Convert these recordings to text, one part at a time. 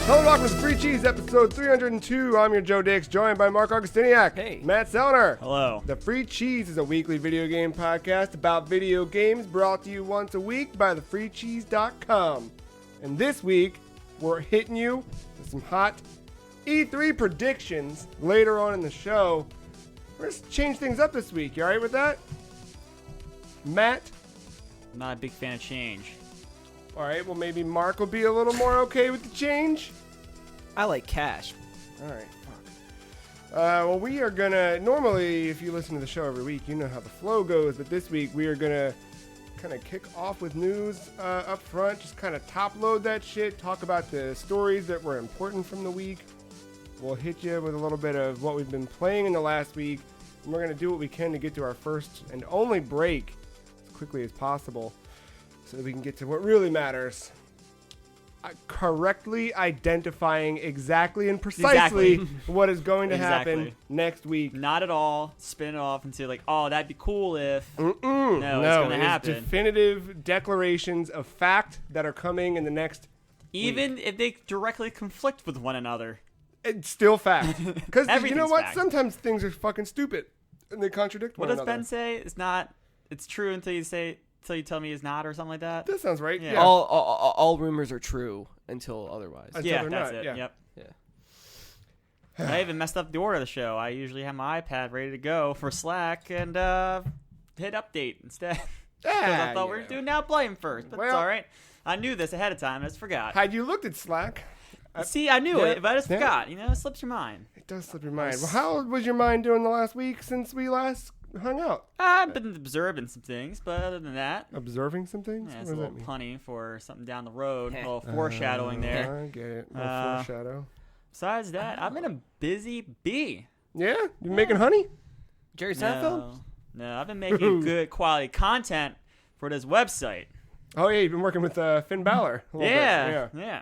Hello, welcome to Free Cheese, episode 302. I'm your Joe Dix, joined by Marc Augustiniak. Hey. Matt Sellner. Hello. The Free Cheese is a weekly video game podcast about video games brought to you once a week by thefreecheese.com. And this week, we're hitting you with some hot E3 predictions later on in the show. We're going to change things up this week. You all right with that? Matt? I'm not a big fan of change. All right, well, maybe Marc will be a little more okay with the change. I like cash. All right, fuck. Well, we are going to, normally, if you listen to the show every week, you know how the flow goes, but this week we are going to kind of kick off with news up front, just kind of top load that shit, talk about the stories that were important from the week. We'll hit you with a little bit of what we've been playing in the last week, and we're going to do what we can to get to our first and only break as quickly as possible so that we can get to what really matters. Correctly identifying exactly and precisely what is going to happen next week. Not at all spin it off into like, oh, that'd be cool if. No, it's going to happen. Definitive declarations of fact that are coming in the next Even week. if they directly conflict with one another. It's still fact. Because you know what? Fact. Sometimes things are fucking stupid and they contradict one another. What does Ben say? It's true until you tell me it's not, or something like that. That sounds right. Yeah. Yeah. All rumors are true until otherwise. Until Yeah, they're that's not, it. yeah. Yep. Yeah. I even messed up the order of the show. I usually have my iPad ready to go for Slack and hit update instead. Because I thought we were doing Now Blame first, but it's all right. I knew this ahead of time. I just forgot. Had you looked at Slack? See, I knew it, but I just forgot. You know, it slips your mind. It does slip your mind. Well, how was your mind doing the last week since we last hung out? I've been observing some things, but other than that, Observing some things? yeah, What it's does a that little mean? punny for something down the road, a little foreshadowing there. I get it. A little foreshadow. Besides that, I've been a busy bee. Yeah? You making honey? Jerry Seinfeld? No, I've been making good quality content for this website. Oh, yeah, you've been working with Finn Balor. A little bit. Yeah.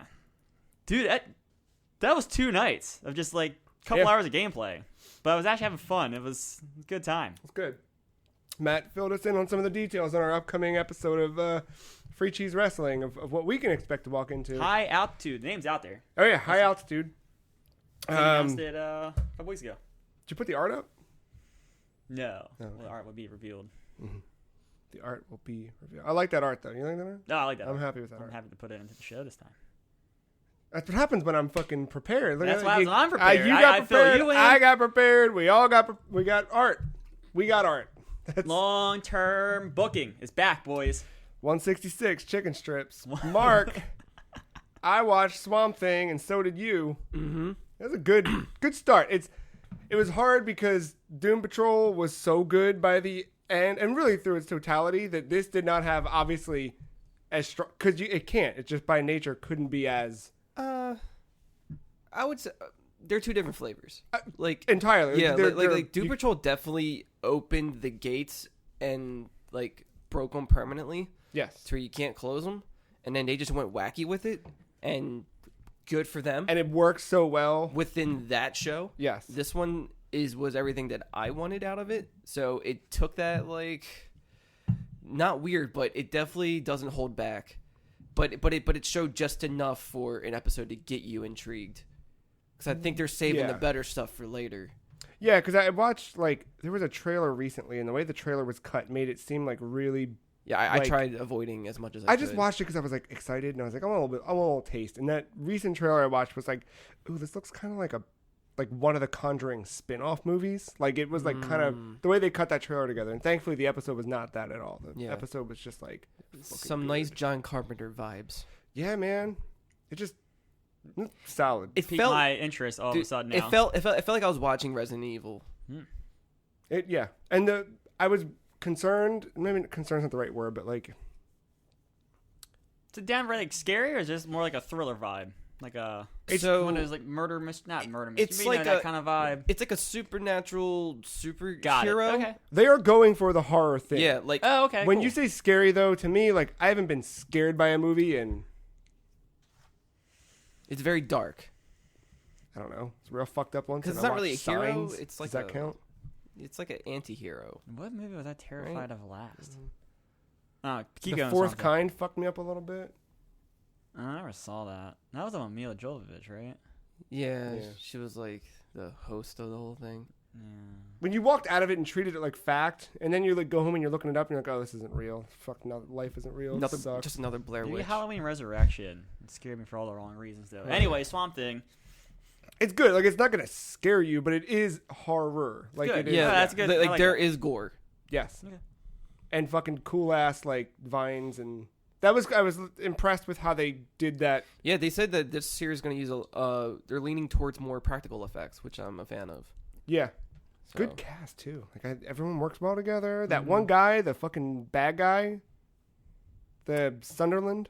Dude, that was 2 nights of just like a couple hours of gameplay. But I was actually having fun. It was a good time. It's good. Matt filled us in on some of the details on our upcoming episode of Free Cheese Wrestling, of what we can expect to walk into. High altitude. The name's out there. Oh, yeah, high altitude. I announced it a couple weeks ago. Did you put the art up? No. Oh, okay. Well, the art would be revealed. Mm-hmm. The art will be revealed. I like that art, though. You like that art? No, I like that. I'm happy with that I'm art. happy to put it into the show this time. That's what happens when I'm fucking prepared. Look That's at why you, I'm prepared. You got I prepared. fill you in. I got prepared. We all got. We got art. We got art. That's Long-term booking is back, boys. 166 chicken strips. Marc, I watched Swamp Thing, and so did you. Mm-hmm. It was a good start. It was hard because Doom Patrol was so good by the end, and really through its totality, that this did not have obviously as strong, because it can't. It just by nature couldn't be as I would say they're two different flavors. Like entirely. Yeah, They're- like Doom Patrol definitely opened the gates and like broke them permanently. Yes. To where you can't close them, and then they just went wacky with it, and good for them. And it works so well within that show. Yes. This one was everything that I wanted out of it. So it took that like not weird, but it definitely doesn't hold back. But it showed just enough for an episode to get you intrigued. Because I think they're saving the better stuff for later. Yeah, because I watched, like, there was a trailer recently, and the way the trailer was cut made it seem like really. Yeah, I tried avoiding as much as I could. I just watched it because I was like excited, and I was like, I want a little taste. And that recent trailer I watched was like, ooh, this looks kind of like one of the Conjuring spin-off movies. Like, it was like kind of the way they cut that trailer together. And thankfully, the episode was not that at all. The episode was just like some nice John Carpenter vibes. Yeah, man. It just solid. It piqued my interest all of a sudden now. It felt like I was watching Resident Evil. And I was concerned. Maybe concerned's not the right word, but like, is it down like scary, or is it just more like a thriller vibe? Like a one of those like not murder mystery. It's like that kind of vibe. It's like a supernatural superhero. Got it. Okay. They are going for the horror thing. Yeah, like okay. When you say scary, though, to me, like, I haven't been scared by a movie in, it's very dark. I don't know. It's real fucked up once. Because it's and I not really a watched hero. Signs. It's like Does that count? It's like an anti-hero. What movie was I terrified of last? The Keep going. Fourth Kind fucked me up a little bit. I never saw that. That was on Mila Jovovich, right? Yeah, she was like the host of the whole thing. Yeah. When you walked out of it and treated it like fact, and then you like go home and you're looking it up and you're like, oh, this isn't real. Fuck, no, life isn't real. It sucks. Just another Blair Maybe Witch. Halloween Resurrection. It scared me for all the wrong reasons, though. Anyway, Swamp Thing. It's good. Like, it's not gonna scare you, but it is horror. Like, good. it is. Yeah, that's good. Like there is gore. Yes. Okay. And fucking cool ass like vines and I was impressed with how they did that. Yeah, they said that this series is going to use they're leaning towards more practical effects, which I'm a fan of. Yeah. So. Good cast too. Like everyone works well together. That one guy, the fucking bad guy, the Sunderland.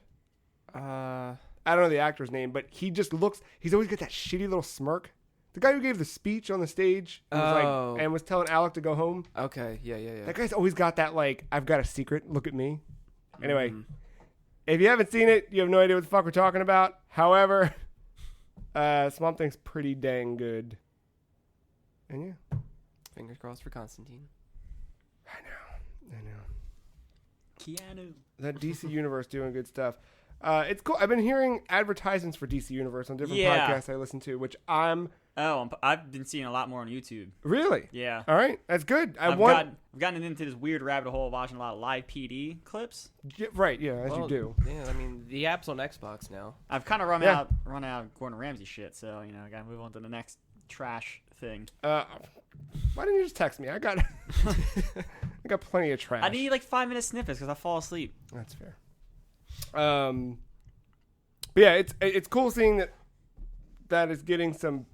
I don't know the actor's name, but he just looks. He's always got that shitty little smirk. The guy who gave the speech on the stage and was telling Alec to go home. Okay, yeah. That guy's always got that like, I've got a secret. Look at me. Anyway, if you haven't seen it, you have no idea what the fuck we're talking about. However, Swamp Thing's pretty dang good. And yeah. Fingers crossed for Constantine. I know. Keanu. That DC Universe doing good stuff. It's cool. I've been hearing advertisements for DC Universe on different podcasts I listen to, which I'm... Oh, I've been seeing a lot more on YouTube. Really? Yeah. All right. That's good. I've gotten into this weird rabbit hole of watching a lot of live PD clips. Yeah, right, yeah, as you do. Yeah, I mean, the app's on Xbox now. I've kind of run out of Gordon Ramsay shit, so, I got to move on to the next trash thing. Why didn't you just text me? I got plenty of trash. I need like 5-minute snippets because I fall asleep. That's fair. But yeah, it's cool seeing that is getting some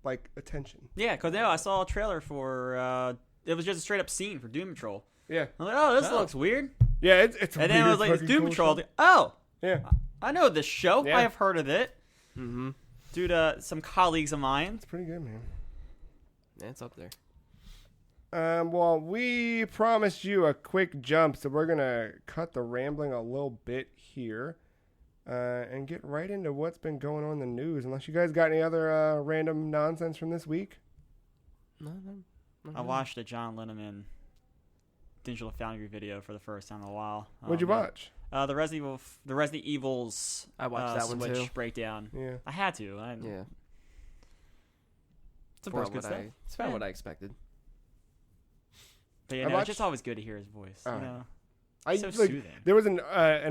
like attention. Yeah, because I saw a trailer for it was just a straight up scene for Doom Patrol. Yeah. I'm like, oh, this looks weird. Yeah, it's. And then I was like, it's Doom cool Patrol. show. Oh, yeah, I know this show. Yeah. I have heard of it. Mm-hmm. Due to some colleagues of mine. It's pretty good, man. Yeah, it's up there. Well, we promised you a quick jump, so we're gonna cut the rambling a little bit here, and get right into what's been going on in the news. Unless you guys got any other random nonsense from this week. No. I watched a John Linneman Digital Foundry video for the first time in a while. What'd you watch? The Resident Evil's I watched that one Switch too. breakdown. Yeah, I had to. Yeah. It's Force about good stuff. it's about what I expected. But it's just always good to hear his voice. So soothing. There was an It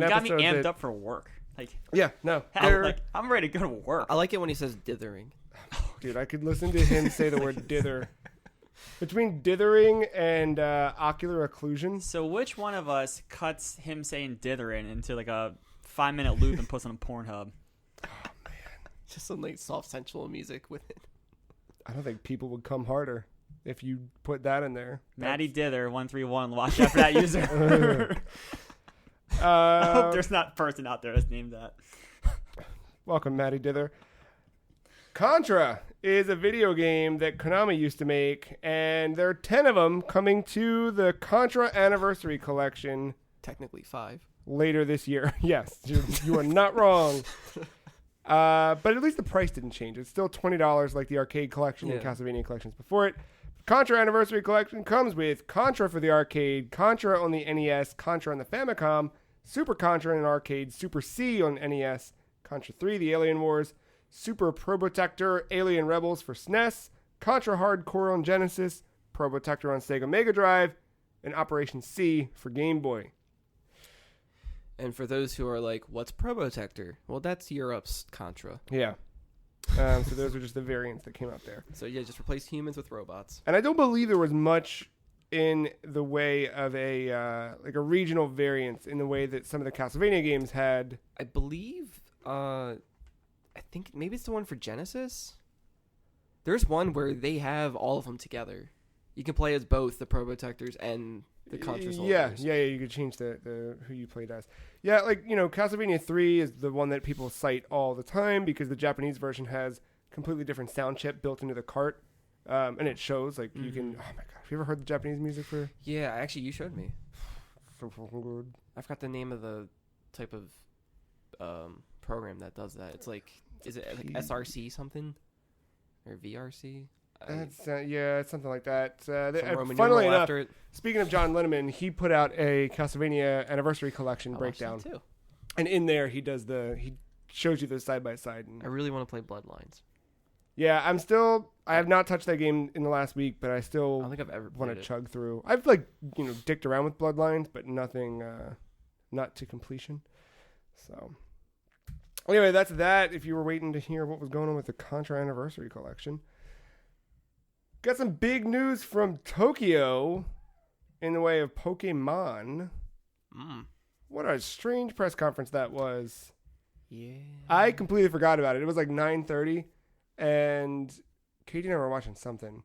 episode got me amped up for work. I'm ready to go to work. I like it when he says dithering. Dude, I could listen to him say the word dither. Between dithering and ocular occlusion. So which one of us cuts him saying dithering into like a 5-minute loop and puts it on Pornhub? Oh, man. Just some like soft sensual music with it. I don't think people would come harder if you put that in there. Maddie Dither 131. Watch out for that user. I hope there's not a person out there that's named that. Welcome, Maddie Dither. Contra is a video game that Konami used to make, and there are 10 of them coming to the Contra Anniversary Collection. Technically 5. Later this year. Yes, you are not wrong. But at least the price didn't change. It's still $20 like the arcade collection and Castlevania collections before it. Contra Anniversary Collection comes with Contra for the arcade, Contra on the NES, Contra on the Famicom, Super Contra in an arcade, Super C on NES, Contra 3, The Alien Wars, Super Probotector, Alien Rebels for SNES, Contra Hardcore on Genesis, Probotector on Sega Mega Drive, and Operation C for Game Boy. And for those who are like, what's Probotector? Well, that's Europe's Contra. Yeah. So those are just the variants that came out there. So yeah, just replace humans with robots. And I don't believe there was much in the way of a like a regional variance in the way that some of the Castlevania games had. I believe, I think maybe it's the one for Genesis. There's one where they have all of them together. You can play as both the Probotectors and the Contra soldiers. Yeah, you could change the who you played as. Yeah, like, Castlevania 3 is the one that people cite all the time because the Japanese version has completely different sound chip built into the cart. And it shows, like, you can... Oh, my God. Have you ever heard the Japanese music for... Yeah, actually, you showed me. So fucking good. I forgot the name of the type of program that does that. It's like... Is it like SRC something? Or VRC? It's something like that. Roman Funnily enough, after it. Speaking of John Linneman, he put out a Castlevania Anniversary Collection breakdown, too. and in there he does he shows you the side by side. I really want to play Bloodlines. Yeah, I have not touched that game in the last week, but I I still don't think I've ever want played to it. chug through. I've dicked around with Bloodlines, but nothing, not to completion. So anyway, that's that. If you were waiting to hear what was going on with the Contra Anniversary Collection, got some big news from Tokyo in the way of Pokemon. What a strange press conference that was. Yeah. I completely forgot about it. It was like 9:30, and Katie and I were watching something,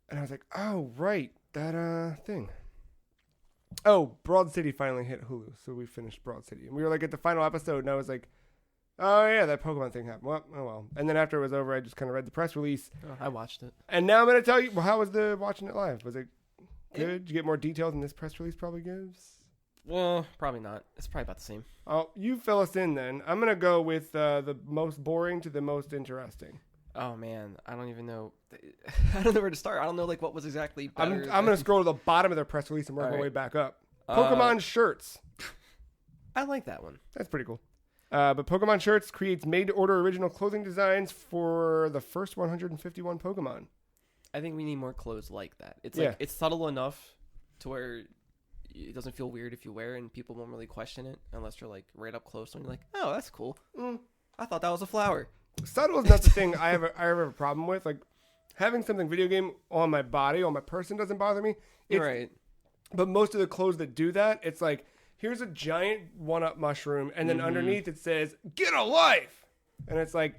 and I was like, "Oh, right, that thing." Oh, Broad City finally hit Hulu, so we finished Broad City, and we were like at the final episode, and I was like, "Oh yeah, that Pokemon thing happened." Well, oh well. And then after it was over, I just kind of read the press release. Oh, I watched it. And now I'm gonna tell you. Well, how was the watching it live? Was it good? Did you get more details than this press release probably gives? Well, probably not. It's probably about the same. Oh, you fill us in then. I'm gonna go with the most boring to the most interesting. Oh man, I don't even know. I don't know where to start. I don't know like what was exactly better. I'm gonna scroll to the bottom of their press release and work my way back up. Pokemon shirts. I like that one. That's pretty cool. But Pokemon shirts creates made-to-order original clothing designs for the first 151 Pokemon. I think we need more clothes like that. It's like it's subtle enough to where it doesn't feel weird if you wear it, and people won't really question it unless you're like right up close and you're like, oh, that's cool. I thought that was a flower. Subtle is not the thing I ever have a problem with. Like having something video game on my body, on my person doesn't bother me. You're right. But most of the clothes that do that, it's like, here's a giant one-up mushroom, and then underneath it says, get a life! And it's like,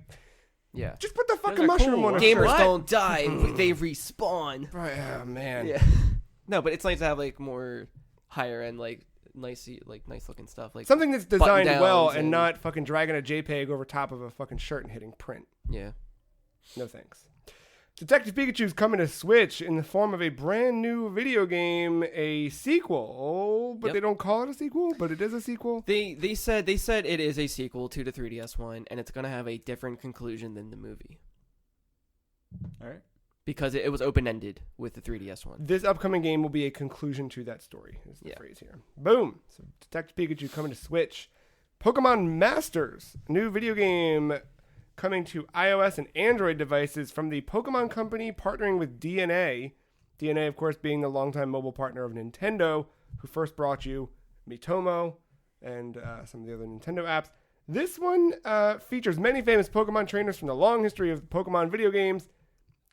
yeah, just put the fucking mushroom on a Gamers shirt. don't die, they respawn. Right, oh, man. Yeah. No, but it's nice to have like more higher end, like nice looking stuff. Like something that's designed well and and not fucking dragging a JPEG over top of a fucking shirt and hitting print. Yeah. No thanks. Detective Pikachu's coming to Switch in the form of a brand new video game, a sequel, but they don't call it a sequel, but it is a sequel. They said it is a sequel to the 3DS one, and it's gonna have a different conclusion than the movie. All right. Because it was open-ended with the 3DS one. This upcoming game will be a conclusion to that story, is the phrase here. Boom. So Detective Pikachu coming to Switch. Pokemon Masters, new video game coming to iOS and Android devices from the Pokemon Company partnering with DNA. DNA, of course, being the longtime mobile partner of Nintendo, who first brought you Miitomo and some of the other Nintendo apps. This one features many famous Pokemon trainers from the long history of Pokemon video games.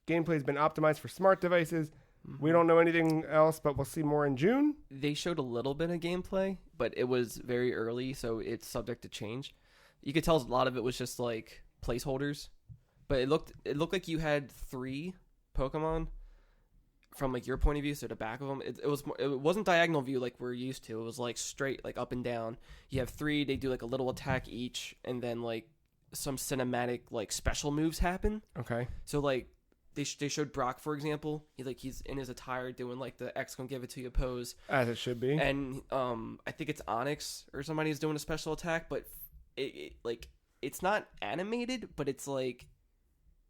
Gameplay has been optimized for smart devices. We don't know anything else, but we'll see more in June. They showed a little bit of gameplay, but it was very early, so it's subject to change. You could tell a lot of it was just like placeholders, but it looked like you had 3 Pokemon from like your point of view, so the back of them. It wasn't diagonal view like we're used to. It was like straight, like up and down. You have 3. They do like a little attack each, and then like some cinematic like special moves happen. Okay. So like. They showed Brock, for example. He's in his attire doing like the X gonna give it to you pose, as it should be. And I think it's Onyx or somebody's doing a special attack, but it's not animated, but it's like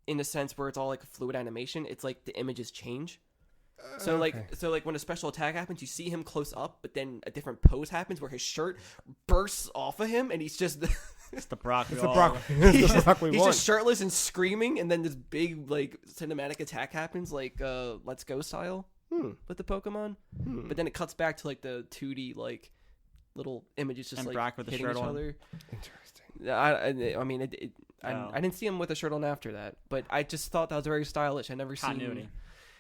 in a sense where it's all like a fluid animation. It's like the images change. So like when a special attack happens, you see him close up, but then a different pose happens where his shirt bursts off of him, and he's just it's the Brock. It's the Brock. He's just shirtless and screaming, and then this big like cinematic attack happens, like Let's Go style with the Pokemon. But then it cuts back to like the 2D like little images just and like Brock with hitting the shirt each on. other. Interesting. I mean, I didn't see him with a shirt on after that, but I just thought that was very stylish. I never Continuity. seen.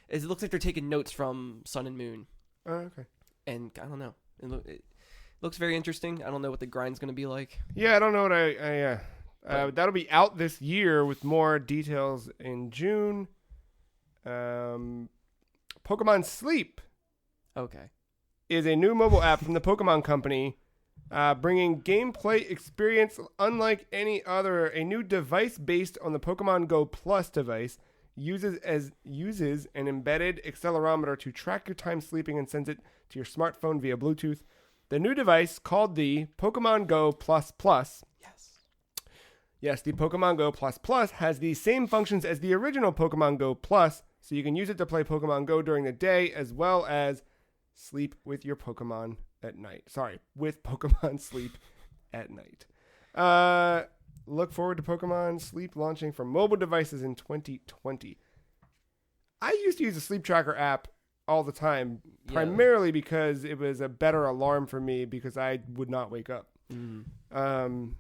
It looks like they're taking notes from Sun and Moon. Oh, okay. And I don't know. It looks very interesting. I don't know what the grind's going to be like. Yeah, I don't know what that'll be out this year with more details in June. Pokemon Sleep. Okay. Is a new mobile app from the Pokemon Company, bringing gameplay experience unlike any other. A new device based on the Pokemon GO Plus device uses an embedded accelerometer to track your time sleeping and sends it to your smartphone via Bluetooth. The new device, called the Pokemon GO Plus Plus. Yes, the Pokemon GO Plus Plus has the same functions as the original Pokemon GO Plus, so you can use it to play Pokemon Go during the day as well as sleep with your Pokemon at night. Sorry, with Pokemon Sleep at night. look forward to Pokemon Sleep launching for mobile devices in 2020. I used to use a sleep tracker app all the time, primarily because it was a better alarm for me because I would not wake up. And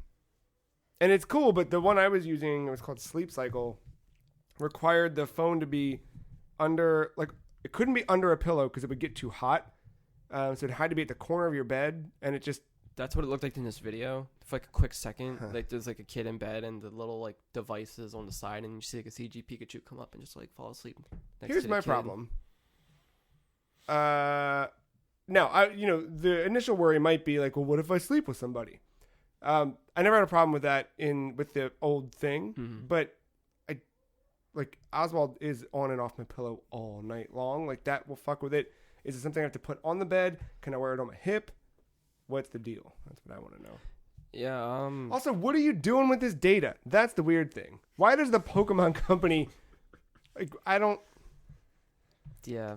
it's cool, but the one I was using, it was called Sleep Cycle, required the phone to be under, like, it couldn't be under a pillow because it would get too hot. So it had to be at the corner of your bed, and it just... That's what it looked like in this video. For like a quick second, like there's like a kid in bed and the little like devices on the side, and you see like a CG Pikachu come up and just like fall asleep. Here's my problem. Now, the initial worry might be like, well, what if I sleep with somebody? I never had a problem with that with the old thing, but Oswald is on and off my pillow all night long. Like that will fuck with it. Is it something I have to put on the bed? Can I wear it on my hip? What's the deal? That's what I want to know. Yeah. Also, what are you doing with this data? That's the weird thing. Why does the Pokemon company, Yeah.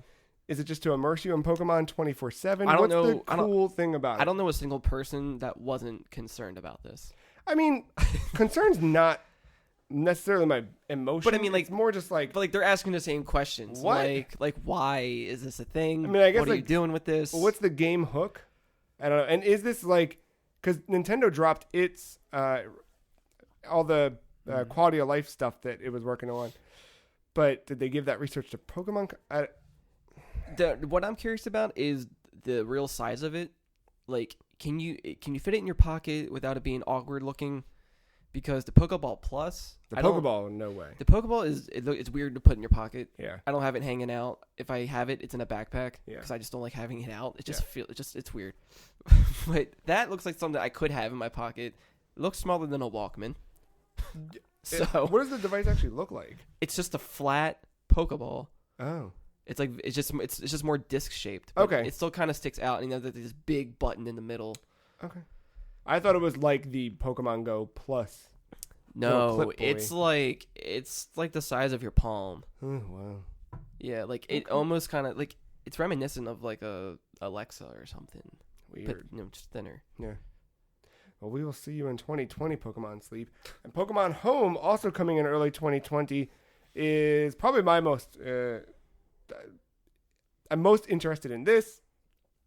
Is it just to immerse you in Pokemon 24/7? I don't know. What's the cool thing about it? I don't know a single person that wasn't concerned about this. I mean, concern's not necessarily my emotion. But I mean, like, it's more just like... But like, they're asking the same questions. What? Like, why is this a thing? I mean, I guess, what are you doing with this? What's the game hook? I don't know. And is this like... Because Nintendo dropped its... all the quality of life stuff that it was working on. But did they give that research to Pokemon? What I'm curious about is the real size of it. Like, can you fit it in your pocket without it being awkward looking? Because the Pokeball Plus, Pokeball, no way. The Pokeball it's weird to put in your pocket. Yeah, I don't have it hanging out. If I have it, it's in a backpack. Yeah, because I just don't like having it out. It just it's weird. But that looks like something I could have in my pocket. It looks smaller than a Walkman. So what does the device actually look like? It's just a flat Pokeball. Oh. It's like it's just more disc shaped. Okay. It still kind of sticks out, and there's this big button in the middle. Okay. I thought it was like the Pokemon GO Plus. No, it's like the size of your palm. Oh, wow. Yeah, like it almost kind of like it's reminiscent of like a Alexa or something. Weird. But just thinner. Yeah. Well, we will see you in 2020, Pokemon Sleep. And Pokemon Home, also coming in early 2020, is probably my most... I'm most interested in this.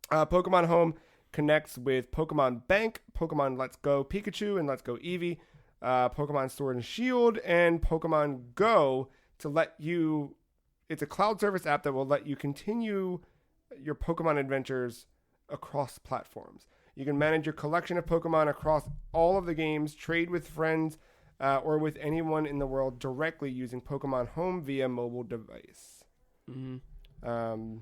Pokemon Home connects with Pokemon Bank, Pokemon Let's Go Pikachu and Let's Go Eevee, Pokemon Sword and Shield, and Pokemon Go to let you... It's a cloud service app that will let you continue your Pokemon adventures across platforms. You can manage your collection of Pokemon across all of the games, trade with friends, or with anyone in the world directly using Pokemon Home via mobile device. Mm-hmm.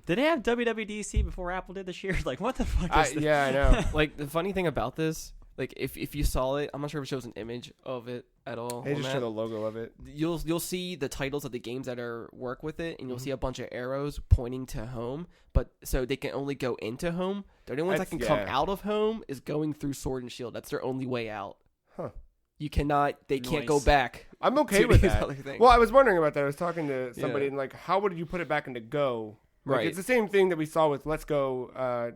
Did they have WWDC before Apple did this year? Like, what the fuck is this? Yeah, I know. Like, the funny thing about this, like, if you saw it, I'm not sure if it shows an image of it at all. They just show the logo of it. You'll see the titles of the games that work with it, and you'll see a bunch of arrows pointing to home, but so they can only go into home. The only ones that can come out of home is going through Sword and Shield. That's their only way out. Huh. You cannot, they can't go back. I'm okay with that. Well, I was wondering about that. I was talking to somebody and like, how would you put it back into Go? Like, Right. It's the same thing that we saw with Let's Go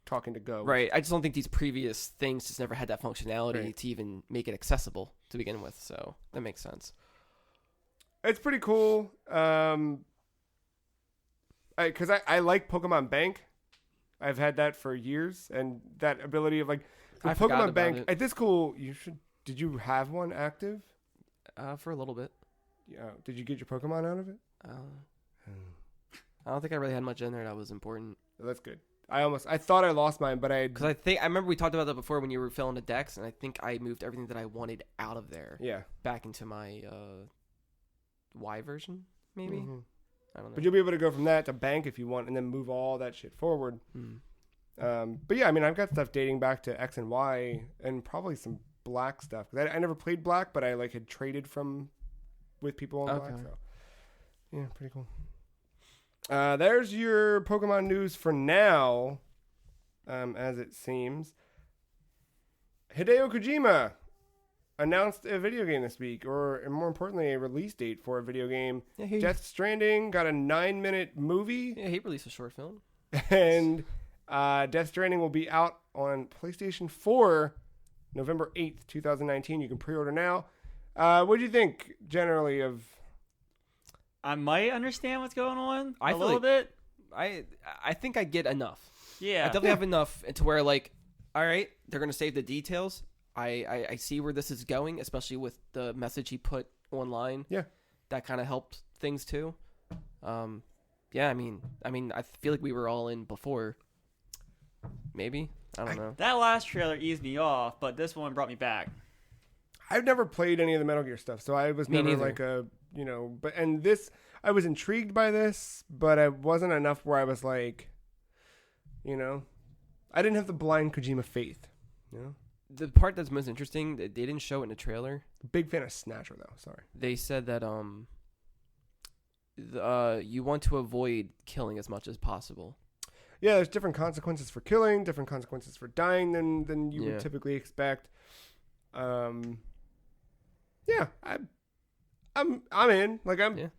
talking to Go. Right. I just don't think these previous things just never had that functionality to even make it accessible to begin with. So that makes sense. It's pretty cool. Because I like Pokemon Bank. I've had that for years, and that ability of like Pokemon Bank. At this school, did you have one active? For a little bit. Yeah. Did you get your Pokemon out of it? I don't think I really had much in there that was important. Well, that's good. I thought I lost mine, but I remember we talked about that before when you were filling the decks, and I think I moved everything that I wanted out of there. Yeah. Back into my Y version, maybe. Mm-hmm. I don't know. But you'll be able to go from that to Bank if you want, and then move all that shit forward. But yeah, I mean, I've got stuff dating back to X and Y, and probably some Black stuff. Because I never played Black, but I like had traded with people on Black. So yeah, pretty cool. There's your Pokemon news for now, as it seems. Hideo Kojima announced a video game this week, or more importantly, a release date for a video game. Yeah, Death Stranding got a 9-minute movie. Yeah, he released a short film. And Death Stranding will be out on PlayStation 4 November 8th, 2019. You can pre-order now. What do you think generally of? I might understand what's going on I a feel little like- bit. I think I get enough. Yeah. I definitely have enough to where, like, all right, they're going to save the details. I see where this is going, especially with the message he put online. Yeah. That kind of helped things too. Yeah, I mean, I feel like we were all in before. Maybe. I don't know. That last trailer eased me off, but this one brought me back. I've never played any of the Metal Gear stuff, so I was Me never neither. like I was intrigued by this, but I wasn't enough where I was like, I didn't have the blind Kojima faith, The part that's most interesting, they didn't show it in the trailer. Big fan of Snatcher though. Sorry. They said that you want to avoid killing as much as possible. Yeah, there's different consequences for killing, different consequences for dying than you Yeah. would typically expect. Yeah, I'm in. Like Yeah.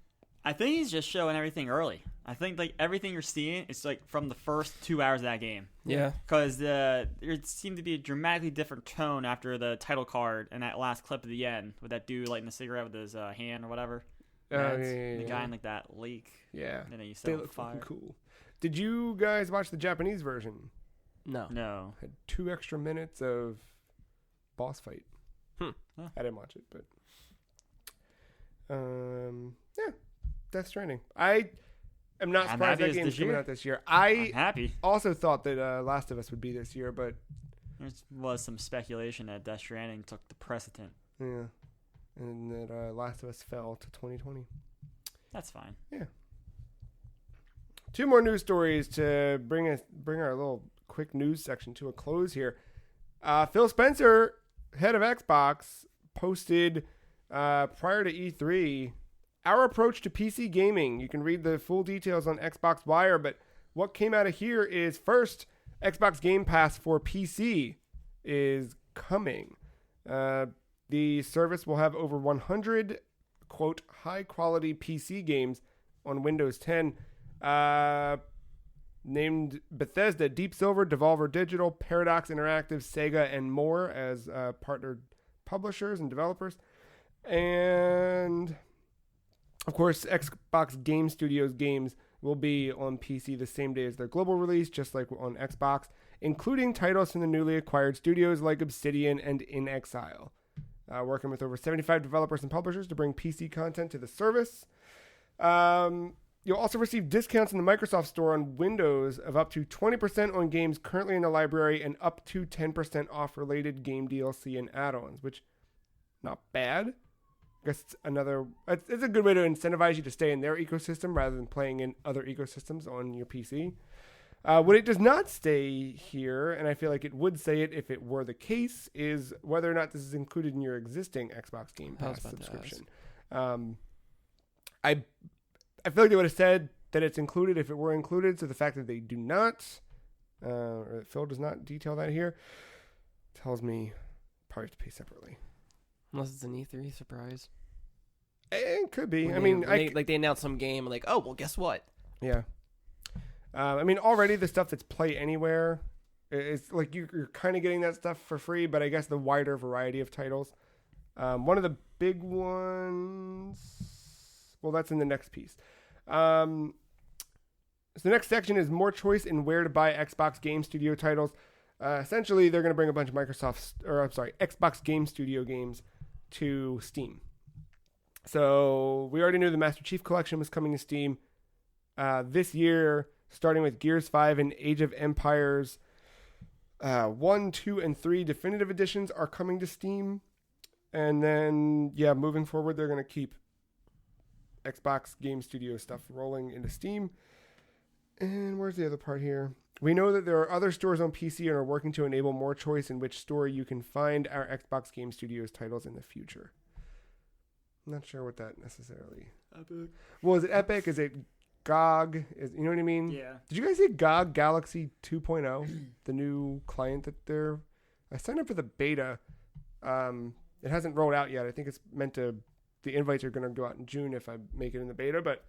I think he's just showing everything early. I think like everything you're seeing is like from the first 2 hours of that game. Yeah. Because there seemed to be a dramatically different tone after the title card and that last clip at the end with that dude lighting the cigarette with his hand or whatever. The guy in like that lake. Yeah. And then you They set look fire. fucking cool. Did you guys watch the Japanese version? No. No. Had 2 extra minutes of boss fight. Huh. I didn't watch it, but yeah, Death Stranding. I am not I'm surprised happy that it's game's this coming year. out this year. I'm I happy. also thought that Last of Us would be this year, but There was some speculation that Death Stranding took the precedent. yeah, and that Last of Us fell to 2020. That's fine. 2 more news stories to bring our little quick news section to a close here. Phil Spencer, head of Xbox, posted prior to E3 our approach to PC gaming. You can read the full details on Xbox Wire, but what came out of here is first, Xbox Game Pass for PC is coming. The service will have over 100, quote, high-quality PC games on Windows 10, named Bethesda, Deep Silver, Devolver Digital, Paradox Interactive, Sega, and more as partnered publishers and developers. And, of course, Xbox Game Studios games will be on PC the same day as their global release, just like on Xbox, including titles from the newly acquired studios like Obsidian and In Exile. Working with over 75 developers and publishers to bring PC content to the service. You'll also receive discounts in the Microsoft Store on Windows of up to 20% on games currently in the library and up to 10% off related game DLC and add-ons, which, not bad. I guess it's a good way to incentivize you to stay in their ecosystem rather than playing in other ecosystems on your PC. What it does not say here, and I feel like it would say it if it were the case, is whether or not this is included in your existing Xbox Game I was Pass about to subscription. I feel like they would have said that it's included if it were included, so the fact that they do not, or that Phil does not detail that here, tells me probably have to pay separately. Unless it's an E3 surprise. It could be. When they announce some game, like, oh, well, guess what? Yeah. Already the stuff that's Play Anywhere is like you're kind of getting that stuff for free, but I guess the wider variety of titles. One of the big ones, well, that's in the next piece. So the next section is more choice in where to buy Xbox Game Studio titles. Essentially, they're going to bring a bunch of Xbox Game Studio games to Steam. So we already knew the Master Chief Collection was coming to Steam this year, starting with Gears 5 and Age of Empires 1, 2, and 3 definitive editions are coming to Steam. And then, moving forward, they're going to keep Xbox Game Studio stuff rolling into Steam. And where's the other part here? We know that there are other stores on PC and are working to enable more choice in which store you can find our Xbox Game Studios titles in the future. I'm not sure what that necessarily. Epic. Well, is it Epic? Is it GOG? You know what I mean? Yeah. Did you guys see GOG Galaxy 2.0? The new client that I signed up for the beta. It hasn't rolled out yet. I think it's meant to. The invites are going to go out in June if I make it in the beta, but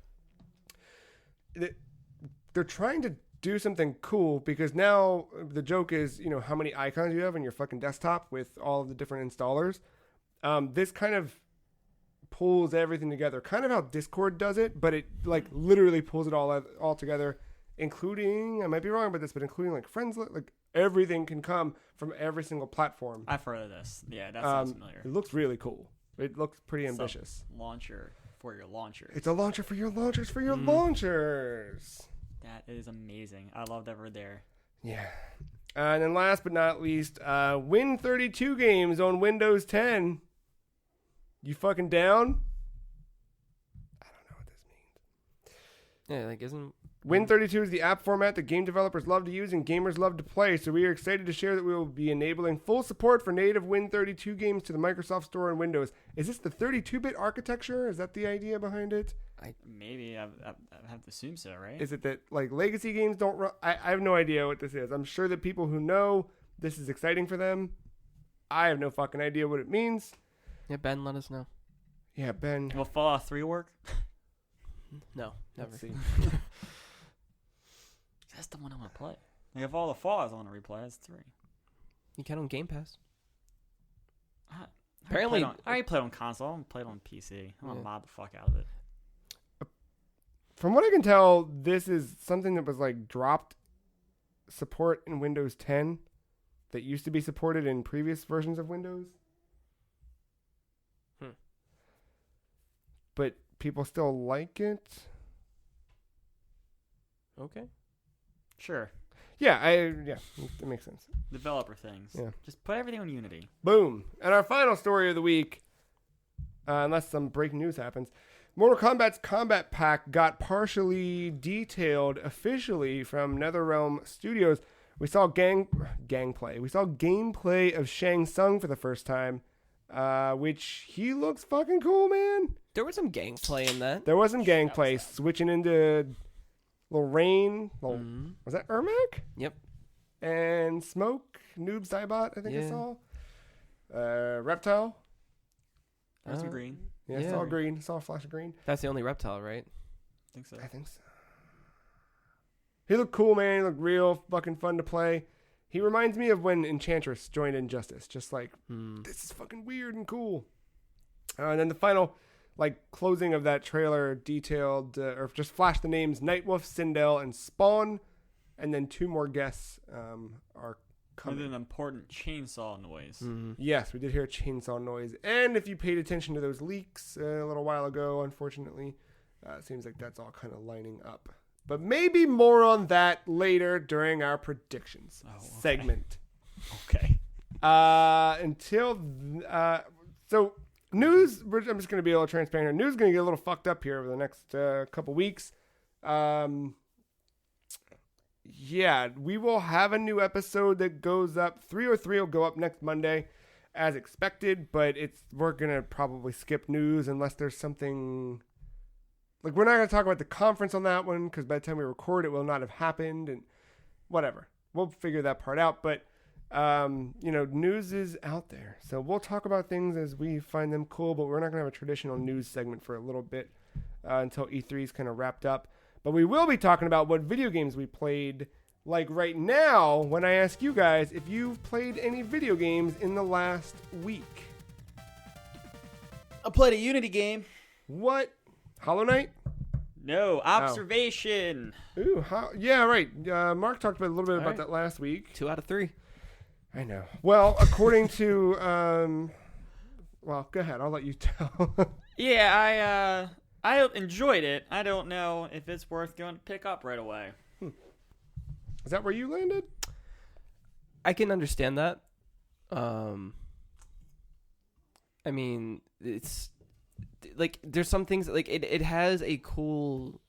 they're trying to do something cool, because now the joke is, how many icons you have on your fucking desktop with all of the different installers. This kind of pulls everything together, kind of how Discord does it, but it like literally pulls it all together, including, I might be wrong about this, but including like friends, like everything can come from every single platform. I've heard of this. Yeah, that sounds familiar. It looks really cool. It looks pretty ambitious. Launcher for your launchers. It's a launcher for your launchers for your launchers. That is amazing. I love that we're there. Yeah. And then last but not least, Win32 games on Windows 10. You fucking down? I don't know what this means. Yeah, like isn't Win32 is the app format that game developers love to use and gamers love to play, so we are excited to share that we will be enabling full support for native Win32 games to the Microsoft Store on Windows. Is this the 32-bit architecture? Is that the idea behind it? Maybe I have to assume so, right? Is it that like legacy games don't run? I have no idea what this is. I'm sure that people who know this is exciting for them. I have no fucking idea what it means. Yeah, Ben, let us know. Yeah, Ben. Will Fallout 3 work? No, never. Let's see. That's the one I want to play. Like, if all the Fallouts I want to replay, that's 3. You can on Game Pass. Apparently, I already played on console. I don't play it on PC. I'm gonna mod the fuck out of it. From what I can tell, this is something that was like dropped support in Windows 10 that used to be supported in previous versions of Windows. But people still like it. Okay. Sure. Yeah, it makes sense. Developer things. Yeah. Just put everything on Unity. Boom. And our final story of the week, unless some breaking news happens, Mortal Kombat's Combat Pack got partially detailed officially from NetherRealm Studios. We saw gangplay. We saw gameplay of Shang Tsung for the first time, which he looks fucking cool, man. There was some gameplay in that. There was some gameplay switching into little Rain. Was that Ermac? Yep. And Smoke, Noob Saibot, I think I saw. Reptile. There's some green. Yeah, I saw green. Saw a flash of green. That's the only reptile, right? I think so. He looked cool, man. He looked real fucking fun to play. He reminds me of when Enchantress joined Injustice. Just like, this is fucking weird and cool. And then the final, like, closing of that trailer detailed, or just flashed the names Nightwolf, Sindel, and Spawn. And then 2 more guests are coming. With an important chainsaw noise. Mm-hmm. Yes, we did hear a chainsaw noise. And if you paid attention to those leaks a little while ago, unfortunately, it seems like that's all kind of lining up. But maybe more on that later during our predictions segment. Okay. So news, I'm just going to be a little transparent here. News is going to get a little fucked up here over the next couple weeks. Yeah, we will have a new episode that goes up. 303 will go up next Monday as expected, but we're going to probably skip news unless there's something. Like, we're not going to talk about the conference on that one because by the time we record, it will not have happened and whatever. We'll figure that part out. But, news is out there. So we'll talk about things as we find them cool, but we're not going to have a traditional news segment for a little bit until E3 is kind of wrapped up. But we will be talking about what video games we played, like right now, when I ask you guys if you've played any video games in the last week. I played a Unity game. What? Hollow Knight? No, Observation. Ooh, yeah, right. Mark talked a little bit about that last week. 2 out of 3. I know. Well, according to, well, go ahead. I'll let you tell. Yeah, I enjoyed it. I don't know if it's worth going to pick up right away. Is that where you landed? I can understand that. I mean, it's like there's some things like it has a cool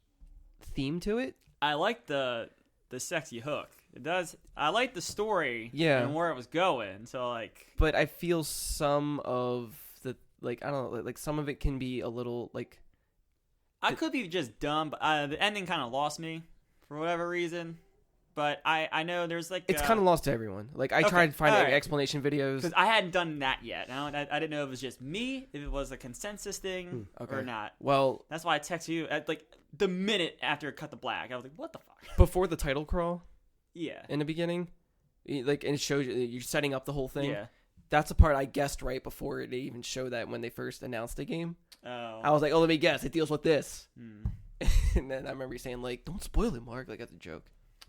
theme to it. I like the sexy hook. It does. I like the story and where it was going. So like, but I feel some of the like I don't know like some of it can be a little like. I could be just dumb, but the ending kind of lost me for whatever reason. but I know there's like it's kind of lost to everyone. Like I tried finding explanation videos because I hadn't done that yet. I didn't know if it was just me, if it was a consensus thing or not. Well, that's why I texted you at like the minute after it cut the black. I was like, what the fuck? Before the title crawl. Yeah. In the beginning, like, and it shows you're setting up the whole thing. Yeah. That's the part I guessed right before they even showed that when they first announced the game. Oh. I was like, oh, let me guess. It deals with this. And then I remember you saying, like, don't spoil it, Mark. Like, that's a joke.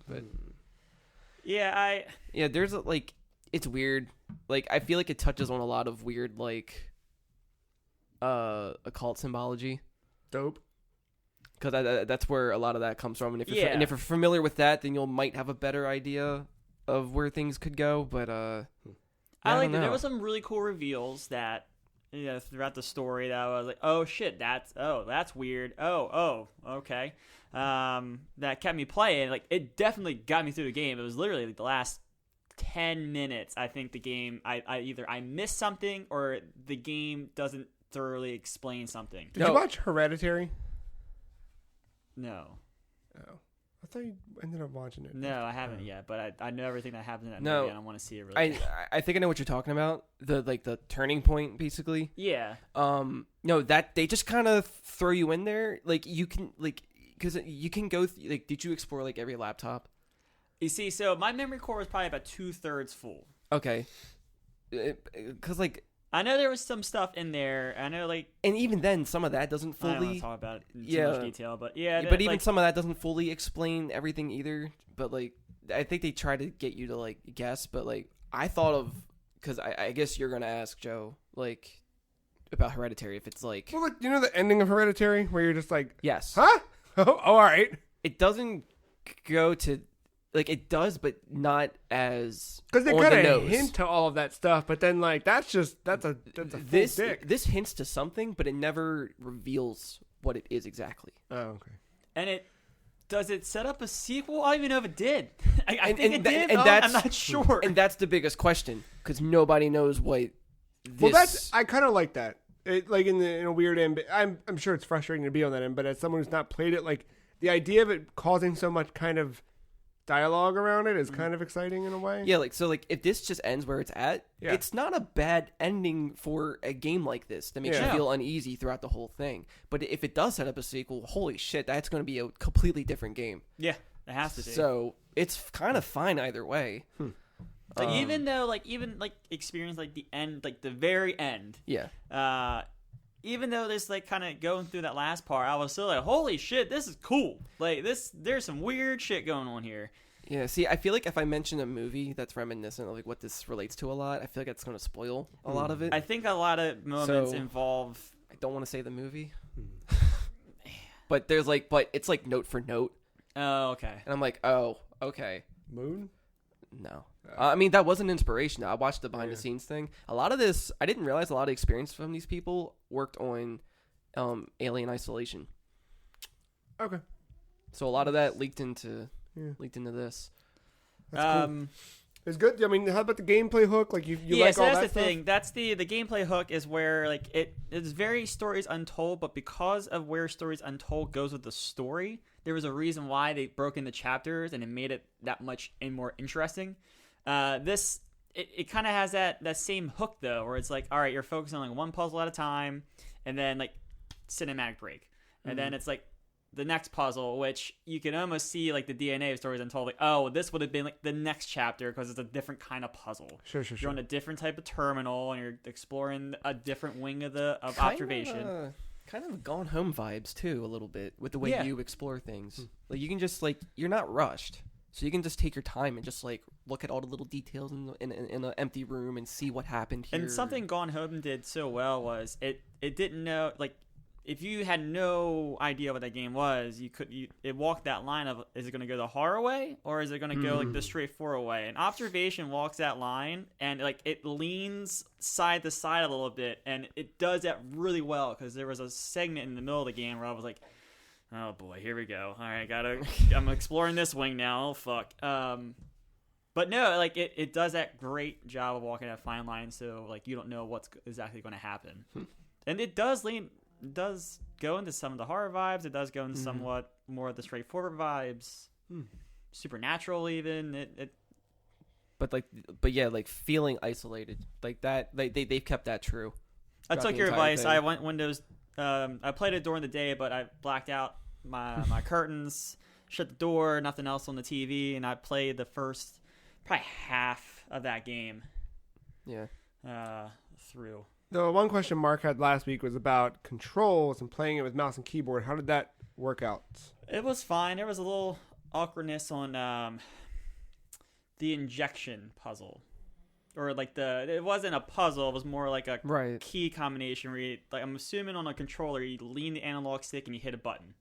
But yeah, there's like, it's weird. Like, I feel like it touches on a lot of weird, like, occult symbology. Dope. Because that's where a lot of that comes from. And if you're familiar with that, then you might have a better idea of where things could go. But I like that. There was some really cool reveals that throughout the story that I was like, oh shit, that's weird. Oh, okay. That kept me playing. Like, it definitely got me through the game. It was literally like the last 10 minutes. I think the game, I either I missed something or the game doesn't thoroughly explain something. Did you watch Hereditary? No. Oh. I thought you ended up watching it. No, I haven't yet, but I know everything that happens in that movie, and I want to see it really. I think I know what you're talking about. The turning point, basically. Yeah. No, that they just kind of throw you in there. Like, you can, like, because you can go. Like, did you explore like every laptop? You see, so my memory core was probably about 2/3 full. Okay. Because like. I know there was some stuff in there. I know, like, and even then, some of that doesn't fully. I don't want to talk about it in too much detail, but yeah. But even some of that doesn't fully explain everything either. But like, I think they try to get you to like guess. But like, I thought of because I guess you're gonna ask Joe like about Hereditary if it's like. Well, like, you know the ending of Hereditary where you're just like, yes, huh? Oh, all right. It doesn't go to. Like, it does, but not as because they kind of hint to all of that stuff, but then like that's a full dick. This hints to something, but it never reveals what it is exactly. Oh, okay. And does it set up a sequel? I don't even know if it did. I think it did. And I'm not sure. And that's the biggest question because nobody knows what. Well, I kind of like that. It, like in a weird end. I'm sure it's frustrating to be on that end, but as someone who's not played it, like the idea of it causing so much kind of dialogue around it is kind of exciting in a way. Yeah, like so like if this just ends where it's at, it's not a bad ending for a game like this that makes you feel uneasy throughout the whole thing. But if it does set up a sequel, holy shit, that's going to be a completely different game. Yeah, it has to be. So it's kind of fine either way. Like even experience like the end, like the very end. Yeah. Even though this like kind of going through that last part, I was still like, holy shit, this is cool. Like there's some weird shit going on here. Yeah, see, I feel like if I mention a movie that's reminiscent of like what this relates to a lot, I feel like it's going to spoil a lot of it. I think a lot of moments involve. I don't want to say the movie, but it's like note for note. Oh, okay. And I'm like, oh, okay. Moon? No. I mean, that was an inspiration. I watched the behind the scenes thing. A lot of this, I didn't realize a lot of experience from these people worked on Alien Isolation. Okay. So a lot of that leaked into this. That's cool. It's good. I mean, how about the gameplay hook? Like you like so all that's that the stuff? thing. That's the gameplay hook is where like it's very stories untold, but because of where stories untold goes with the story, there was a reason why they broke into chapters and it made it that much more interesting. It kind of has that same hook though, where it's like, all right, you're focusing on like one puzzle at a time, and then like cinematic break, and then it's like the next puzzle, which you can almost see like the DNA of stories untold. Like, oh, this would have been like the next chapter because it's a different kind of puzzle. Sure. You're on a different type of terminal and you're exploring a different wing of observation. Kind of Gone Home vibes too, a little bit with the way you explore things. Like you can just like you're not rushed, so you can just take your time and just like look at all the little details in an empty room and see what happened here. And something Gone Home did so well was it didn't know like. If you had no idea what that game was, it walked that line of is it going to go the horror way or is it going to go like the straightforward way? And Observation walks that line and like it leans side to side a little bit, and it does that really well because there was a segment in the middle of the game where I was like, oh boy, here we go. All right, I'm exploring this wing now. Oh fuck. But no, like it does that great job of walking that fine line, so like you don't know what's exactly going to happen, and it does go into some of the horror vibes. It does go into somewhat more of the straightforward vibes. supernatural even. But yeah, like feeling isolated like that. Like they've kept that true. I took your advice. I went Windows. I played it during the day, but I blacked out my curtains, shut the door, nothing else on the TV, and I played the first probably half of that game. Yeah. Through. The one question Mark had last week was about controls and playing it with mouse and keyboard. How did that work out? It was fine. There was a little awkwardness on the injection puzzle. Or like it wasn't a puzzle. It was more like a key combination where you, like, I'm assuming on a controller, you lean the analog stick and you hit a button.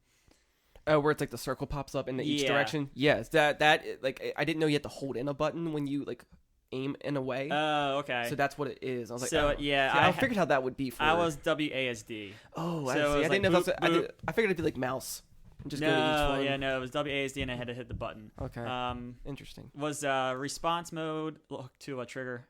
Oh, where it's like the circle pops up in each direction. Yes, that like I didn't know you had to hold in a button when you like aim in a way. Oh, okay. So that's what it is. I was like, I figured how that would be. I was WASD. Oh, I see. I didn't know. I figured it'd be like mouse. Just go to each one. Yeah, no, it was WASD and I had to hit the button. Okay. Interesting. Was response mode hooked to a trigger?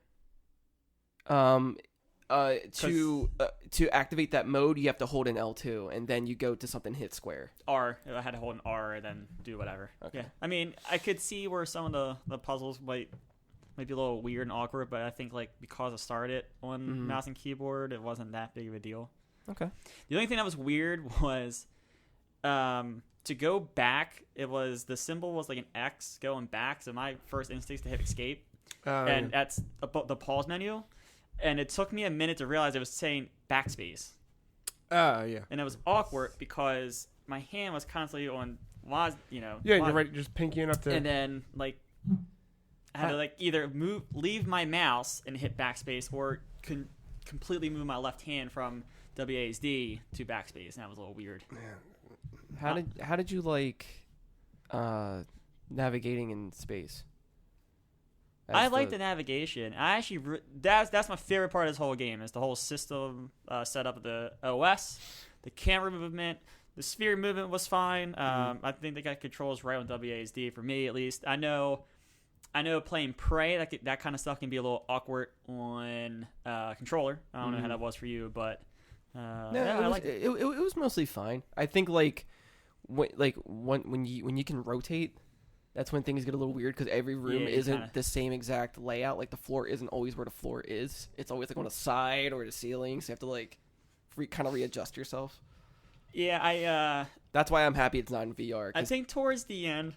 To activate that mode, you have to hold an L2, and then you go to something, hit square. R. I had to hold an R and then do whatever. Okay. Yeah. I mean, I could see where some of the puzzles might be a little weird and awkward, but I think like because I started on mouse and keyboard, it wasn't that big of a deal. Okay. The only thing that was weird was to go back. It was the symbol was like an X going back, so my first instinct is to hit escape, and that's the pause menu. And it took me a minute to realize it was saying backspace. Yeah. And it was awkward because my hand was constantly on, Yeah, you're right. Just pinkying up to. And then like I had to like either leave my mouse and hit backspace, or completely move my left hand from WASD to backspace, and that was a little weird. Man. How did you like navigating in space? I like the navigation. I actually that's my favorite part of this whole game is the whole system setup of the OS, the camera movement, the sphere movement was fine. I think they got controls right on WASD for me at least. I know playing Prey that kind of stuff can be a little awkward on controller. I don't know how that was for you, but I liked it. It was mostly fine. I think when you can rotate. That's when things get a little weird because every room isn't the same exact layout. Like the floor isn't always where the floor is. It's always like on a side or the ceiling. So you have to like kind of readjust yourself. Yeah, That's why I'm happy it's not in VR. I think towards the end,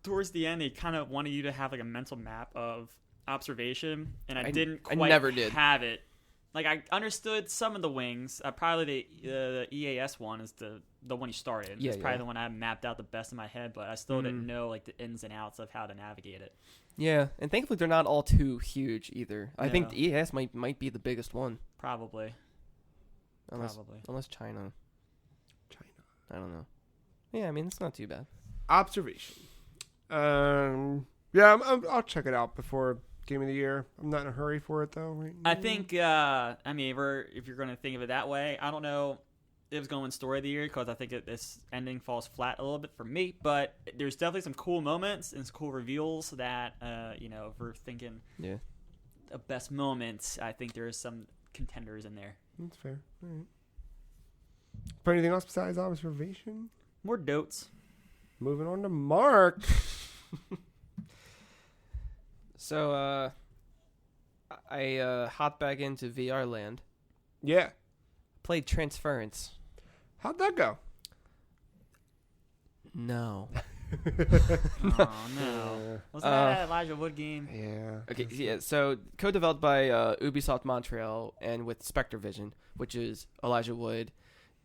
they kind of wanted you to have like a mental map of observation, and I didn't quite never did have it. Like I understood some of the wings. Probably the EAS one is the one you started. It's probably the one I mapped out the best in my head, but I still didn't know like the ins and outs of how to navigate it. Yeah, and thankfully they're not all too huge either. I think the EAS might be the biggest one. Probably. Unless China. I don't know. Yeah, I mean it's not too bad. Observation. I'll check it out before Game of the Year. I'm not in a hurry for it though. Right now. I think. I mean, if you're going to think of it that way, I don't know if it's going story of the year because I think this ending falls flat a little bit for me. But there's definitely some cool moments and some cool reveals that if we're thinking the best moments, I think there's some contenders in there. That's fair. All right. But anything else besides observation? More dotes. Moving on to Mark. So, I hopped back into VR land. Yeah. Played Transference. How'd that go? No. Oh, no. Wasn't that an Elijah Wood game? Yeah. Okay, yeah, so co-developed by Ubisoft Montreal and with Spectre Vision, which is Elijah Wood,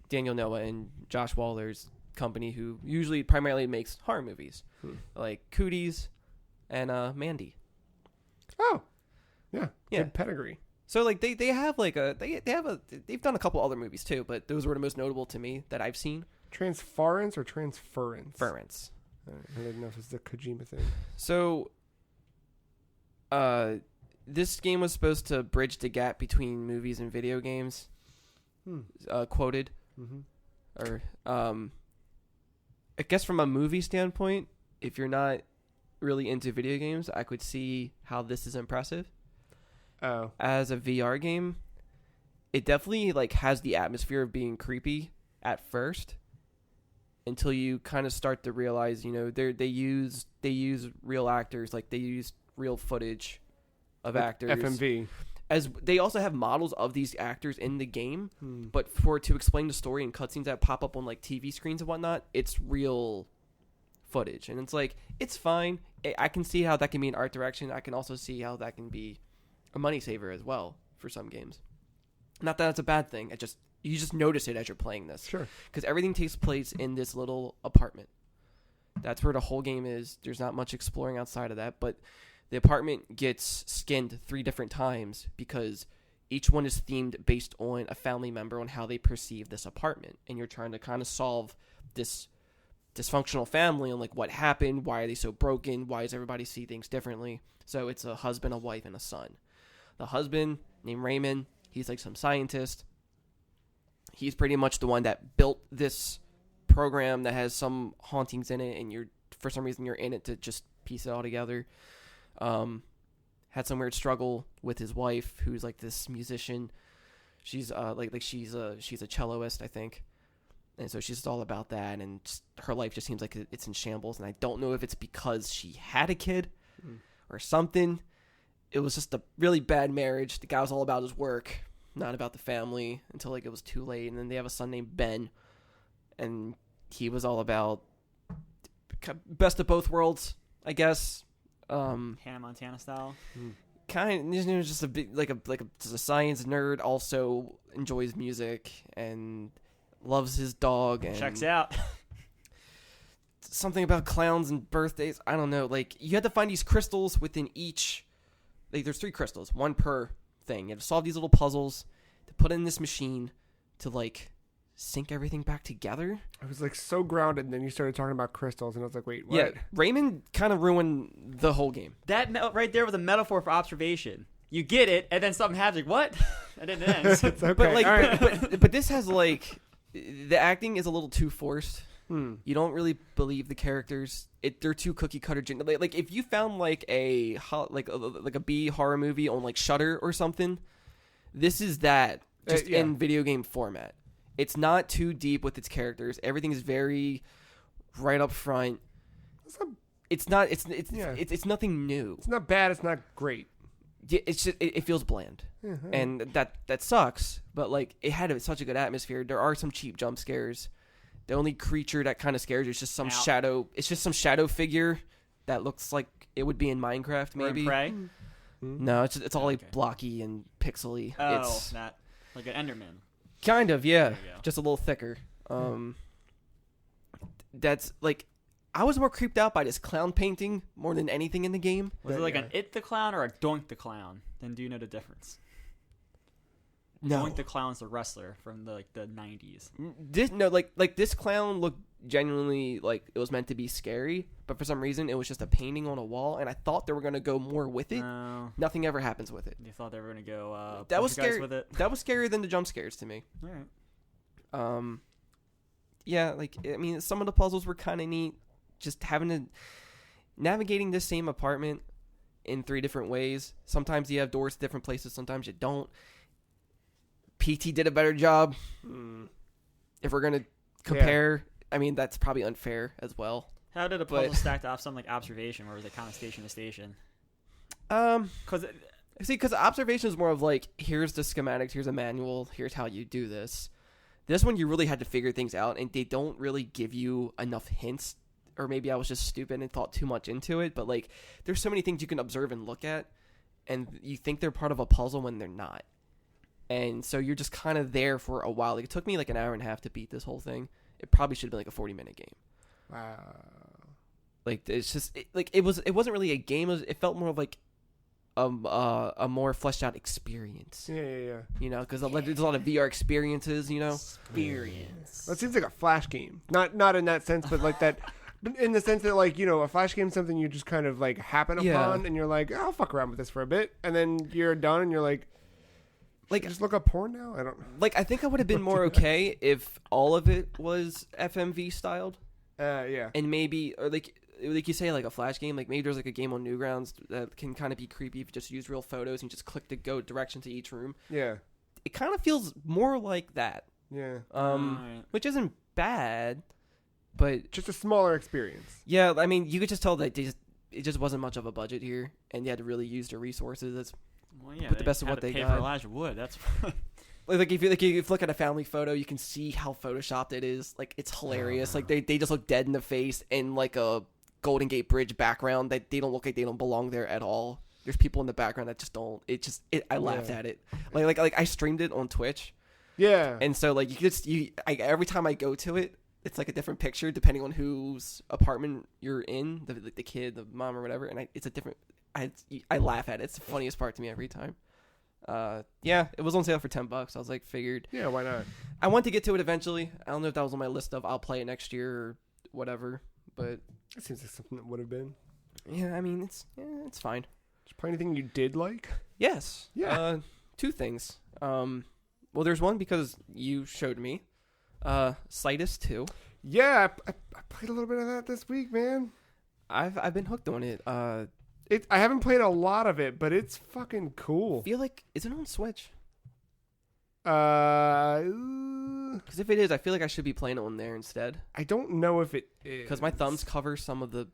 Daniel Noah, and Josh Waller's company, who usually primarily makes horror movies, like Cooties and Mandy. Oh, yeah. Good pedigree. So like they have like they've done a couple other movies too, but those were the most notable to me that I've seen. Transference or Transference? Transference. I didn't know if it's the Kojima thing. So, this game was supposed to bridge the gap between movies and video games. Quoted, or I guess from a movie standpoint, if you're not really into video games, I could see how this is impressive. Oh. As a VR game, it definitely like has the atmosphere of being creepy at first, until you kind of start to realize, they use real actors, like they use real footage of Like actors. FMV. As they also have models of these actors in the game, Hmm. but to explain the story and cutscenes that pop up on like TV screens and whatnot, it's real footage, and it's like it's fine. I can see how that can be an art direction. I can also see how that can be a money saver as well for some games. Not that it's a bad thing. You just notice it as you're playing this. Sure. Because everything takes place in this little apartment. That's where the whole game is. There's not much exploring outside of that, but the apartment gets skinned 3 different times because each one is themed based on a family member on how they perceive this apartment. And you're trying to kind of solve this dysfunctional family and like what happened, why are they so broken, why does everybody see things differently. So it's a husband, a wife, and a son. The husband, named Raymond, he's like some scientist. He's pretty much the one that built this program that has some hauntings in it, and for some reason you're in it to just piece it all together. Had some weird struggle with his wife, who's like this musician. She's she's a celloist, I think. And so she's all about that, and her life just seems like it's in shambles. And I don't know if it's because she had a kid or something. It was just a really bad marriage. The guy was all about his work, not about the family, until like it was too late. And then they have a son named Ben, and he was all about best of both worlds, I guess. Hannah Montana style. Kind of, just a bit just a science nerd. Also enjoys music and loves his dog. And Checks out. something about clowns and birthdays. I don't know. Like, you had to find these crystals within each. Like, there's 3 crystals, 1 per thing. You have to solve these little puzzles to put in this machine to like sync everything back together. I was like so grounded, and then you started talking about crystals, and I was like, wait, what? Yeah, Raymond kind of ruined the whole game. That right there was a metaphor for observation. You get it, and then something happens. Like, what? And then it ends. It's okay. But like, All right. but this has like, the acting is a little too forced. You don't really believe the characters. They're too cookie cutter. Like if you found like a B horror movie on like Shudder or something, this is that just in video game format. It's not too deep with its characters. Everything is very right up front. It's nothing new. It's not bad. It's not great. It's just, it feels bland, and that sucks. But like, it had such a good atmosphere. There are some cheap jump scares. The only creature that kind of scares you is just some shadow. It's just some shadow figure that looks like it would be in Minecraft, maybe. Prey? No, it's all like blocky and pixely. Oh, it's not like an Enderman. kind of, yeah, There you go. just a little thicker. That's like, I was more creeped out by this clown painting more than anything in the game. Was it like an It the Clown or a Doink the Clown? Then do you know the difference? No, Doink the Clown's the wrestler from the 90s. This clown looked genuinely like it was meant to be scary, but for some reason it was just a painting on a wall, and I thought they were gonna go more with it. No. Nothing ever happens with it. You thought they were gonna go That was poltergeist scary. with it? That was scarier than the jump scares to me. All right. Yeah, like, I mean, some of the puzzles were kind of neat. Just navigating this same apartment in 3 different ways. Sometimes you have doors to different places. Sometimes you don't. PT did a better job. If we're gonna compare, I mean, that's probably unfair as well. How did a puzzle stack off something like observation, or was it kind of station to station? Because observation is more of like, here's the schematics, here's a manual, here's how you do this. This one you really had to figure things out, and they don't really give you enough hints. Or maybe I was just stupid and thought too much into it. But like, there's so many things you can observe and look at, and you think they're part of a puzzle when they're not. And so you're just kind of there for a while. Like, it took me like an hour and a half to beat this whole thing. It probably should have been like a 40-minute game. Wow. Like, it's just it wasn't really a game. It felt more of like a more fleshed out experience. Yeah. You know, because there's a lot of VR experiences. You know, Experience. That seems like a Flash game. Not in that sense, but like that. In the sense that, like, you know, a Flash game is something you just kind of like happen upon, and you're like, oh, I'll fuck around with this for a bit, and then you're done, and you're like, just look up porn now. I don't. Like, I think I would have been more okay if all of it was FMV styled. Yeah. And maybe, or like you say, like a Flash game, like maybe there's like a game on Newgrounds that can kind of be creepy if you just use real photos and just click to go direction to each room. Yeah. It kind of feels more like that. Yeah. Which isn't bad, But Just a smaller experience. yeah, I mean, you could just tell that it just wasn't much of a budget here, and they had to really use their resources. That's Well, yeah, put the they best of had what to they pay got. for Elijah Wood. That's like if you look at a family photo, you can see how photoshopped it is. Like, it's hilarious. Like they just look dead in the face in like a Golden Gate Bridge background. They don't look like they don't belong there at all. There's people in the background that just don't. I laughed at it. Like I streamed it on Twitch. Yeah. And so like every time I go to it, it's like a different picture depending on whose apartment you're in, the kid, the mom, or whatever. And it's a different. I laugh at it. It's the funniest part to me every time. Yeah, it was on sale for $10. I was like, figured. Yeah, why not? I want to get to it eventually. I don't know if that was on my list of I'll play it next year or whatever. But It seems like something that would have been. yeah, I mean it's fine. Did you play anything you did like? Yes. Yeah. Two things. Well, there's one because you showed me. Citus 2. Yeah, I played a little bit of that this week, man. I've been hooked on it. I haven't played a lot of it, but it's fucking cool. Feel like is it on Switch? I Because if it is, I feel like I should be playing it on there instead. don't know if it is. Because my thumbs cover some of the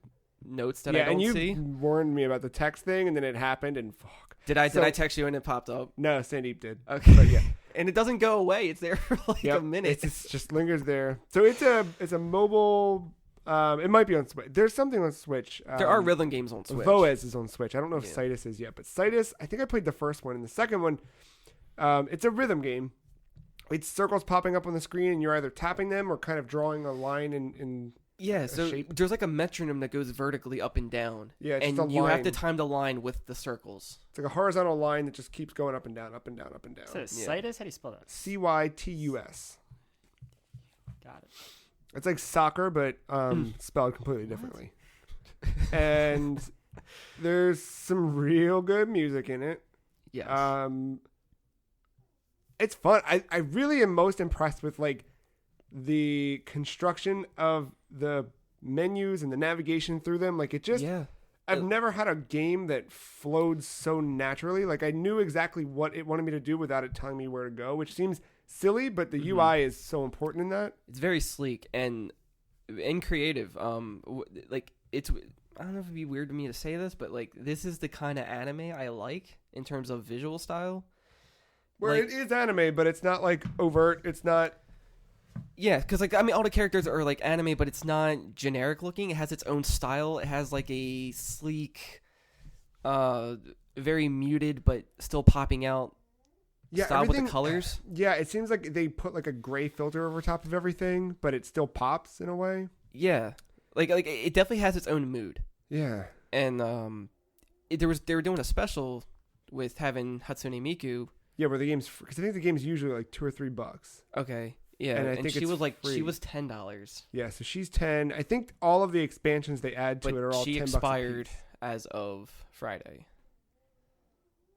notes that yeah, I don't and you see. warned me about the text thing, and then it happened, and fuck. Did I So- text you and it popped up? No, Sandeep did. Okay. But yeah. And it doesn't go away. It's there for like Yep, a minute. It just lingers there. So it's a mobile. It might be on Switch. There's something on Switch. There are rhythm games on Switch. Voez is on Switch. I don't know if Yeah. Citus is yet, but Citus, I think I played the first one, and the second one, it's a rhythm game. It's circles popping up on the screen, and you're either tapping them or kind of drawing a line in Yeah, so shape. there's like a metronome that goes vertically up and down. Yeah, it's just and a you have to line. time the line with the circles. It's like a horizontal line that just keeps going up and down, up and down, up and down. so Citus. How do you spell that? Cytus. Got it. It's like soccer, but spelled completely differently. And there's some real good music in it. Yes. It's fun. I really am most impressed with like the construction of the menus and the navigation through them. Like it just, yeah. I've never had a game that flowed so naturally. Like I knew exactly what it wanted me to do without it telling me where to go, which seems silly, but the UI is so important in that. It's very sleek and creative. Like it's. I don't know if it'd be weird to me to say this, but like this is the kind of anime I like in terms of visual style. Where Like- it is anime, but it's not like overt. It's not. Yeah, because like I mean, all the characters are like anime, but it's not generic looking. It has its own style. It has like a sleek, very muted but still popping out style with the everything- colors. Yeah, it seems like they put like a gray filter over top of everything, but it still pops in a way. Yeah, like it definitely has its own mood. Yeah. And they were doing a special with having Hatsune Miku. Yeah, where the game's because I think the game's usually like $2 or $3. Okay, yeah, And I and think she it's was like free. she was $10, Yeah, so she's 10. I think all of the expansions they add to but it are all she $10 expired a piece. as of Friday.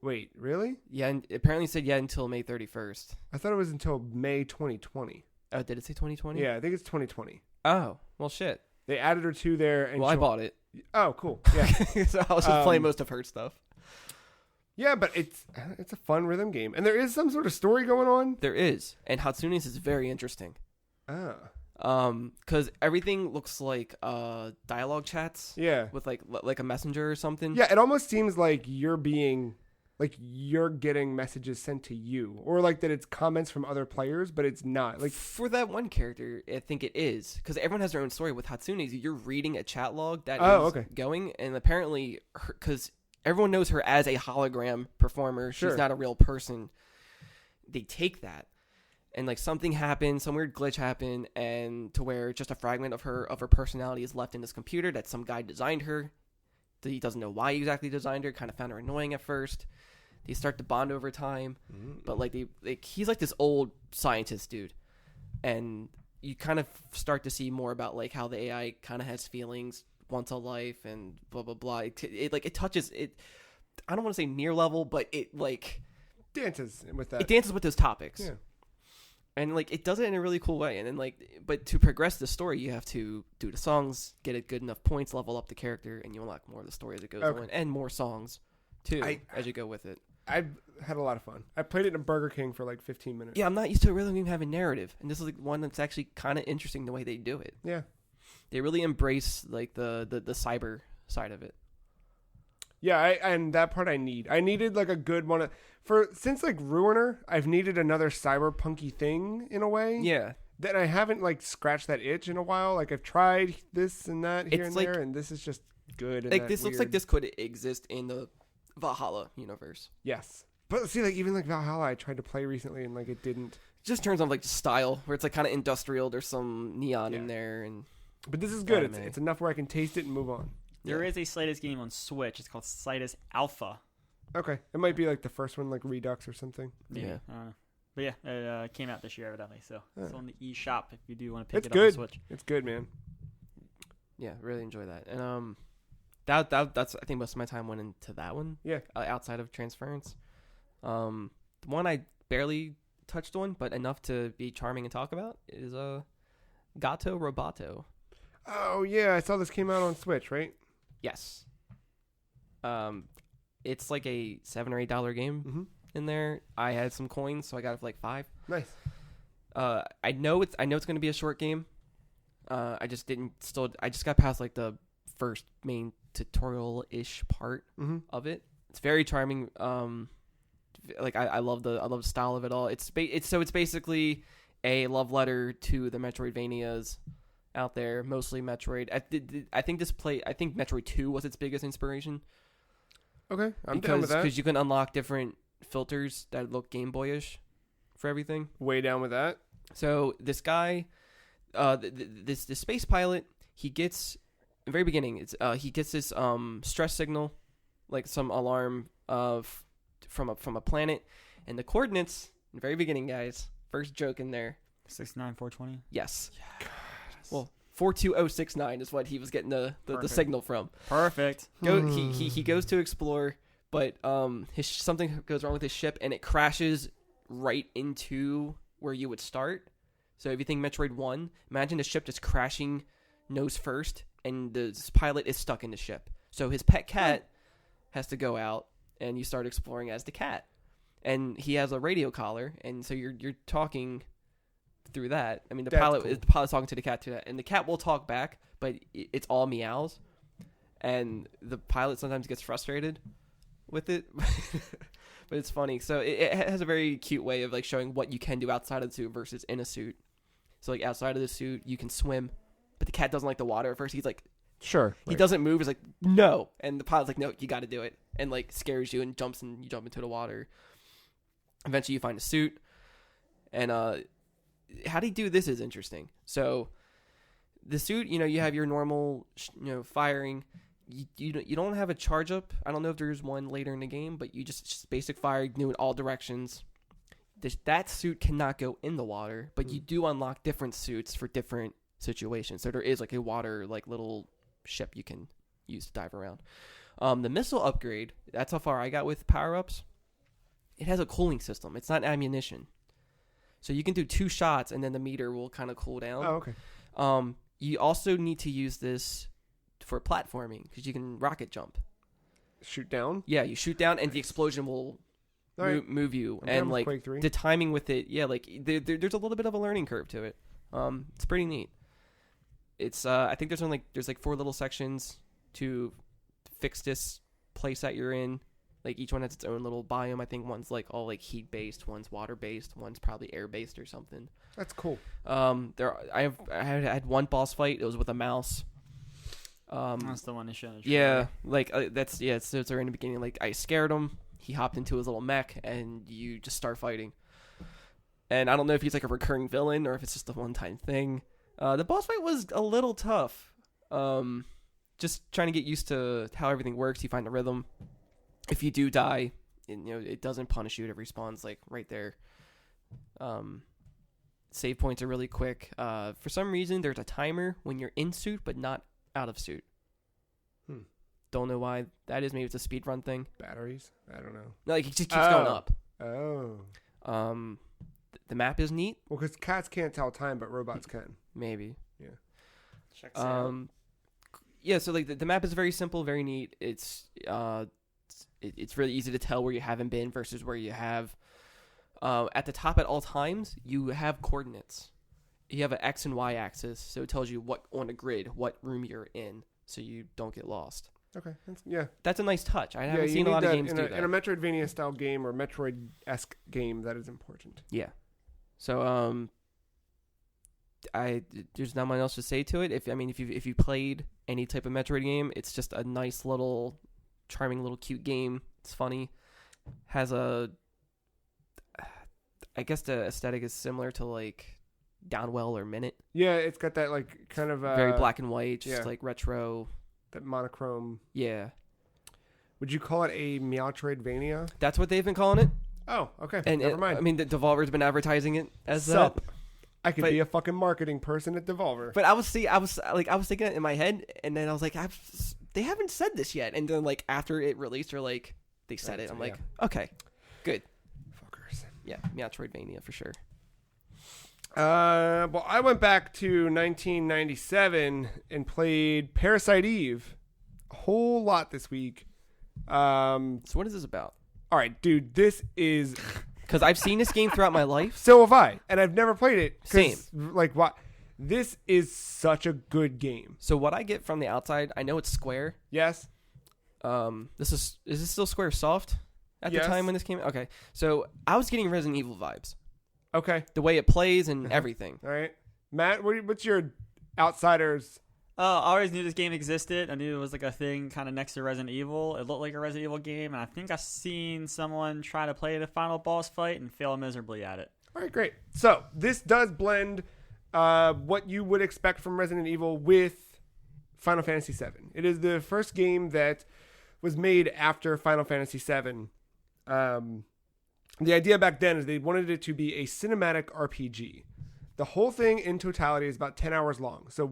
Wait, really? Yeah, and apparently said until May 31st. I thought it was until May 2020. Oh, did it say 2020? Yeah, I think it's 2020. Oh, well, shit. They added her to there, and Well, I bought it. Oh, cool. Yeah, So I was just playing most of her stuff. yeah, but it's a fun rhythm game, and there is some sort of story going on. There is, and Hatsune's is very interesting. Ah, Because everything looks like dialogue chats yeah, with like a messenger or something. yeah. It almost seems like you're getting messages sent to you, or like that it's comments from other players, but it's not. Like, For that one character, I think it is because everyone has their own story. With Hatsune's, you're reading a chat log that Oh, is okay. going, and apparently, because everyone knows her as a hologram performer, Sure. she's not a real person. They take that, and like something happened, some weird glitch happened, and to where just a fragment of her personality is left in this computer that some guy designed her. He doesn't know why he exactly designed her. Kind of found her annoying at first. They start to bond over time, but like he's like this old scientist dude, and you kind of start to see more about like how the AI kind of has feelings, wants a life, and blah blah blah. It touches it. I don't want to say near level, but it like dances with that. it dances with those topics. Yeah. And like it does it in a really cool way, and then but to progress the story, you have to do the songs, get it good enough points, level up the character, and you unlock more of the story as it goes on, and more songs too as you go with it. I've had a lot of fun. I played it in Burger King for like 15 minutes. Yeah, I'm not used to a rhythm game having narrative, and this is like one that's actually kind of interesting the way they do it. Yeah. they really embrace like the cyber side of it. Yeah, and that part I need. I needed like a good one since like Ruiner. I've needed another cyberpunky thing in a way. Yeah. That I haven't like scratched that itch in a while. Like I've tried this and that here It's and like, there, and this is just good. And like this weird. looks like this could exist in the Valhalla universe. Yes, but see, like even like Valhalla, I tried to play recently and like it didn't. It just turns on like style where it's like kind of industrial. There's some neon in there, and but this is good. It's enough where I can taste it and move on. There is a Slitus game on Switch. It's called Slitus Alpha. Okay, it might be like the first one, like Redux or something. Yeah. But yeah, it came out this year evidently, so it's on the eShop if you do want to pick It's it good. up on Switch. It's good, man. Yeah, really enjoy that. And that's I think most of my time went into that one. Yeah. Outside of Transference, the one I barely touched on, but enough to be charming and talk about is Gato Roboto. Oh yeah, I saw this came out on Switch, right? Yes. It's like a $7 or $8 game in there. I had some coins, so I got it for like $5. Nice. I know it's going to be a short game. I just got past like the first main tutorial-ish part of it. It's very charming. Like I love the style of it all. It's basically a love letter to the Metroidvanias out there, mostly Metroid. I think Metroid 2 was its biggest inspiration. Okay, I'm down with that. Because you can unlock different filters that look Game Boyish for everything. Way down with that. So this guy, this space pilot, he gets in the very beginning. He gets this stress signal, like some alarm from a planet, and the coordinates in the very beginning, guys. First joke in there. 69420. Yes. Well, 42069 is what he was getting the signal from. Perfect. He goes to explore, but something goes wrong with his ship, and it crashes right into where you would start. So if you think Metroid 1, imagine the ship just crashing nose first, and this pilot is stuck in the ship. So his pet cat has to go out, and you start exploring as the cat. And he has a radio collar, and so you're talking through that. I mean, the pilot's talking to the cat too, and the cat will talk back, but it's all meows, and the pilot sometimes gets frustrated with it. But it's funny. So it has a very cute way of like showing what you can do outside of the suit versus in a suit. So like outside of the suit, you can swim, but the cat doesn't like the water at first. He's like, sure. He doesn't move. He's like, no, and the pilot's like, no, you got to do it, and like scares you and you jump into the water. Eventually, you find a suit, and how do you do this is interesting. So the suit, you have your normal, firing. You don't have a charge up. I don't know if there's one later in the game, but you just basic fire, do in all directions. That suit cannot go in the water, but you do unlock different suits for different situations. So there is like a water like little ship you can use to dive around. The missile upgrade, that's how far I got with power ups. It has a cooling system. It's not ammunition. So you can do 2 shots and then the meter will kind of cool down. Oh, okay. You also need to use this for platforming because you can rocket jump. Shoot down? Yeah, you shoot down and the explosion will move you. And like the timing with it, yeah, like there's a little bit of a learning curve to it. It's pretty neat. It's I think there's 4 little sections to fix this place that you're in. Like each one has its own little biome. I think one's like all like heat based, one's water based, one's probably air based or something. That's cool. I had one boss fight. It was with a mouse. That's the one they showed. Yeah, like it's in the beginning. Like I scared him. He hopped into his little mech, and you just start fighting. And I don't know if he's like a recurring villain or if it's just a one-time thing. The boss fight was a little tough. Just trying to get used to how everything works. You find the rhythm. If you do die, it doesn't punish you. It respawns like right there. Save points are really quick. For some reason, there's a timer when you're in suit but not out of suit. Don't know why that is. Maybe it's a speed run thing. Batteries? I don't know. No, like it just keeps going up. Oh. The map is neat. Well, because cats can't tell time, but robots can. Maybe. Yeah. Check this out. Yeah. So like the map is very simple, very neat. It's really easy to tell where you haven't been versus where you have. At the top at all times, you have coordinates, you have an X and Y axis, so it tells you what on a grid what room you're in, so you don't get lost. Okay. Yeah. That's a nice touch. I Yeah, haven't you seen a need lot of that games do that. in a Metroidvania style game or Metroid-esque game. That is important. Yeah. So there's not much else to say to it. If you played any type of Metroid game, it's just a nice little, charming little cute game. It's funny. Has I guess the aesthetic is similar to like Downwell or Minute. Yeah, it's got that like kind of Very black and white, just yeah. like retro. That monochrome. Yeah. Would you call it a Metroidvania? That's what they've been calling it. Oh, okay. And Never mind. I mean, the Devolver's been advertising it as Sup. that. I could But- be a fucking marketing person at Devolver. But I was thinking it in my head, and then I was like, they haven't said this yet. And then like after it released, or like they said it, I'm like, okay, good. Fuckers. Yeah, Metroidvania for sure. Well, I went back to 1997 and played Parasite Eve a whole lot this week. So what is this about? All right, dude, this is... Because I've seen this game throughout my life. So have I, and I've never played it. Same. Like, what? This is such a good game. So what I get from the outside, I know it's Square. Yes? Is this still Square Soft at the time when this came out? Okay. So I was getting Resident Evil vibes. Okay. The way it plays and everything. All right. Matt, what's your outsiders... I always knew this game existed. I knew it was like a thing kind of next to Resident Evil. It looked like a Resident Evil game, and I think I've seen someone try to play the final boss fight and fail miserably at it. All right, great. So this does blend what you would expect from Resident Evil with Final Fantasy VII. It is the first game that was made after Final Fantasy VII. The idea back then is they wanted it to be a cinematic RPG. The whole thing in totality is about 10 hours long. So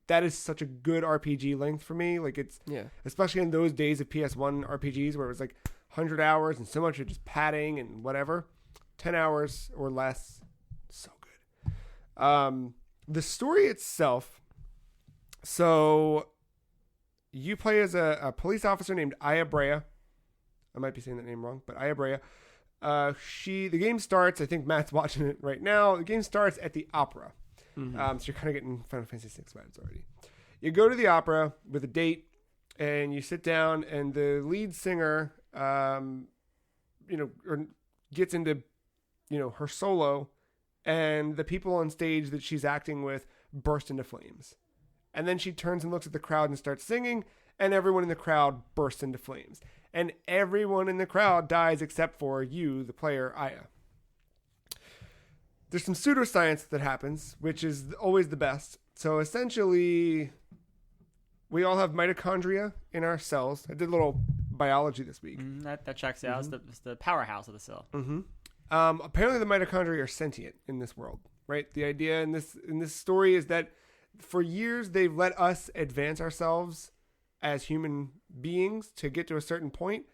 that is such a good RPG length for me. Like it's, especially in those days of PS1 RPGs where it was like 100 hours and so much of just padding and whatever. 10 hours or less. So good. The story itself. So you play as a police officer named Aya Brea. I might be saying that name wrong, but Aya Brea. The game starts, I think Matt's watching it right now. The game starts at the opera. Mm-hmm. So you're kind of getting Final Fantasy VI vibes already. You go to the opera with a date and you sit down and the lead singer, gets into, her solo and the people on stage that she's acting with burst into flames. And then she turns and looks at the crowd and starts singing and everyone in the crowd bursts into flames. And everyone in the crowd dies except for you, the player, Aya. There's some pseudoscience that happens, which is always the best. So essentially, we all have mitochondria in our cells. I did a little biology this week. That checks out. Mm-hmm. It's the powerhouse of the cell. Mm-hmm. Apparently, the mitochondria are sentient in this world, right? The idea in this story is that for years they've let us advance ourselves as human beings to get to a certain point,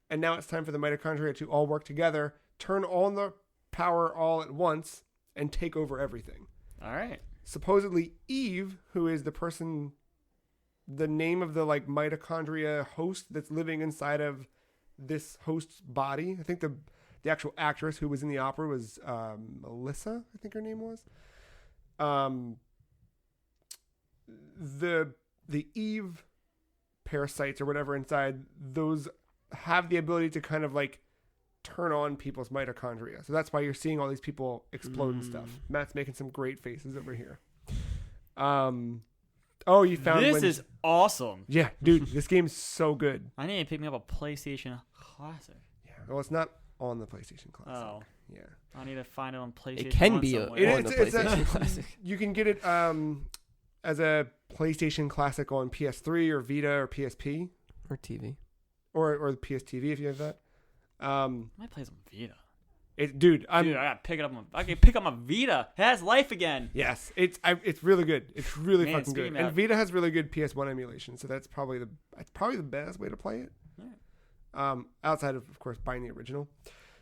and now it's time for the mitochondria to all work together, turn on the power all at once, and take over everything. All right. Supposedly Eve, who is the name of the mitochondria host that's living inside of this host's body. I think the actual actress who was in the opera was Melissa, I think her name was. The Eve parasites or whatever inside, those have the ability to kind of turn on people's mitochondria. So that's why you're seeing all these people explode and stuff. Matt's making some great faces over here. You found this is awesome. Yeah, dude, this game's so good. I need to pick me up a PlayStation Classic. Yeah, well, it's not on the PlayStation Classic. Oh, yeah. I need to find it on PlayStation. It can 1 be somewhere. on the PlayStation Classic. You can get it as a PlayStation Classic on PS3 or Vita or PSP or TV or the PS TV if you have that. I might play some Vita. I gotta pick it up. I can pick up my Vita. It has life again. Yes, it's really good. It's really fucking good. About... And Vita has really good PS1 emulation, so that's probably the best way to play it. Yeah. Outside of course, buying the original.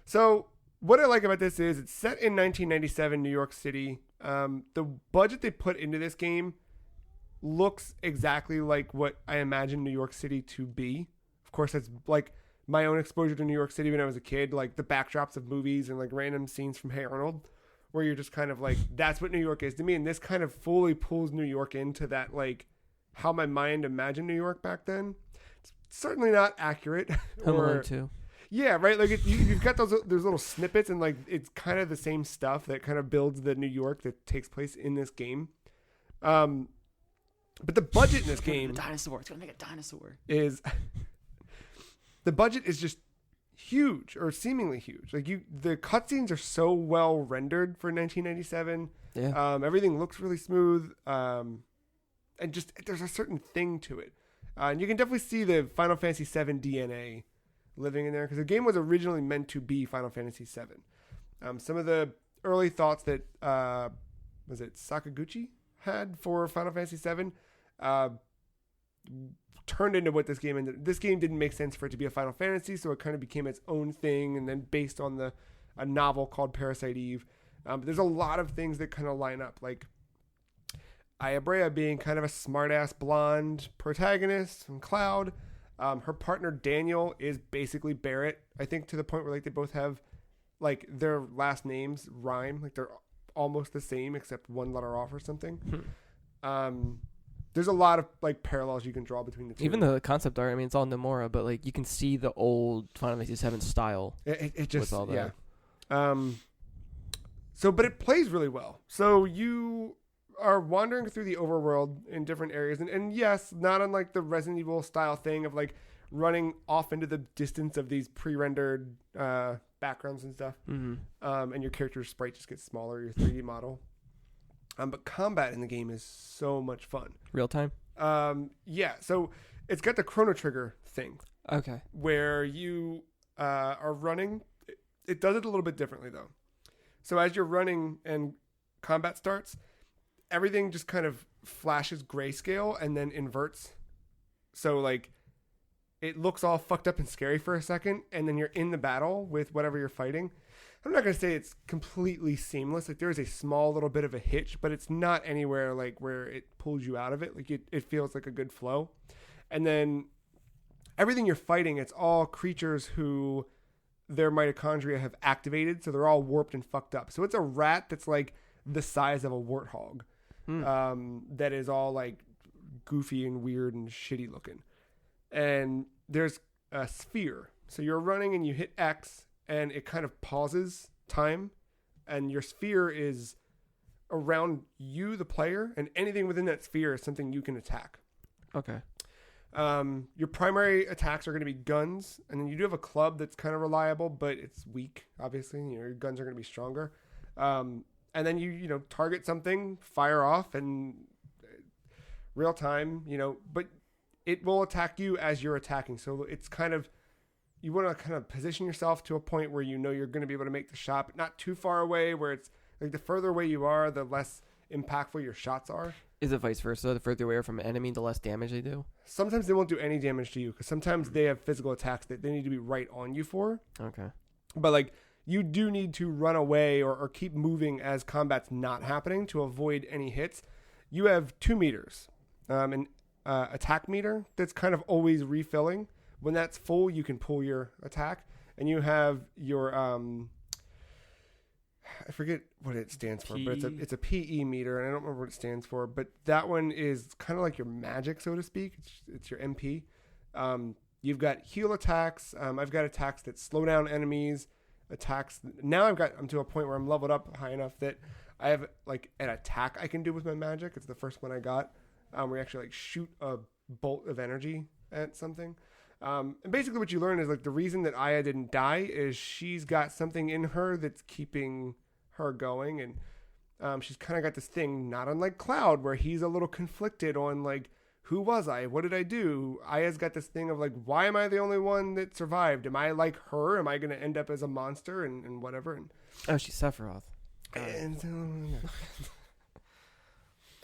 So what I like about this is it's set in 1997 New York City. The budget they put into this game looks exactly like what I imagine New York City to be. Of course, that's my own exposure to New York City when I was a kid, the backdrops of movies and random scenes from Hey Arnold where you're just kind of like, that's what New York is to me. And this kind of fully pulls New York into that, like, how my mind imagined New York back then. It's certainly not accurate. Home Alone 2. Yeah, right. Like you've got those little snippets, and like it's kind of the same stuff that kind of builds the New York that takes place in this game. But the budget in this game, dinosaur. It's gonna make a dinosaur. Is the budget is just huge, or seemingly huge. Like the cutscenes are so well rendered for 1997. Yeah. Everything looks really smooth. And just there's a certain thing to it, and you can definitely see the Final Fantasy VII DNA living in there, because the game was originally meant to be Final Fantasy VII. Some of the early thoughts that was it Sakaguchi had for Final Fantasy VII turned into what this game ended. This game didn't make sense for it to be a Final Fantasy, so it kind of became its own thing, and then based on a novel called Parasite Eve. But there's a lot of things that kind of line up, like Aya Brea being kind of a smart-ass blonde protagonist from Cloud. Her partner Daniel is basically Barrett, I think, to the point where like they both have like their last names rhyme, like they're almost the same except one letter off or something. There's a lot of like parallels you can draw between the two. Even the concept art, I mean, it's all Nomura, but like you can see the old Final Fantasy VII style. It just, with all that. Yeah. So, but it plays really well. So you are wandering through the overworld in different areas, and yes, not unlike the Resident Evil style thing of like running off into the distance of these pre-rendered backgrounds and stuff. Mm-hmm. And your character's sprite just gets smaller, your 3D model. But combat in the game is so much fun. Real time? Yeah, so it's got the Chrono Trigger thing. Okay. Where you are running. It does it a little bit differently, though. So as you're running and combat starts, everything just kind of flashes grayscale and then inverts. So, like, it looks all fucked up and scary for a second, and then you're in the battle with whatever you're fighting. I'm not going to say it's completely seamless. Like, there's a small little bit of a hitch, but it's not anywhere, like, where it pulls you out of it. Like, it feels like a good flow. And then everything you're fighting, it's all creatures who their mitochondria have activated, so they're all warped and fucked up. So it's a rat that's, like, the size of a warthog. That is all like goofy and weird and shitty looking. And there's a sphere. So you're running and you hit X and it kind of pauses time, and your sphere is around you, the player, and anything within that sphere is something you can attack. Okay. Your primary attacks are going to be guns, and then you do have a club that's kind of reliable, but it's weak, obviously. Your guns are going to be stronger. And then you target something, fire off, and real time, but it will attack you as you're attacking. So it's kind of, you want to kind of position yourself to a point where you're going to be able to make the shot, but not too far away, where it's like the further away you are, the less impactful your shots are. Is it vice versa? The further away from an enemy, the less damage they do? Sometimes they won't do any damage to you, because sometimes they have physical attacks that they need to be right on you for. Okay. But like, you do need to run away or keep moving as combat's not happening to avoid any hits. You have 2 meters, an attack meter that's kind of always refilling. When that's full, you can pull your attack. And you have your, I forget what it stands for, but it's a PE meter, and I don't remember what it stands for. But that one is kind of like your magic, so to speak. It's your MP. You've got heal attacks. I've got attacks that slow down enemies. Attacks. Now I'm to a point where I'm leveled up high enough that I have like an attack I can do with my magic. It's the first one I got. Where you actually like shoot a bolt of energy at something. And basically what you learn is like the reason that Aya didn't die is she's got something in her that's keeping her going, and she's kind of got this thing, not unlike Cloud, where he's a little conflicted on like, who was I? What did I do? Aya's got this thing of like, why am I the only one that survived? Am I like her? Am I going to end up as a monster and whatever? And oh, she's Sephiroth. And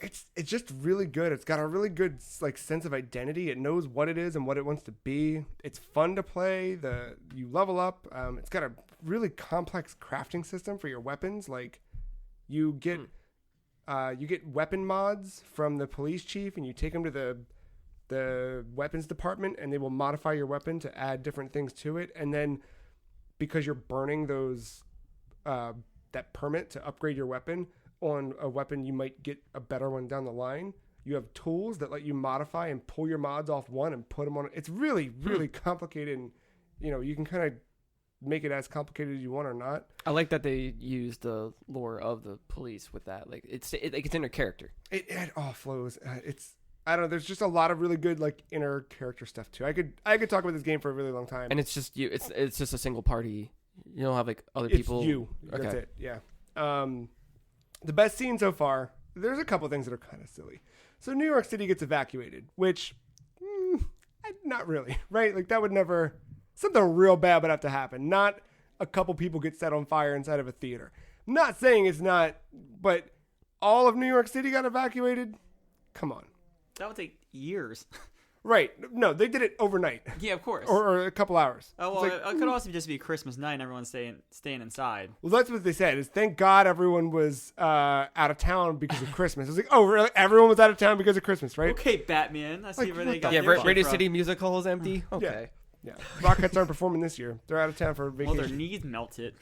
it's just really good. It's got a really good like sense of identity. It knows what it is and what it wants to be. It's fun to play. You level up. It's got a really complex crafting system for your weapons. Like you get weapon mods from the police chief, and you take them to the weapons department, and they will modify your weapon to add different things to it. And then because you're burning those that permit to upgrade your weapon on a weapon you might get a better one down the line. You have tools that let you modify and pull your mods off one and put them on. It's really, really complicated. And, you can kind of make it as complicated as you want or not. I like that they use the lore of the police with that. Like it's in their character. It all flows. I don't know. There's just a lot of really good like inner character stuff too. I could talk about this game for a really long time. And it's just you. It's just a single party. You don't have like other It's people. you. Okay. That's it. Yeah. The best scene so far. There's a couple things that are kind of silly. So New York City gets evacuated, which not really, right? Like that would never. Something real bad would have to happen. Not a couple people get set on fire inside of a theater. I'm not saying it's not, but all of New York City got evacuated. Come on. That would take years. Right. No, they did it overnight. Yeah, of course. Or a couple hours. Oh, well, it could also just be Christmas night and everyone's staying inside. Well, that's what they said. Is thank God everyone was out of town because of Christmas. It was like, oh, really? Everyone was out of town because of Christmas, right? Okay, Batman. I see Like, where they what got the their fuck? Radio from. City Music Hall is empty. Okay. Yeah. Rockettes aren't performing this year. They're out of town for vacation. Well, their knees melted.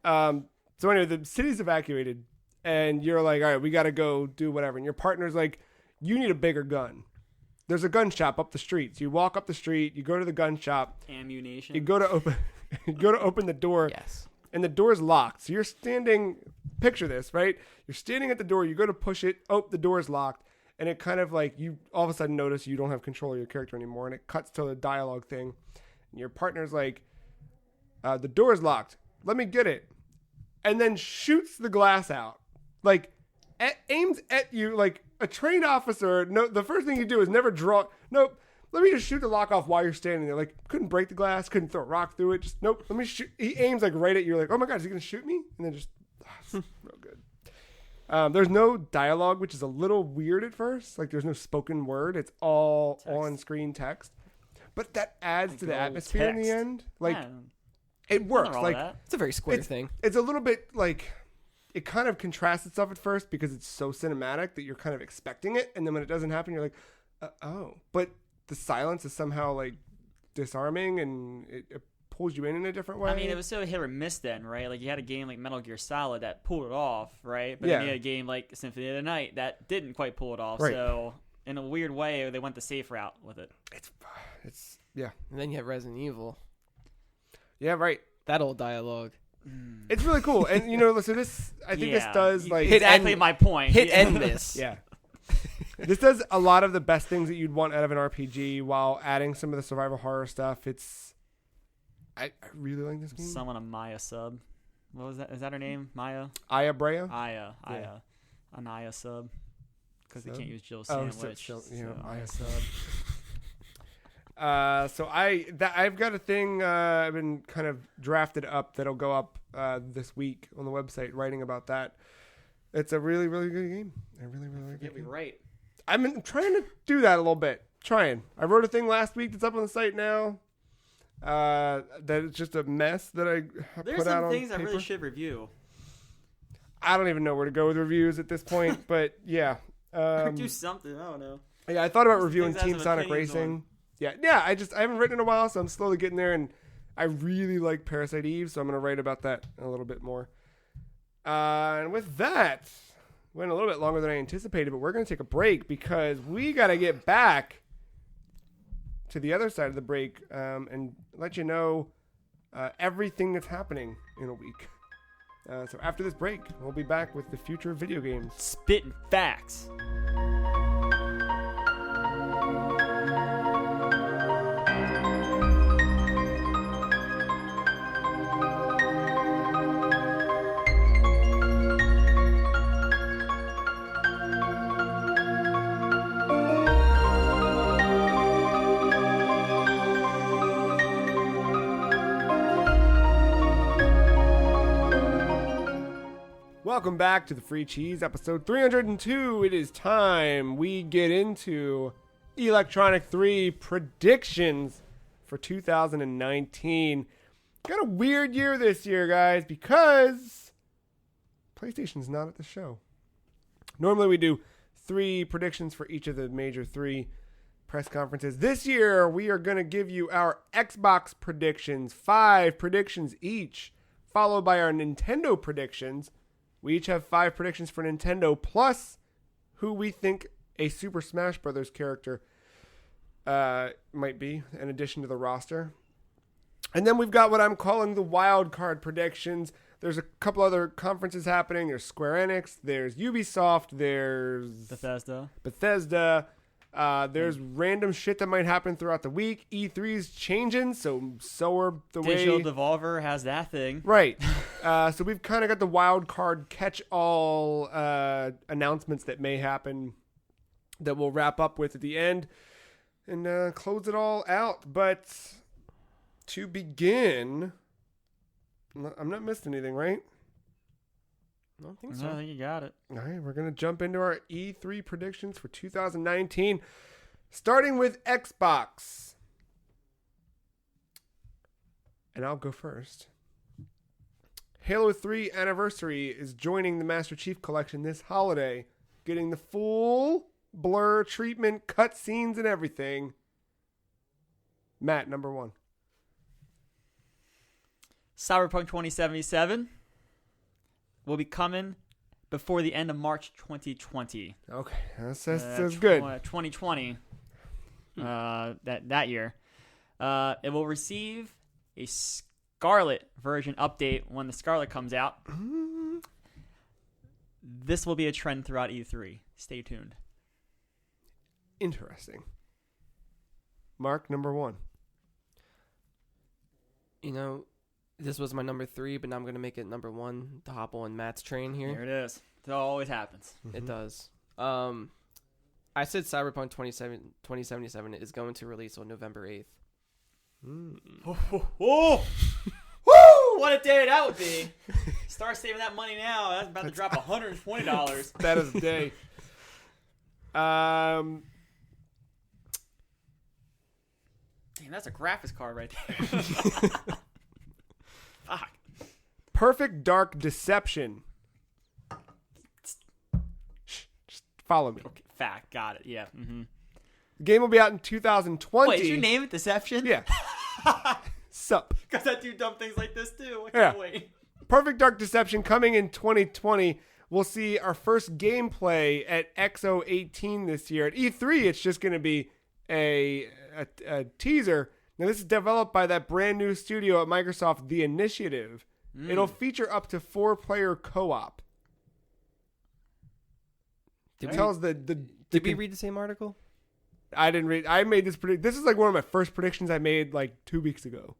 So anyway, the city's evacuated, and you're like, all right, we got to go do whatever. And your partner's like, you need a bigger gun. There's a gun shop up the street. So you walk up the street, you go to the gun shop, Ammunition. you go to open the door, Yes. and the door's locked. So you're standing, picture this, right? You're standing at the door, you go to push it, the door's locked, and it kind of like, you all of a sudden notice you don't have control of your character anymore, and it cuts to the dialogue thing. And your partner's like, the door's locked. Let me get it. And then shoots the glass out. Like, aims at you like a trained officer. No, the first thing you do is never draw. Nope. Let me just shoot the lock off while you're standing there. Like, couldn't break the glass, couldn't throw a rock through it. Just, nope. Let me shoot. He aims like right at you. Like, oh my God, is he going to shoot me? And then just, real good. There's no dialogue, which is a little weird at first. Like, there's no spoken word. It's all on-screen text. But that adds to the atmosphere in the end. Like, it works. Like, It's a very square thing. it's a little bit like, it kind of contrasts itself at first because it's so cinematic that you're kind of expecting it. And then when it doesn't happen, you're like, oh. But the silence is somehow like disarming, and it pulls you in a different way. I mean, it was so hit or miss then, right? Like, you had a game like Metal Gear Solid that pulled it off, right? But then you had a game like Symphony of the Night that didn't quite pull it off. Right. So, in a weird way, they went the safe route with it. It's yeah. And then you have Resident Evil. Yeah, right. That old dialogue. It's really cool. And, so this, I think this does like... Exactly my point. End this. Yeah. This does a lot of the best things that you'd want out of an RPG while adding some of the survival horror stuff. I really like this game. Someone a Maya sub. What was that? Is that her name? Maya? Aya Brea? Aya. Anaya sub. Because they can't use Jill Sandwich. Aya sub. So I've got a thing I've been kind of drafted up that'll go up this week on the website, writing about that. It's a really, really good game. I really, really like it. Yeah, right. I'm trying to do that a little bit. I wrote a thing last week that's up on the site now. That it's just a mess that I There's put out on some things paper. I really should review. I don't even know where to go with reviews at this point, but yeah. Do something. I don't know. Yeah, I thought about There's reviewing things I have Team some Sonic opinions Racing. on. Yeah. I haven't written in a while, so I'm slowly getting there, and I really like Parasite Eve, so I'm gonna write about that a little bit more. And with that, went a little bit longer than I anticipated, but we're gonna take a break because we gotta get back to the other side of the break and let you know everything that's happening in a week. So after this break, we'll be back with the future of video games. Spitting facts. Welcome back to the Free Cheese, episode 302. It is time we get into Electronic 3 predictions for 2019. Got a weird year this year, guys, because PlayStation's not at the show. Normally we do 3 predictions for each of the major 3 press conferences. This year we are going to give you our Xbox predictions, 5 predictions each followed by our Nintendo predictions. We each have 5 predictions for Nintendo, plus who we think a Super Smash Bros. Character might be, in addition to the roster. And then we've got what I'm calling the wild card predictions. There's a couple other conferences happening. There's Square Enix, there's Ubisoft, there's Bethesda. There's random shit that might happen throughout the week. E3's changing, so are the Digital way... Devolver has that thing. Right. So we've kind of got the wild card catch-all announcements that may happen that we'll wrap up with at the end and close it all out. But to begin, I'm not missing anything, right? I don't think so. I think you got it. All right, we're going to jump into our E3 predictions for 2019, starting with Xbox. And I'll go first. Halo 3 Anniversary is joining the Master Chief Collection this holiday, getting the full blur treatment, cutscenes, and everything. Matt, number 1. Cyberpunk 2077 will be coming before the end of March 2020. Okay, that's good. 2020, that year. It will receive a Scarlet version update when the Scarlet comes out. This will be a trend throughout E3. Stay tuned. Interesting. Mark, number 1. You know, this was my number 3, but now I'm going to make it number 1 to hop on Matt's train here. There it is. It always happens. It does. I said Cyberpunk 2077 is going to release on November 8th. Oh, woo! What a day that would be. Start saving that money now. That's about to drop $120. That is a day. Damn, that's a graphics card right there. Fuck. Perfect Dark Deception. Shh, just follow me. Okay, fact. Got it. Yeah. Mm-hmm. The game will be out in 2020. Wait, did you name it Deception? Yeah. Sup. Because I do dumb things like this too. I Yeah. can't wait. Perfect Dark Deception coming in 2020. We'll see our first gameplay at XO18 this year. At E3, it's just going to be a teaser. Now, this is developed by that brand new studio at Microsoft, The Initiative. It'll feature up to 4-player co-op. Did we read the same article? I didn't read. I made this prediction. This is like one of my first predictions I made like 2 weeks ago.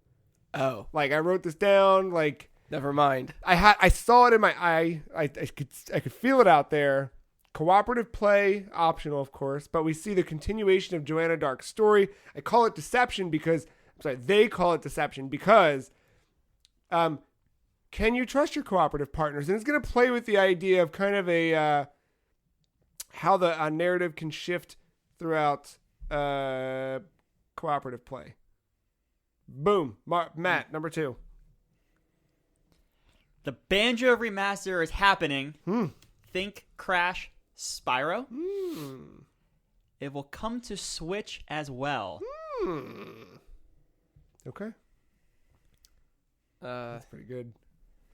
Oh, Like I wrote this down. Like never mind. I saw it in my eye. I could feel it out there. Cooperative play, optional, of course, but we see the continuation of Joanna Dark's story. I call it Deception because, they call it Deception because, can you trust your cooperative partners? And it's going to play with the idea of kind of a, how the narrative can shift throughout cooperative play. Boom. Matt, number 2. The Banjo remaster is happening. Think Crash Spyro. It will come to Switch as well. Okay. That's pretty good.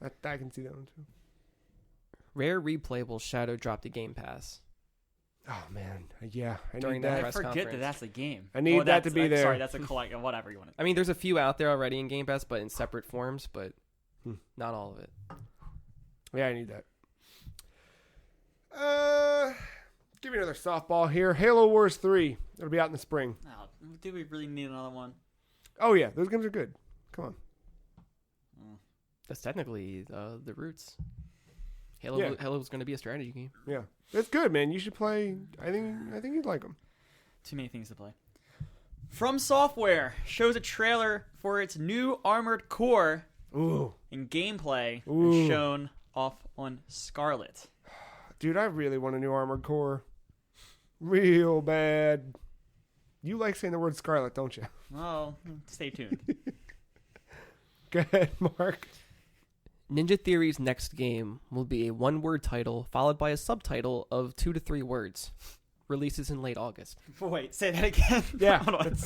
I can see that one too. Rare Replay will shadow drop the Game Pass. Oh man, yeah. I During need that that. I press forget conference. that that's a game. I need that to be there. Sorry, that's a collect. Whatever you want. I mean, there's a few out there already in Game Pass, but in separate forms, but not all of it. Yeah, I need that. Give me another softball here. Halo Wars 3. It'll be out in the spring. Oh, do we really need another one? Oh yeah, those games are good. Come on. That's technically the roots. Halo's going to be a strategy game. Yeah, that's good, man. You should play. I think you'd like them. Too many things to play. From Software shows a trailer for its new Armored Core. Ooh. And gameplay Ooh. is shown off on Scarlet. Dude, I really want a new Armored Core. Real bad. You like saying the word Scarlet, don't you? Well, stay tuned. Go ahead, Mark. Ninja Theory's next game will be a one-word title followed by a subtitle of 2 to 3 words. Releases in late August. Wait, say that again? Yeah. Hold on.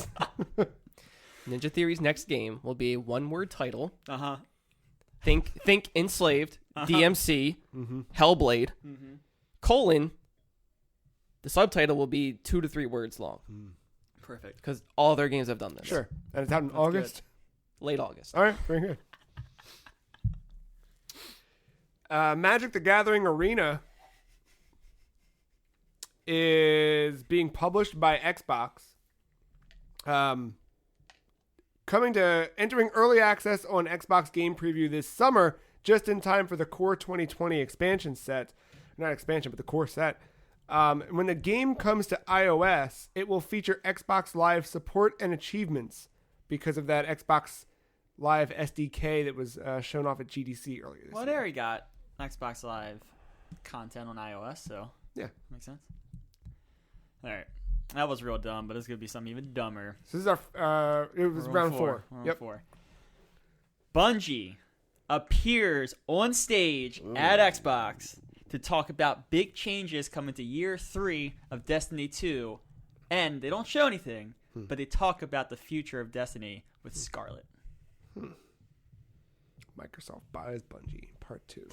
Ninja Theory's next game will be a one-word title Uh-huh. think Enslaved, DMC, Mm-hmm. Hellblade, Mm-hmm. colon, the subtitle will be 2 to 3 words long. Perfect. Because all their games have done this. Sure. And it's out in That's August. Late August. All right, very good. Magic the Gathering Arena is being published by Xbox. Entering early access on Xbox Game Preview this summer, just in time for the Core 2020 expansion set. Not expansion, but the core set. When the game comes to iOS, it will feature Xbox Live support and achievements because of that Xbox Live SDK that was shown off at GDC earlier this Well, year. there you got Xbox Live content on iOS, so Yeah. makes sense. All right, that was real dumb, but it's gonna be something even dumber. So this is our, it was We're on round 4. We're on Yep. 4. Bungie appears on stage at Xbox to talk about big changes coming to year 3 of Destiny 2, and they don't show anything, but they talk about the future of Destiny with Scarlet. Microsoft buys Bungie, part 2.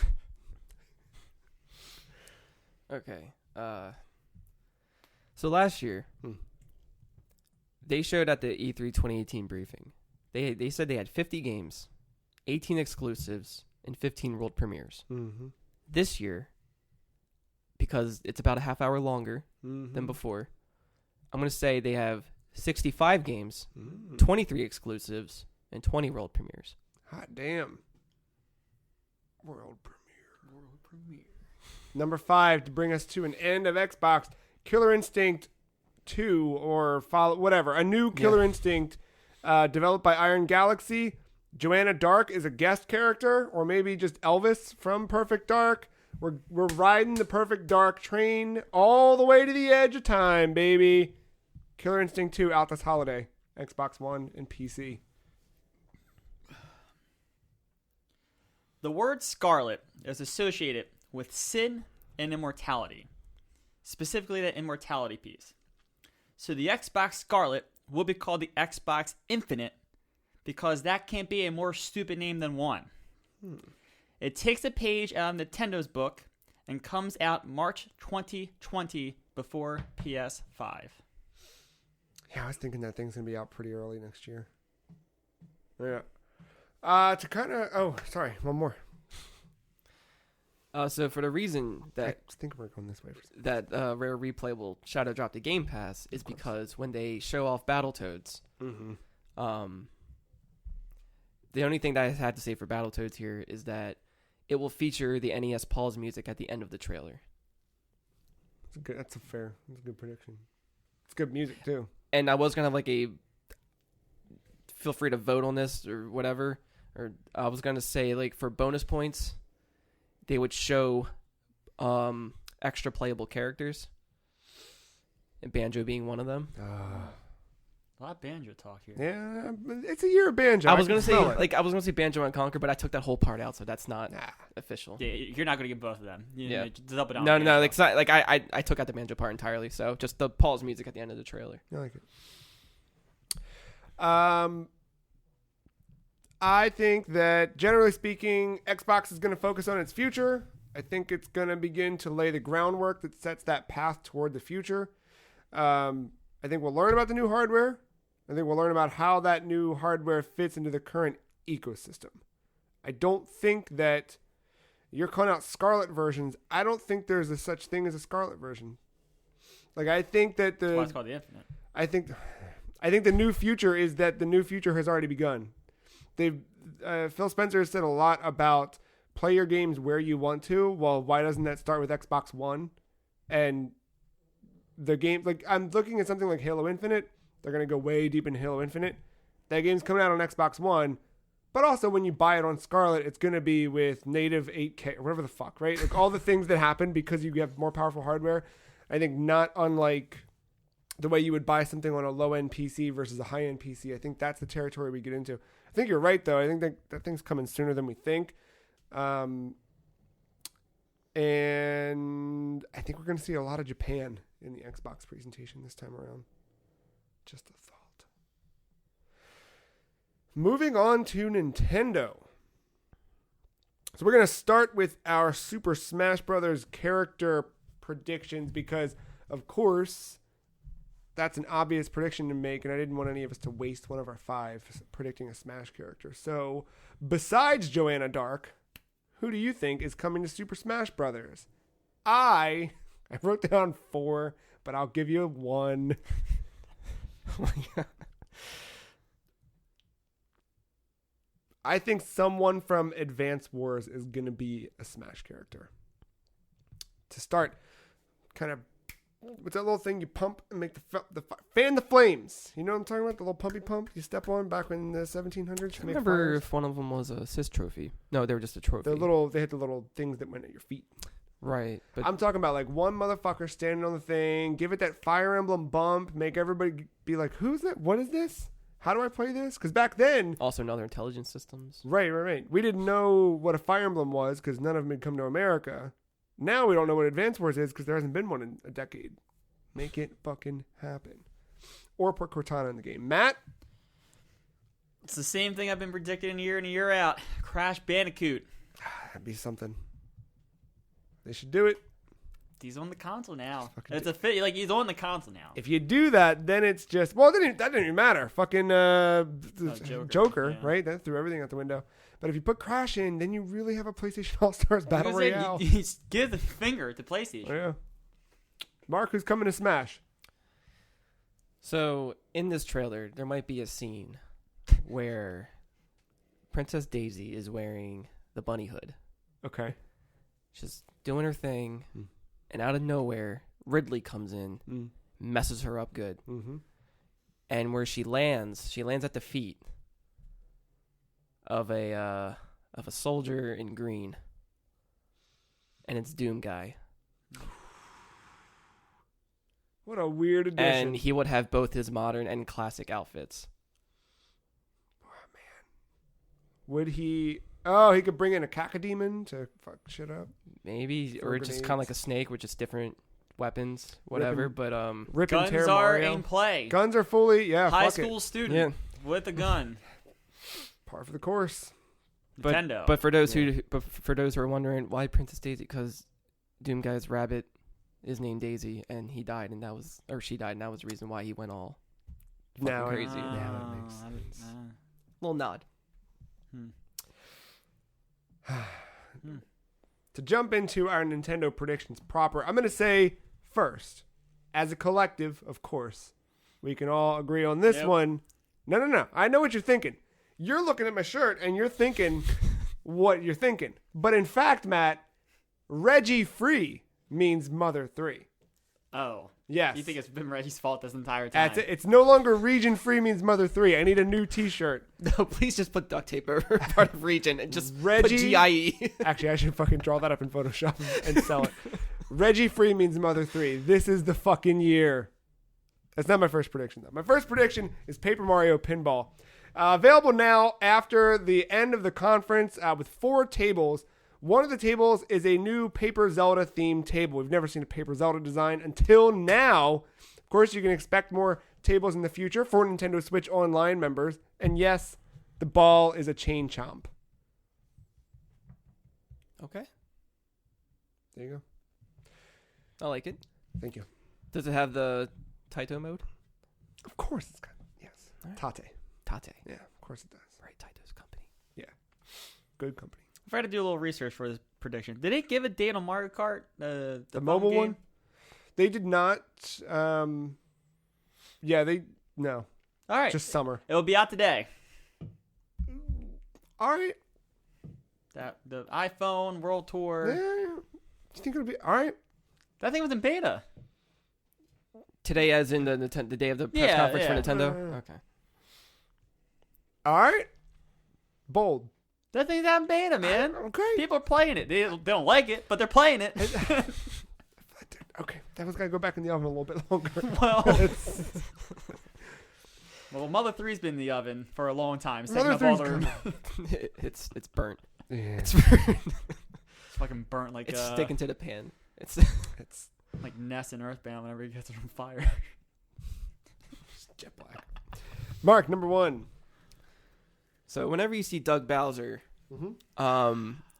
Okay. So last year, they showed at the E3 2018 briefing. They said they had 50 games, 18 exclusives, and 15 world premieres. Mm-hmm. This year, because it's about a half hour longer than before, I'm going to say they have 65 games, 23 exclusives, and 20 world premieres. Hot damn. World premiere. Number 5, to bring us to an end of Xbox, Killer Instinct 2, or whatever. A new Killer Instinct developed by Iron Galaxy. Joanna Dark is a guest character, or maybe just Elvis from Perfect Dark. We're riding the Perfect Dark train all the way to the edge of time, baby. Killer Instinct 2 out this holiday. Xbox One and PC. The word Scarlet is associated with sin and immortality, specifically the immortality piece. So the Xbox Scarlet will be called the Xbox Infinite because that can't be a more stupid name than one. It takes a page out of Nintendo's book and comes out March 2020 before PS5. Yeah, I was thinking that thing's going to be out pretty early next year. Yeah. To kind of... Oh, sorry. One more. So for the reason I that think we're going this way. that Rare Replay will shadow drop the Game Pass is because when they show off Battletoads, the only thing that I had to say for Battletoads here is that it will feature the NES pause music at the end of the trailer. That's a good prediction. It's good music, too. And I was going to have like a... Feel free to vote on this or whatever. Or I was going to say, like, for bonus points, they would show extra playable characters. And Banjo being one of them. A lot of Banjo talk here. Yeah, it's a year of Banjo. I was gonna say Banjo and Conquer, but I took that whole part out, so that's not official. Yeah, you're not going to get both of them. Yeah. Just up and down. No, it's not, like I took out the Banjo part entirely, so just the pause music at the end of the trailer. I like it. I think that, generally speaking, Xbox is going to focus on its future. I think it's going to begin to lay the groundwork that sets that path toward the future. I think we'll learn about the new hardware. I think we'll learn about how that new hardware fits into the current ecosystem. I don't think that you're calling out Scarlet versions. I don't think there's a such thing as a Scarlet version. Like, I think that That's why it's called the Infinite. I think the new future is that the new future has already begun. Phil Spencer has said a lot about play your games where you want to. Well, why doesn't that start with Xbox One? And the game, like, I'm looking at something like Halo Infinite. They're going to go way deep into Halo Infinite. That game's coming out on Xbox One. But also, when you buy it on Scarlet, it's going to be with native 8K or whatever the fuck, right? Like, all the things that happen because you have more powerful hardware. I think not unlike the way you would buy something on a low-end PC versus a high-end PC. I think that's the territory we get into. I think you're right, though. I think that thing's coming sooner than we think. And I think we're going to see a lot of Japan in the Xbox presentation this time around. Just a thought. Moving on to Nintendo. So we're going to start with our Super Smash Brothers character predictions because, of course, that's an obvious prediction to make, and I didn't want any of us to waste one of our 5 predicting a Smash character. So besides Joanna Dark, who do you think is coming to Super Smash Brothers? I wrote down 4, but I'll give you 1. Oh my God. I think someone from Advance Wars is going to be a Smash character. To start, kind of, what's that little thing you pump and make the fan the flames? You know what I'm talking about? The little pumpy pump you step on back in the 1700s? I remember if one of them was a assist trophy. No, they were just a trophy. They had the little things that went at your feet. Right. But I'm talking about like one motherfucker standing on the thing, give it that Fire Emblem bump, make everybody be like, who's that? What is this? How do I play this? Because back then... Also in other intelligence systems. Right. We didn't know what a Fire Emblem was because none of them had come to America. Now we don't know what Advance Wars is because there hasn't been one in a decade. Make it fucking happen. Or put Cortana in the game. Matt? It's the same thing I've been predicting year in and year out. Crash Bandicoot. That'd be something. They should do it. He's on the console now. Fucking It's a fit. Like, he's on the console now. If you do that, then it's just... Well, that didn't even matter. Fucking Joker, yeah. right? That threw everything out the window. But if you put Crash in, then you really have a PlayStation All-Stars Battle Royale. You give the finger to PlayStation. Oh, yeah. Mark, who's coming to Smash? So, in this trailer, there might be a scene where Princess Daisy is wearing the bunny hood. Okay. She's doing her thing, and out of nowhere, Ridley comes in, messes her up good. Mm-hmm. And where she lands at the feet of a soldier in green. And it's Doom Guy. What a weird addition. And he would have both his modern and classic outfits. Oh, man. Would he... Oh, he could bring in a cacodemon to fuck shit up? Maybe. Throw Or just kind of like a snake with just different weapons, whatever. But Rip and Guns tear are Mario. in play. Guns are fully... Yeah, High fuck school it. student with a gun. Par for the course. Nintendo. But for those who are wondering, why Princess Daisy? Because Doom Guy's rabbit is named Daisy, and she died, and that was the reason why he went all fucking crazy. Now it makes sense. Little nod. To jump into our Nintendo predictions proper, I'm going to say first, as a collective, of course, we can all agree on this one. No. I know what you're thinking. You're looking at my shirt and you're thinking what you're thinking. But in fact, Matt, Reggie Free means Mother 3. Oh. Yes. You think it's been Reggie's fault this entire time? That's it. It's no longer Region Free means Mother 3. I need a new t-shirt. No, please just put duct tape over part of region and just Reggie, put GIE. Actually, I should fucking draw that up in Photoshop and sell it. Reggie Free means Mother 3. This is the fucking year. That's not my first prediction, though. My first prediction is Paper Mario Pinball. Available now after the end of the conference with 4 tables. One of the tables is a new Paper Zelda themed table. We've never seen a Paper Zelda design until now. Of course, you can expect more tables in the future for Nintendo Switch Online members. And yes, the ball is a chain chomp. Okay. There you go. I like it. Thank you. Does it have the Taito mode? Of course it's got, yes. Right. Tate. Yeah, of course it does. Right, Taito's company. Yeah. Good company. If I had to do a little research for this prediction, did it give a date on Mario Kart? The mobile game? one? They did not. No. All right. Just summer. It'll be out today. All right. The iPhone World Tour. Yeah. You think it'll be all right? That thing was in beta. Today, as in the day of the press conference for Nintendo? Okay. All right. Bold. That thing's out in beta, man. Okay. People are playing it. They don't like it, but they're playing it. Okay. That was got to go back in the oven a little bit longer. Well, Mother 3's been in the oven for a long time. It's Mother taking up all 3's it's burnt. Yeah. It's burnt. It's fucking burnt like It's sticking to the pan. It's like Ness and Earthbound whenever he gets it on fire. Jet black. Mark, number 1. So whenever you see Doug Bowser,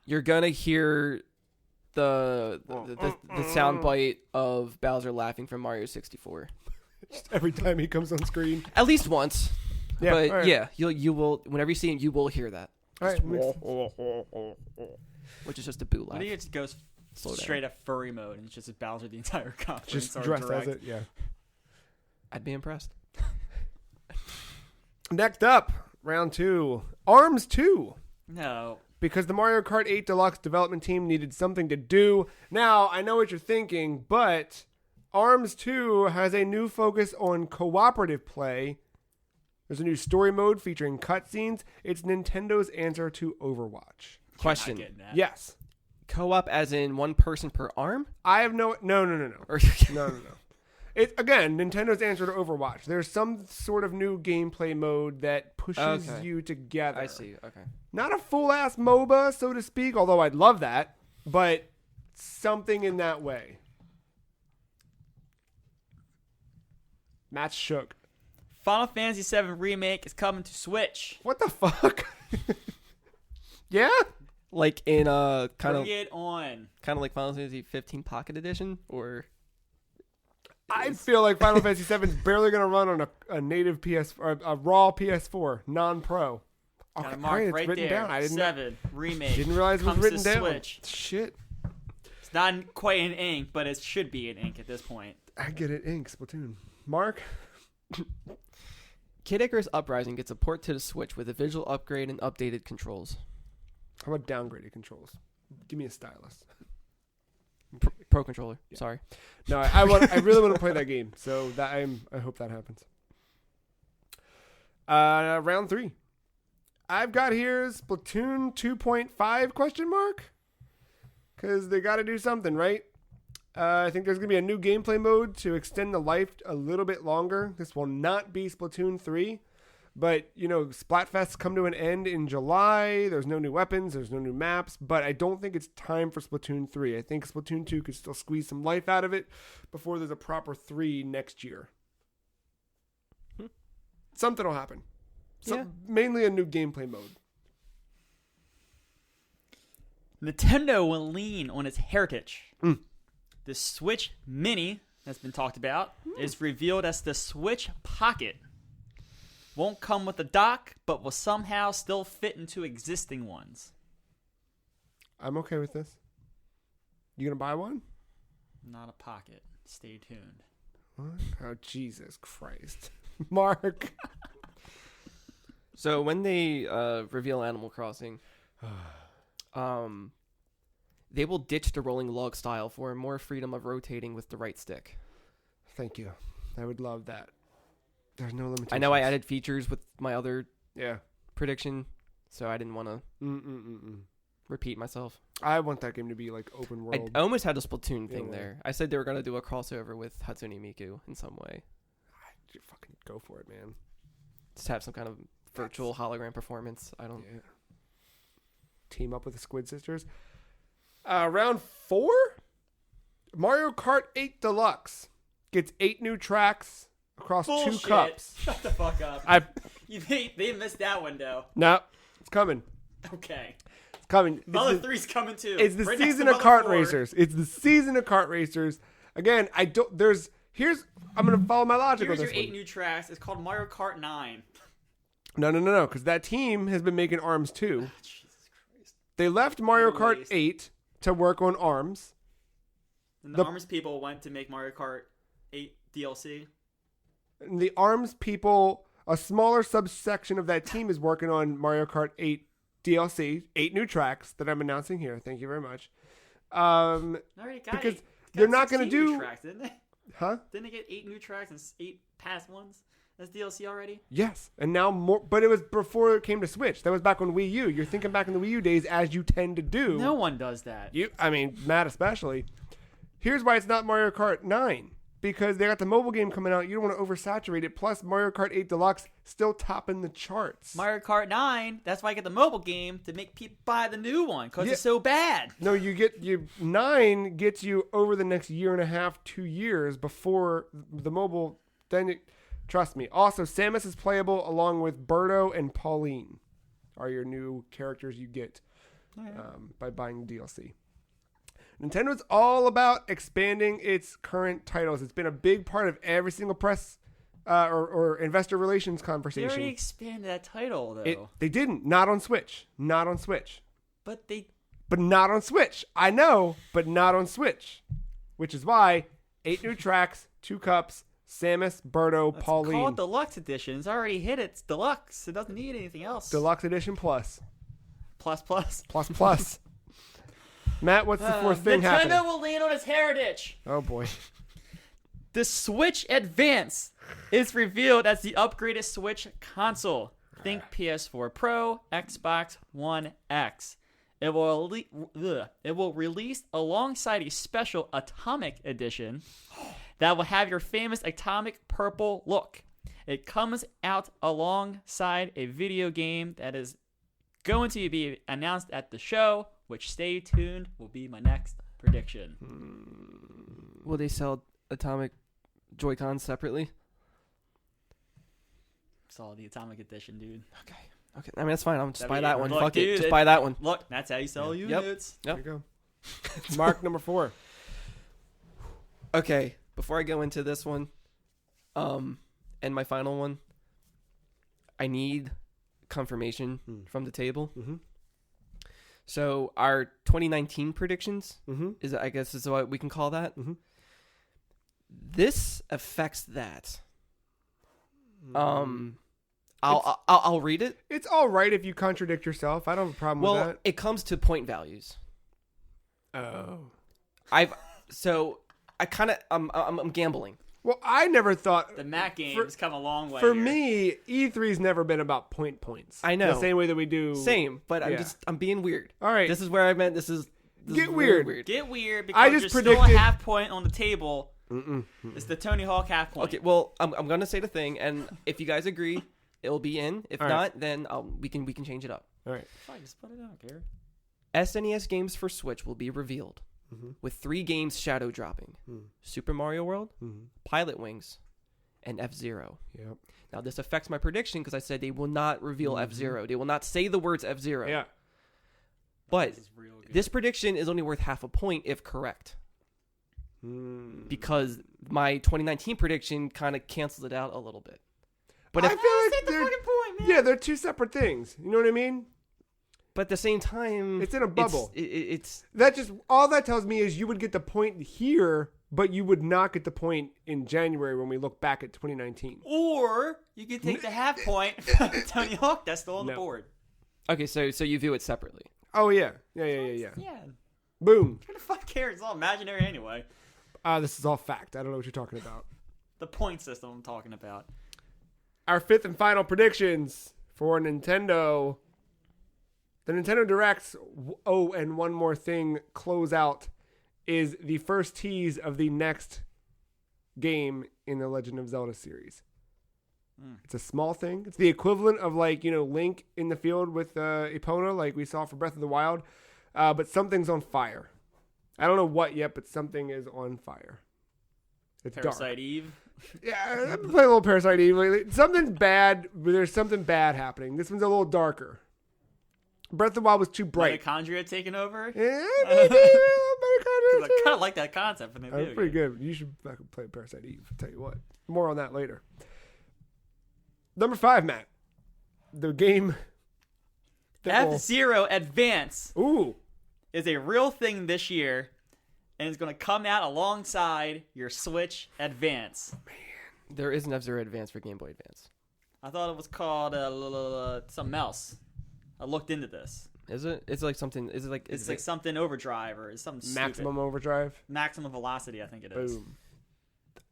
you're gonna hear the sound bite of Bowser laughing from Mario 64 Just every time he comes on screen. at least once. Yeah, But all right. yeah, you will whenever you see him, you will hear that, All right. which is just a boo laugh. What if it just goes Slow down. straight up furry mode and it's just Bowser the entire conference? Just or dressed direct? as it. Yeah. I'd be impressed. Next up, round 2. ARMS 2. No. Because the Mario Kart 8 Deluxe development team needed something to do. Now, I know what you're thinking, but ARMS 2 has a new focus on cooperative play. There's a new story mode featuring cutscenes. It's Nintendo's answer to Overwatch. Question: Not getting that. Yes. Co-op as in one person per arm? I have no. Or No. It's, again, Nintendo's answer to Overwatch. There's some sort of new gameplay mode that pushes Okay. you together. I see. Okay. Not a full-ass MOBA, so to speak, although I'd love that, but something in that way. Matt's shook. Final Fantasy VII Remake is coming to Switch. What the fuck? Yeah? Like in kind Bring it on. of like Final Fantasy 15 Pocket Edition, or I feel like Final Fantasy VII is barely going to run on a native PS or a raw PS4, non-pro. Got Okay, a mark it's right written there. down. I didn't 7 Remake. Didn't realize it was comes written to down. Switch. Shit. It's not quite in ink, but it should be in ink at this point. I get it. Ink, Splatoon. Mark? Kid Icarus Uprising gets a port to the Switch with a visual upgrade and updated controls. How about downgraded controls? Give me a stylus. Pro controller. Yeah. Sorry. No, I really want to play that game, so that I hope that happens. Round 3. I've got here Splatoon 2.5 question mark? Because they got to do something, right? I think there's going to be a new gameplay mode to extend the life a little bit longer. This will not be Splatoon 3. But, you know, Splatfests come to an end in July. There's no new weapons. There's no new maps. But I don't think it's time for Splatoon 3. I think Splatoon 2 could still squeeze some life out of it before there's a proper 3 next year. Something will happen. Yeah. Mainly a new gameplay mode. Nintendo will lean on its heritage. Mm. The Switch Mini, that's been talked about, is revealed as the Switch Pocket. Won't come with a dock, but will somehow still fit into existing ones. I'm okay with this. You gonna buy one? Not a pocket. Stay tuned. What? Oh, Jesus Christ. Mark. So when they reveal Animal Crossing, they will ditch the rolling log style for more freedom of rotating with the right stick. Thank you. I would love that. There's no limitations. I know I added features with my other Yeah. prediction, so I didn't want to repeat myself. I want that game to be like open world. I almost had a Splatoon thing Yeah. there. I said they were going to do a crossover with Hatsune Miku in some way. You fucking go for it, man. Just have some kind of virtual hologram performance. I don't... Yeah. Team up with the Squid Sisters. Round 4? Mario Kart 8 Deluxe gets 8 new tracks across Bullshit. 2 cups. Shut the fuck up. They missed that one, though. No, it's coming. Okay. It's coming. Mother 3's coming too. It's the Right next season to of Mother kart 4. racers. It's the season of kart racers. Again, I'm gonna follow my logic on Here's this your 8 one. new tracks. It's called Mario Kart 9. No, because that team has been making ARMS 2. Jesus Christ. They left Mario What a Kart waste. 8 to work on ARMS. And the ARMS people went to make Mario Kart 8 DLC. And the ARMS people, a smaller subsection of that team is working on Mario Kart 8 DLC, 8 new tracks that I'm announcing here. Thank you very much. I already got Because 8. they're Got not going to 16 new do... tracks, didn't they? Huh? Didn't they get 8 new tracks and 8 past ones? That's DLC already? Yes. And now more... But it was before it came to Switch. That was back on Wii U. You're thinking back in the Wii U days as you tend to do. No one does that. Matt especially. Here's why it's not Mario Kart 9. Because they got the mobile game coming out. You don't want to oversaturate it. Plus, Mario Kart 8 Deluxe still topping the charts. Mario Kart 9, that's why I get the mobile game to make people buy the new one because Yeah. it's so bad. No, 9 gets you over the next year and a half, 2 years before the mobile. Trust me. Also, Samus is playable along with Birdo and Pauline are your new characters you get. by buying DLC. Nintendo's all about expanding its current titles. It's been a big part of every single press or investor relations They conversation. already expanded that title, though. They didn't. Not on Switch. Not on Switch. But not on Switch. I know, but not on Switch. Which is why 8 new tracks, 2 cups, Samus, Birdo, It's Pauline. called Deluxe Edition. It's already hit its Deluxe. It doesn't need anything else. Deluxe Edition Plus. Plus. Plus. Matt, what's the fourth thing happening? Nintendo will lean on its heritage. Oh, boy. The Switch Advance is revealed as the upgraded Switch console. Think PS4 Pro, Xbox One X. It will release alongside a special Atomic Edition that will have your famous atomic purple look. It comes out alongside a video game that is going to be announced at the show, which, stay tuned, will be my next prediction. Will they sell Atomic Joy-Cons separately? Saw the Atomic Edition, dude. Okay. I mean, that's fine. I'll just buy be- that one. look, Fuck dude, it. Just buy that one. Look, that's how you sell units. There you go. Mark, number 4. Okay. Before I go into this one, and my final one, I need confirmation from the table. Mm-hmm. So our 2019 predictions Mm-hmm. I guess is what we can call that. Mm-hmm. This affects that. I'll read it. It's all right if you contradict yourself. I don't have a problem with Well, that. it comes to point values. Oh. I'm gambling. Well, I never thought... The Mac game's come a long way. For here. me, E3's never been about points. I know. The same way that we do... Same, but Yeah. I'm being weird. All right. This is where I meant this is Get really weird. Get weird because I just there's predicted... still a half point on the table. Mm-mm. It's the Tony Hawk half point. Okay, well, I'm going to say the thing, and if you guys agree, it'll be in. If All not, right. then we can change it up. All right. Fine, just put it out, care. SNES games for Switch will be revealed Mm-hmm. with 3 games shadow dropping: Super Mario World, Mm-hmm. Pilot Wings, and F-Zero. Yep. Now, this affects my prediction because I said they will not reveal F-Zero. They will not say the words F-Zero. Yeah. But This is real good. this prediction is only worth half a point if correct, because my 2019 prediction kind of cancels it out a little bit. But I if, feel That's like the they're... fucking point, man. Yeah, they're 2 separate things. You know what I mean? but at the same time, It's in a bubble. It's That just... All that tells me is you would get the point here, but you would not get the point in January when we look back at 2019. Or you can take the half point from Tony Hawk that's still on the No. board. okay. So you view it separately. Oh, yeah. Yeah. Yeah. Boom. Who the fuck cares? It's all imaginary anyway. This is all fact. I don't know what you're talking about. The point system I'm talking about. Our 5th and final predictions for Nintendo. The Nintendo Directs, and one more thing, close out, is the first tease of the next game in the Legend of Zelda series. It's a small thing. It's the equivalent of Link in the field with Epona, like we saw for Breath of the Wild. But something's on fire. I don't know what yet, but something is on fire. It's Parasite dark. Eve. Yeah, I've been playing a little Parasite Eve lately. Something's bad. There's something bad happening. This one's a little darker. Breath of the Wild was too bright. Mitochondria taking over. Yeah, maybe a little I better. kind of like that concept from the video That's pretty game. good. You should fucking play Parasite Eve. I'll tell you what. More on that later. Number 5, Matt. The game. that will- F-Zero Advance Ooh. is a real thing this year, and it's going to come out alongside your Switch Advance. There is an F-Zero Advance for Game Boy Advance. I thought it was called something else. I looked into this. Is it? It's like something. Is it like? It's like something overdrive or something stupid. Maximum Overdrive. Maximum velocity, I think it is. Boom.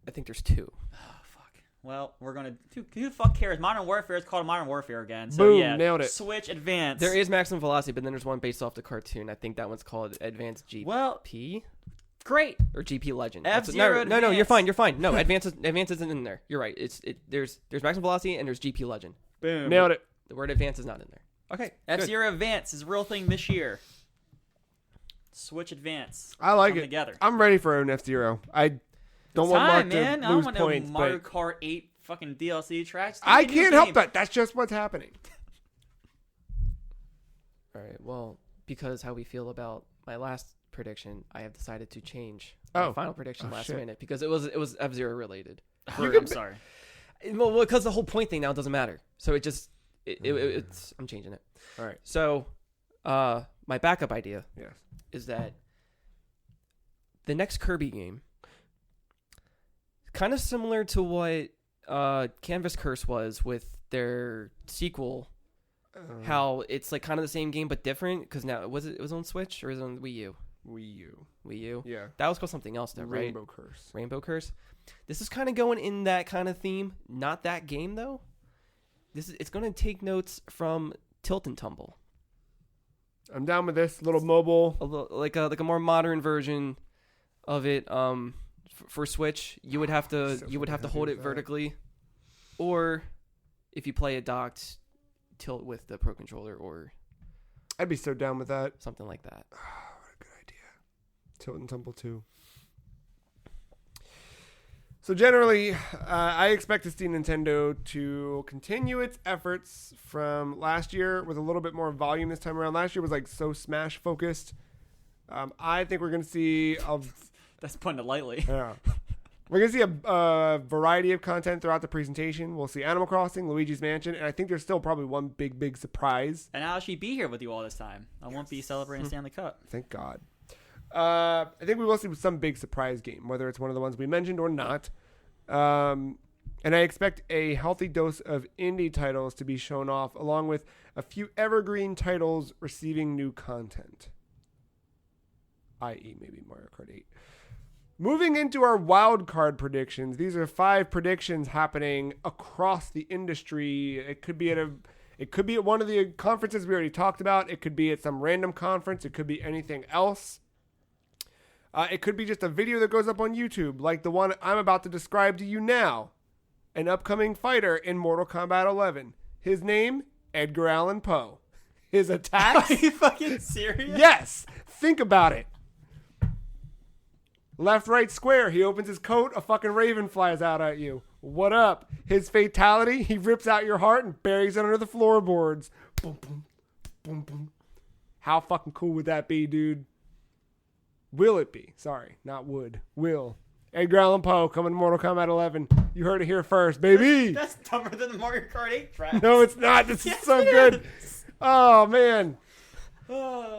I think there's 2. Oh, fuck. Well, we're going to... Who the fuck cares? Modern Warfare is called Modern Warfare again. So, Boom, yeah, nailed it. Switch Advance. There is Maximum Velocity, but then there's one based off the cartoon. I think that one's called Advanced GP Well, great. or GP Legend. F-Zero No, You're Advance. fine. You're fine. No, Advance isn't in there. You're right. There's Maximum Velocity and there's GP Legend. Boom. Nailed it. The word Advance is not in there. Okay. good. F-Zero Advance is a real thing this year. Switch Advance. I like Come it. together. I'm ready for an F-Zero. I don't want Mark man. to I lose want points, no Mario but Kart 8 fucking DLC tracks. I Give me a new can't help game. that. That's just what's happening. All right. Well, because how we feel about my last prediction, I have decided to change my final prediction last minute because it was F-Zero related. I'm sorry. Well, because the whole point thing now doesn't matter. So it's I'm changing it. All right. So, my backup idea Yes. is that the next Kirby game, kind of similar to what Canvas Curse was with their sequel, how it's like kind of the same game but different because now it was on Switch or is it on Wii U? Wii U. Yeah. That was called something else though, right? Rainbow Curse. This is kind of going in that kind of theme. Not that game though. It's going to take notes from Tilt and Tumble. I'm down with this little mobile, like a more modern version of it. For Switch, you would have to hold it vertically, or if you play it docked, tilt with the Pro Controller or. I'd be so down with that. Something like that. Oh, what a good idea. Tilt and Tumble 2. So generally, I expect to see Nintendo to continue its efforts from last year with a little bit more volume this time around. Last year was like so Smash focused. I think we're going to see That's putting it lightly. Yeah. We're going to see a variety of content throughout the presentation. We'll see Animal Crossing, Luigi's Mansion, and I think there's still probably one big surprise. And I'll actually be here with you all this time. I won't be celebrating Stanley Cup. Thank God. I think we will see some big surprise game, whether it's one of the ones we mentioned or not. And I expect a healthy dose of indie titles to be shown off, along with a few evergreen titles receiving new content, i.e. maybe Mario Kart 8. Moving into our wild card predictions, these are 5 predictions happening across the industry. It could be at one of the conferences we already talked about. It could be at some random conference. It could be anything else. It could be just a video that goes up on YouTube, like the one I'm about to describe to you now. An upcoming fighter in Mortal Kombat 11. His name, Edgar Allan Poe. His attacks... Are you fucking serious? Yes! Think about it. Left, right, square. He opens his coat, a fucking raven flies out at you. What up? His fatality, he rips out your heart and buries it under the floorboards. Boom, boom, boom, boom. How fucking cool would that be, dude? Will it be? Sorry, not would. Will. Edgar Allan Poe coming to Mortal Kombat 11. You heard it here first, baby. That's dumber than the Mario Kart 8 track. No, it's not. This is so good. Oh, man.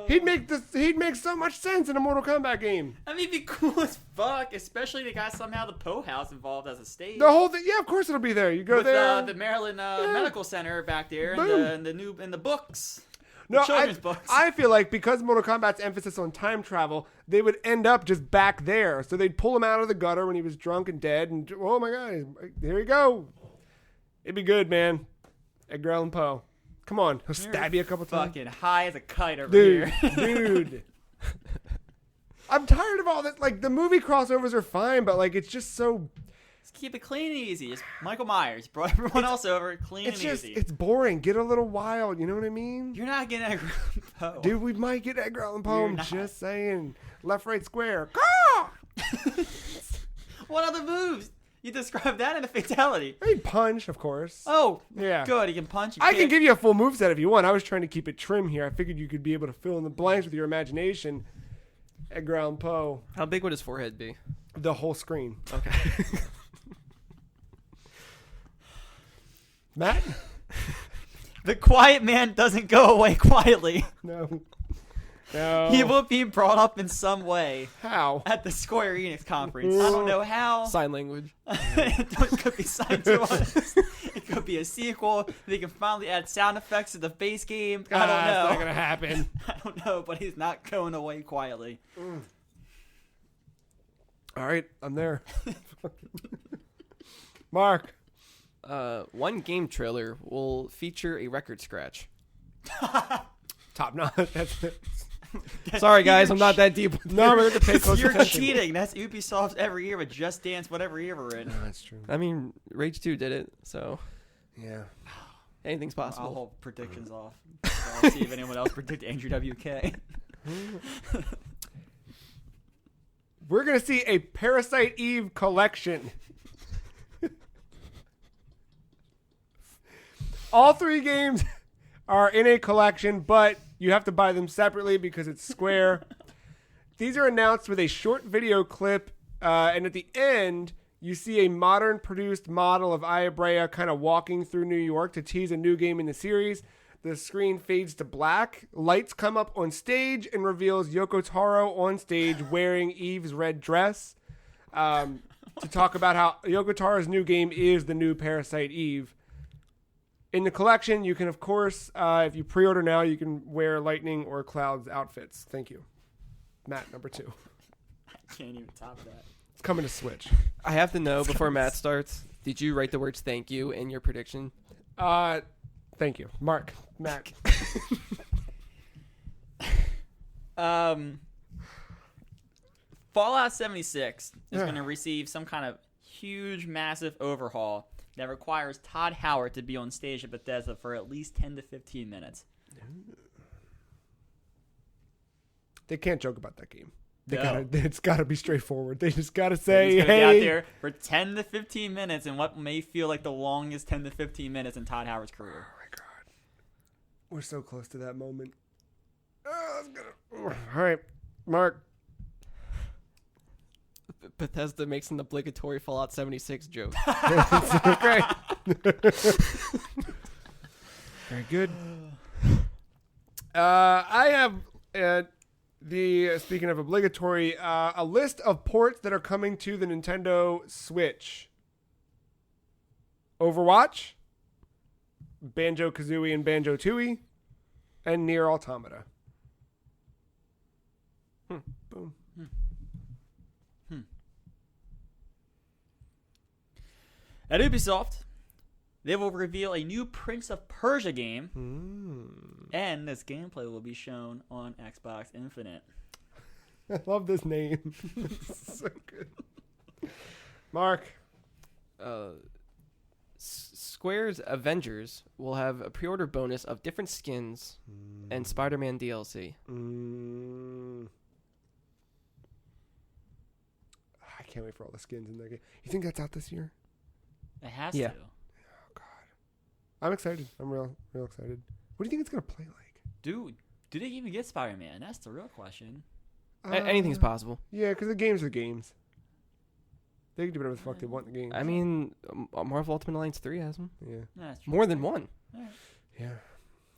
He'd make so much sense in a Mortal Kombat game. I mean, it'd be cool as fuck, especially they got somehow the Poe House involved as a stage. The whole thing, yeah, of course it'll be there. You go with, there. The Maryland Medical Center back there, and the books. No, children's books. I feel like because Mortal Kombat's emphasis on time travel, they would end up just back there. So they'd pull him out of the gutter when he was drunk and dead, and oh my god, here you go. It'd be good, man. Edgar Allan Poe. Come on, he'll stab you a couple times. Fucking high as a kite over here. Dude. I'm tired of all that. Like, the movie crossovers are fine, but like it's just so... Just keep it clean and easy. Just Michael Myers brought everyone else over clean and easy. It's boring. Get a little wild, you know what I mean? You're not getting Edgar Allan Poe. Dude, we might get Edgar Allan Poe. I'm just saying. Left, right, square. What other moves? You described that in a fatality. He'd punch, of course. Oh, yeah. Good. He can punch. I can give you a full moveset if you want. I was trying to keep it trim here. I figured you could be able to fill in the blanks with your imagination. Edgar Allan Poe. How big would his forehead be? The whole screen. Okay. Matt? The quiet man doesn't go away quietly. No. He will be brought up in some way. How? At the Square Enix conference. I don't know how. Sign language. It could be signed to us. It could be a sequel. They can finally add sound effects to the base game. I don't know. It's not going to happen. I don't know, but he's not going away quietly. All right, I'm there. Mark. One game trailer will feature a record scratch. Top notch. That's it. Sorry, guys, I'm not that deep. No, we're going to pay close You're attention. cheating. That's Ubisoft every year with Just Dance, whatever year we're in. No, that's true. I mean, Rage 2 did it, so Yeah. anything's possible. I'll hold predictions off. I'll see if anyone else predict Andrew WK. We're going to see a Parasite Eve collection. All 3 games are in a collection, but You have to buy them separately because it's Square. These are announced with a short video clip, and at the end, you see a modern-produced model of Ayabrea kind of walking through New York to tease a new game in the series. The screen fades to black. Lights come up on stage and reveals Yoko Taro on stage wearing Eve's red dress to talk about how Yoko Taro's new game is the new Parasite Eve. In the collection, you can, of course, if you pre-order now, you can wear Lightning or Cloud's outfits. Thank you. Matt, number 2. I can't even top that. It's coming to Switch. I have to know before Matt starts. Did you write the words "thank you" in your prediction? Thank you, Mark. Matt. Fallout 76 is going to receive some kind of huge, massive overhaul that requires Todd Howard to be on stage at Bethesda for at least 10 to 15 minutes. They can't joke about that game. No. It's got to be straightforward. They just got to say, He's gonna hey. be out there for 10 to 15 minutes in what may feel like the longest 10 to 15 minutes in Todd Howard's career. Oh, my God. We're so close to that moment. All right, Mark. Bethesda makes an obligatory Fallout 76 joke. Okay. Very good. I have speaking of obligatory, a list of ports that are coming to the Nintendo Switch. Overwatch, Banjo-Kazooie and Banjo-Tooie, and Nier Automata. Boom. At Ubisoft, they will reveal a new Prince of Persia game, and this gameplay will be shown on Xbox Infinite. I love this name. So good. Mark. Square's Avengers will have a pre-order bonus of different skins and Spider-Man DLC. I can't wait for all the skins in that game. You think that's out this year? It has Yeah. to. Oh, God. I'm excited. I'm real excited. What do you think it's going to play like? Dude, do they even get Spider-Man? That's the real question. Anything's possible. Yeah, because the games are games. They can do whatever the fuck they want in the game. I mean, Marvel Ultimate Alliance 3 has them. Yeah. That's true. More than one. Alright. Yeah.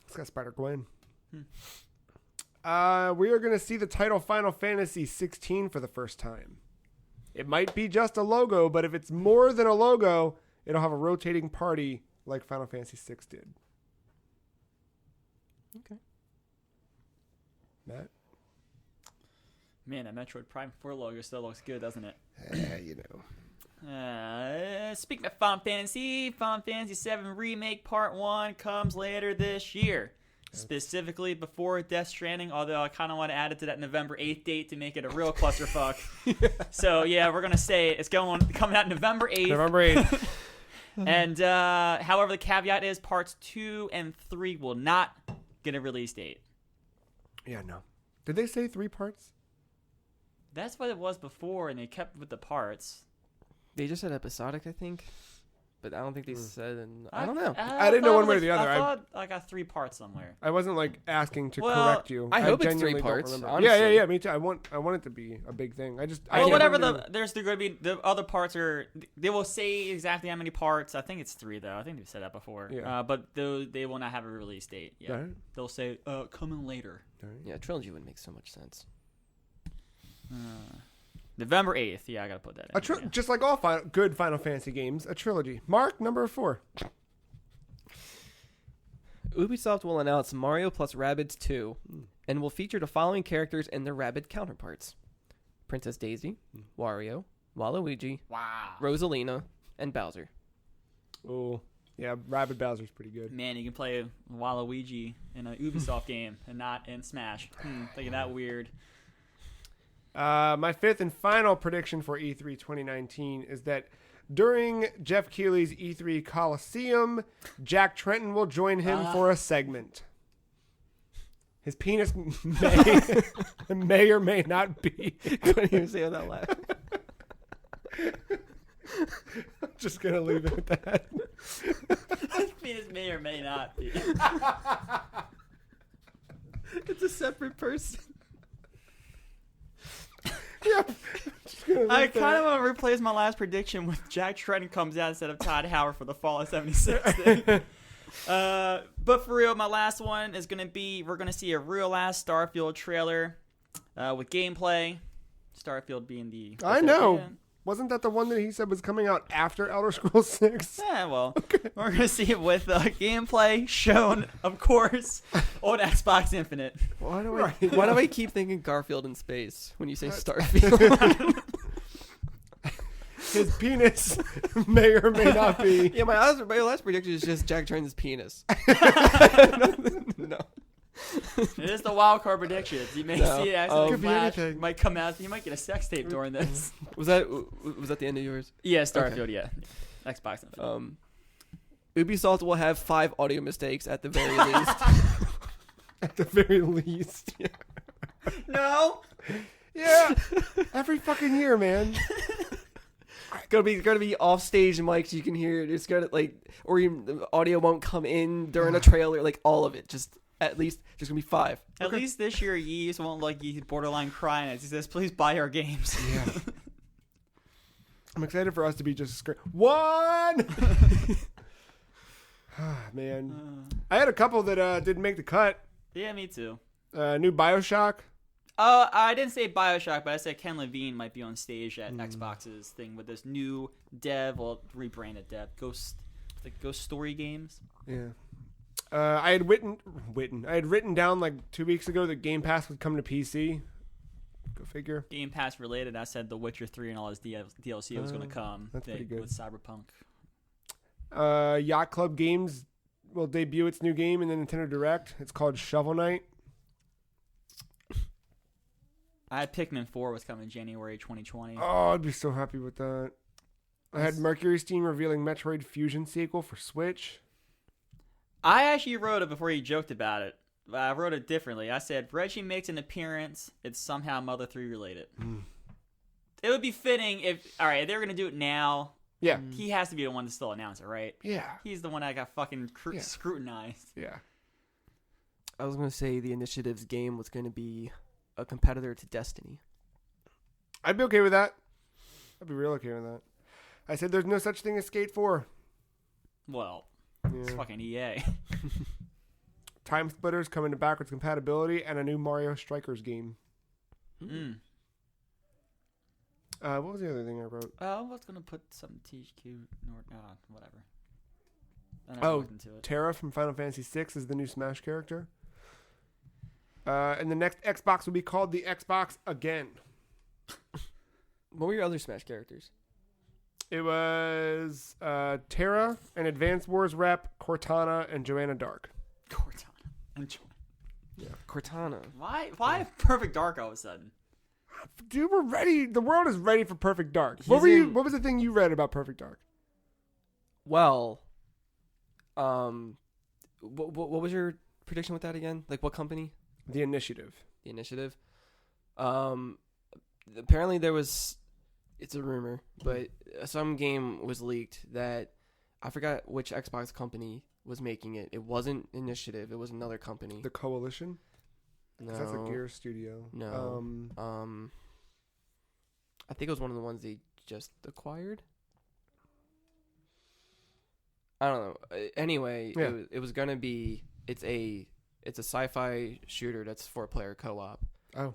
It's got Spider-Gwen. We are going to see the title Final Fantasy 16 for the first time. It might be just a logo, but if it's more than a logo, it'll have a rotating party like Final Fantasy 6 did. Okay. Matt? Man, that Metroid Prime 4 logo still looks good, doesn't it? You know. Speaking of Final Fantasy VII Remake Part 1 comes later this year. Specifically before Death Stranding, although I kind of want to add it to that November 8th date to make it a real clusterfuck. So, yeah, we're going to say it's coming out November 8th. November 8th. And, however, the caveat is Parts 2 and 3 will not get a release date. Yeah, no. Did they say 3 parts? That's what it was before, and they kept with the parts. They just said episodic, I think. But I don't think they said, and I don't know. I didn't know one way or the other. I thought I got 3 parts somewhere. I wasn't like asking to correct you. I hope it's 3 genuinely don't parts. remember. Honestly. Yeah. Me too. I want it to be a big thing. I Well, whatever remember. there's going to be the other parts are. They will say exactly how many parts. I think it's 3 though. I think they've said that before. Yeah. But they will not have a release date. Yeah. Right. They'll say coming later. Right. Yeah, trilogy would make so much sense. November 8th. Yeah, I gotta put that in. Just like all good Final Fantasy games, a trilogy. Mark, number 4. Ubisoft will announce Mario plus Rabbids 2 and will feature the following characters and their Rabbid counterparts: Princess Daisy, Wario, Waluigi, Wow. Rosalina, and Bowser. Oh, yeah, Rabid Bowser's pretty good. Man, you can play Waluigi in a Ubisoft game and not in Smash. Thinking that weird. My 5th and final prediction for E3 2019 is that during Jeff Keighley's E3 Coliseum, Jack Trenton will join him for a segment. His penis may or may not be. Couldn't even say without laughing. I'm just going to leave it at that. Penis may or may not be. It's a separate person. Yeah. I kind of want to replace my last prediction with Jack Tretton comes out instead of Todd Howard for the Fall of 76 thing. But for real, my last one is going to be, we're going to see a real last Starfield trailer with gameplay. Starfield being the... I know. Wasn't that the one that he said was coming out after Elder Scrolls 6? Yeah, well, we're going to see it with gameplay shown, of course, on Xbox Infinite. Why do I keep thinking Garfield in space when you say Starfield? His penis may or may not be. Yeah, my last prediction is just Jack Tretton's penis. No. It is the wild card predictions. You may see it actually could be anything. might come out. You might get a sex tape during this. Was that the end of yours? Yeah, Starfield. Okay. Yeah, Xbox. Ubisoft will have 5 audio mistakes at the very least. At the very least. Yeah. No. Yeah. Every fucking year, man. Gonna be off stage mics. You can hear it. It's gonna or even the audio won't come in during a trailer. Like all of it. Just. At least there's gonna be 5. At least this year, Yeez won't you borderline crying as he says, "Please buy our games." Yeah. I'm excited for us to be just one. Man, I had a couple that didn't make the cut. Yeah, me too. New BioShock. I didn't say BioShock, but I said Ken Levine might be on stage at Xbox's thing with this new rebranded dev, Ghost Story Games. Yeah. I had written down like 2 weeks ago that Game Pass would come to PC. Go figure. Game Pass related, I said The Witcher 3 and all his DLC was going to come. That's pretty good. With Cyberpunk. Yacht Club Games will debut its new game in the Nintendo Direct. It's called Shovel Knight. I had Pikmin 4 was coming January 2020. Oh, I'd be so happy with that. I had Mercury Steam revealing Metroid Fusion sequel for Switch. I actually wrote it before you joked about it. I wrote it differently. I said, Reggie makes an appearance. It's somehow Mother 3 related. It would be fitting if they're going to do it now. Yeah. He has to be the one to still announce it, right? Yeah. He's the one that got fucking scrutinized. Yeah. I was going to say the Initiative's game was going to be a competitor to Destiny. I'd be okay with that. I'd be real okay with that. I said there's no such thing as Skate 4. Well... Yeah. It's fucking EA. Time Splitters coming to backwards compatibility and a new Mario Strikers game. What was the other thing I wrote? I was going to put some THQ whatever. Terra from Final Fantasy VI is the new Smash character. And the next Xbox will be called the Xbox again. What were your other Smash characters? It was Terra, an Advance Wars rep, Cortana, and Joanna Dark. Cortana and Joanna. Yeah, Cortana. Why Perfect Dark all of a sudden? Dude, we're ready. The world is ready for Perfect Dark. What was the thing you read about Perfect Dark? Well, what was your prediction with that again? Like what company? The Initiative. The Initiative. Apparently there was. It's a rumor, but some game was leaked that I forgot which Xbox company was making it. It wasn't Initiative. It was another company. The Coalition? No. That's a Gear studio. No. I think it was one of the ones they just acquired. I don't know. Anyway, yeah. it was going to be... It's a sci-fi shooter that's 4-player co-op. Oh.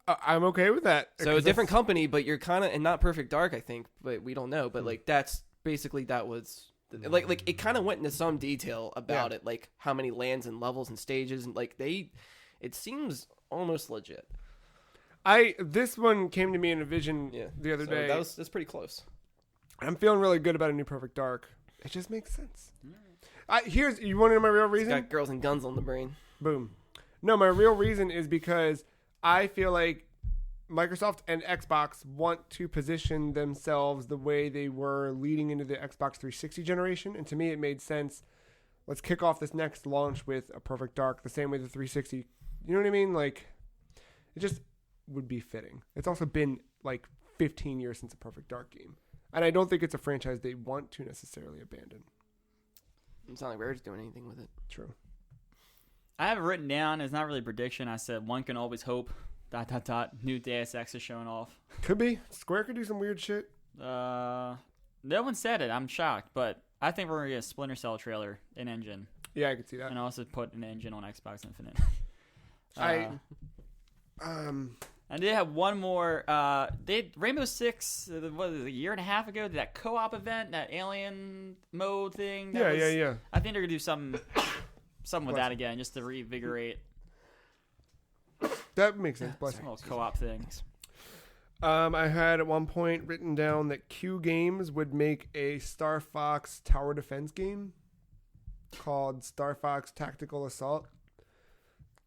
I'm okay with that. So a different company, but you're kind of, and not Perfect Dark, I think, but we don't know. But like that's basically that was like it kind of went into some detail about it, like how many lands and levels and stages, and like it seems almost legit. This one came to me in a vision the other day. That's pretty close. I'm feeling really good about a new Perfect Dark. It just makes sense. You want to know my real reason? It's got girls and guns on the brain. Boom. No, my real reason is because I feel like Microsoft and Xbox want to position themselves the way they were leading into the Xbox 360 generation. And to me, it made sense. Let's kick off this next launch with a Perfect Dark, the same way the 360. You know what I mean? Like, it just would be fitting. It's also been like 15 years since a Perfect Dark game. And I don't think it's a franchise they want to necessarily abandon. It's not like Rare's doing anything with it. True. I have it written down. It's not really a prediction. I said one can always hope. ... New Deus Ex is showing off. Could be. Square could do some weird shit. No one said it. I'm shocked, but I think we're gonna get a Splinter Cell trailer in engine, Yeah, I could see that. and also put an engine on Xbox Infinite. And they have one more. Rainbow Six. What was it, a year and a half ago? That co-op event, that alien mode thing. Yeah. I think they're gonna do something with that again, just to reinvigorate. That makes sense. Bless Some you. little co-op things. I had at one point written down that Q Games would make a Star Fox tower defense game called Star Fox Tactical Assault: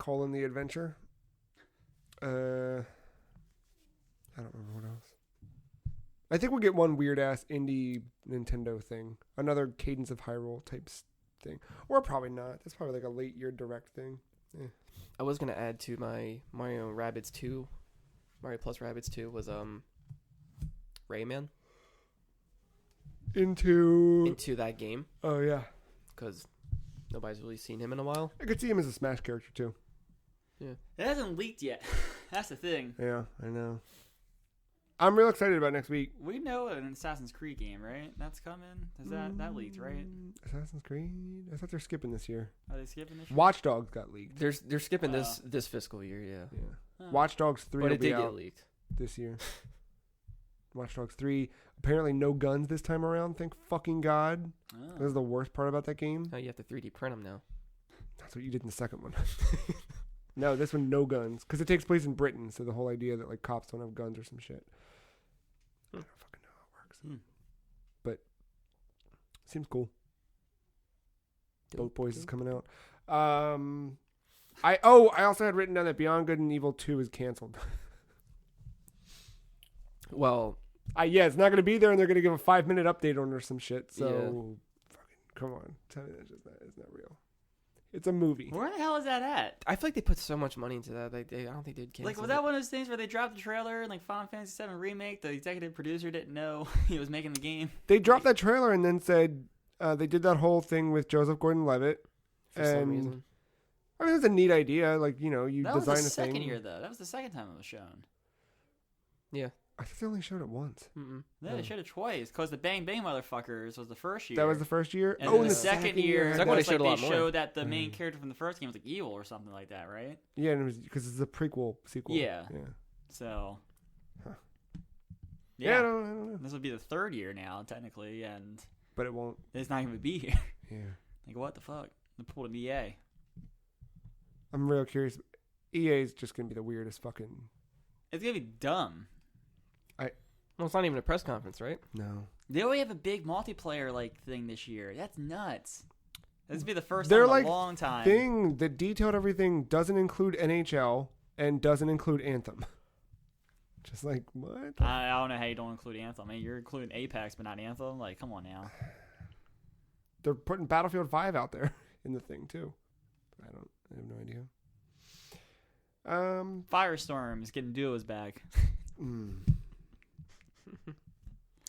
The Adventure. I don't remember what else. I think we'll get one weird ass indie Nintendo thing, another Cadence of Hyrule type thing, or probably not. That's probably like a late year direct thing. I was gonna add to my Mario Plus Rabbids 2 was Rayman into that game. Oh yeah, because nobody's really seen him in a while. I could see him as a Smash character too. Yeah, It hasn't leaked yet. That's the thing. Yeah, I know. I'm real excited about next week. We know an Assassin's Creed game, right? That's coming. Is that leaked, right? Assassin's Creed? I thought they're skipping this year. Are they skipping this year? Watch Dogs got leaked. they're skipping this fiscal year. Yeah. Yeah. Watch Dogs 3 But will it be did out get leaked this year. Watch Dogs 3. Apparently no guns this time around. Thank fucking God. Oh. That was the worst part about that game. Now you have to 3D print them now. That's what you did in the second one. No, this one no guns. Because it takes place in Britain. So the whole idea that like cops don't have guns or some shit. I don't fucking know how it works. But seems cool. Boat Boys is coming out. I also had written down that Beyond Good and Evil 2 is canceled. Well, yeah, it's not going to be there, and they're going to give a 5-minute update on it or some shit. So, fucking come on, tell me that's just it's not real. It's a movie. Where the hell is that at? I feel like they put so much money into that. I don't think they'd cancel. Like, was that one of those things where they dropped the trailer and like Final Fantasy VII Remake, the executive producer didn't know he was making the game? They dropped that trailer and then said they did that whole thing with Joseph Gordon-Levitt. For some reason. I mean, it's a neat idea. Like, you know, you That design was the a thing. second year, though. That was the second time it was shown. Yeah. I think they only showed it once. Yeah, they showed it twice because the Bang Bang Motherfuckers was the first year. That was the first year? And in then the second year, Second one they they showed a lot they more. showed that the main character from the first game was like evil or something like that, right? Yeah, and it was because it's a prequel sequel. Yeah. Yeah. So. Huh. Yeah, I don't know. this will be the third year now, technically, and But it won't. it's not going to be here. Yeah. Like, what the fuck? They pulled an EA. I'm real curious. EA is just going to be the weirdest fucking... It's going to be dumb. Well, it's not even a press conference, right? No. They already have a big multiplayer like thing this year. That's nuts. This will be the first They're time in like a long time. Thing that detailed everything doesn't include NHL and doesn't include Anthem. Just like, what? I don't know how you don't include Anthem. I mean, you're including Apex, but not Anthem. Like, come on now. They're putting Battlefield 5 out there in the thing, too. I have no idea. Firestorm is getting duos back.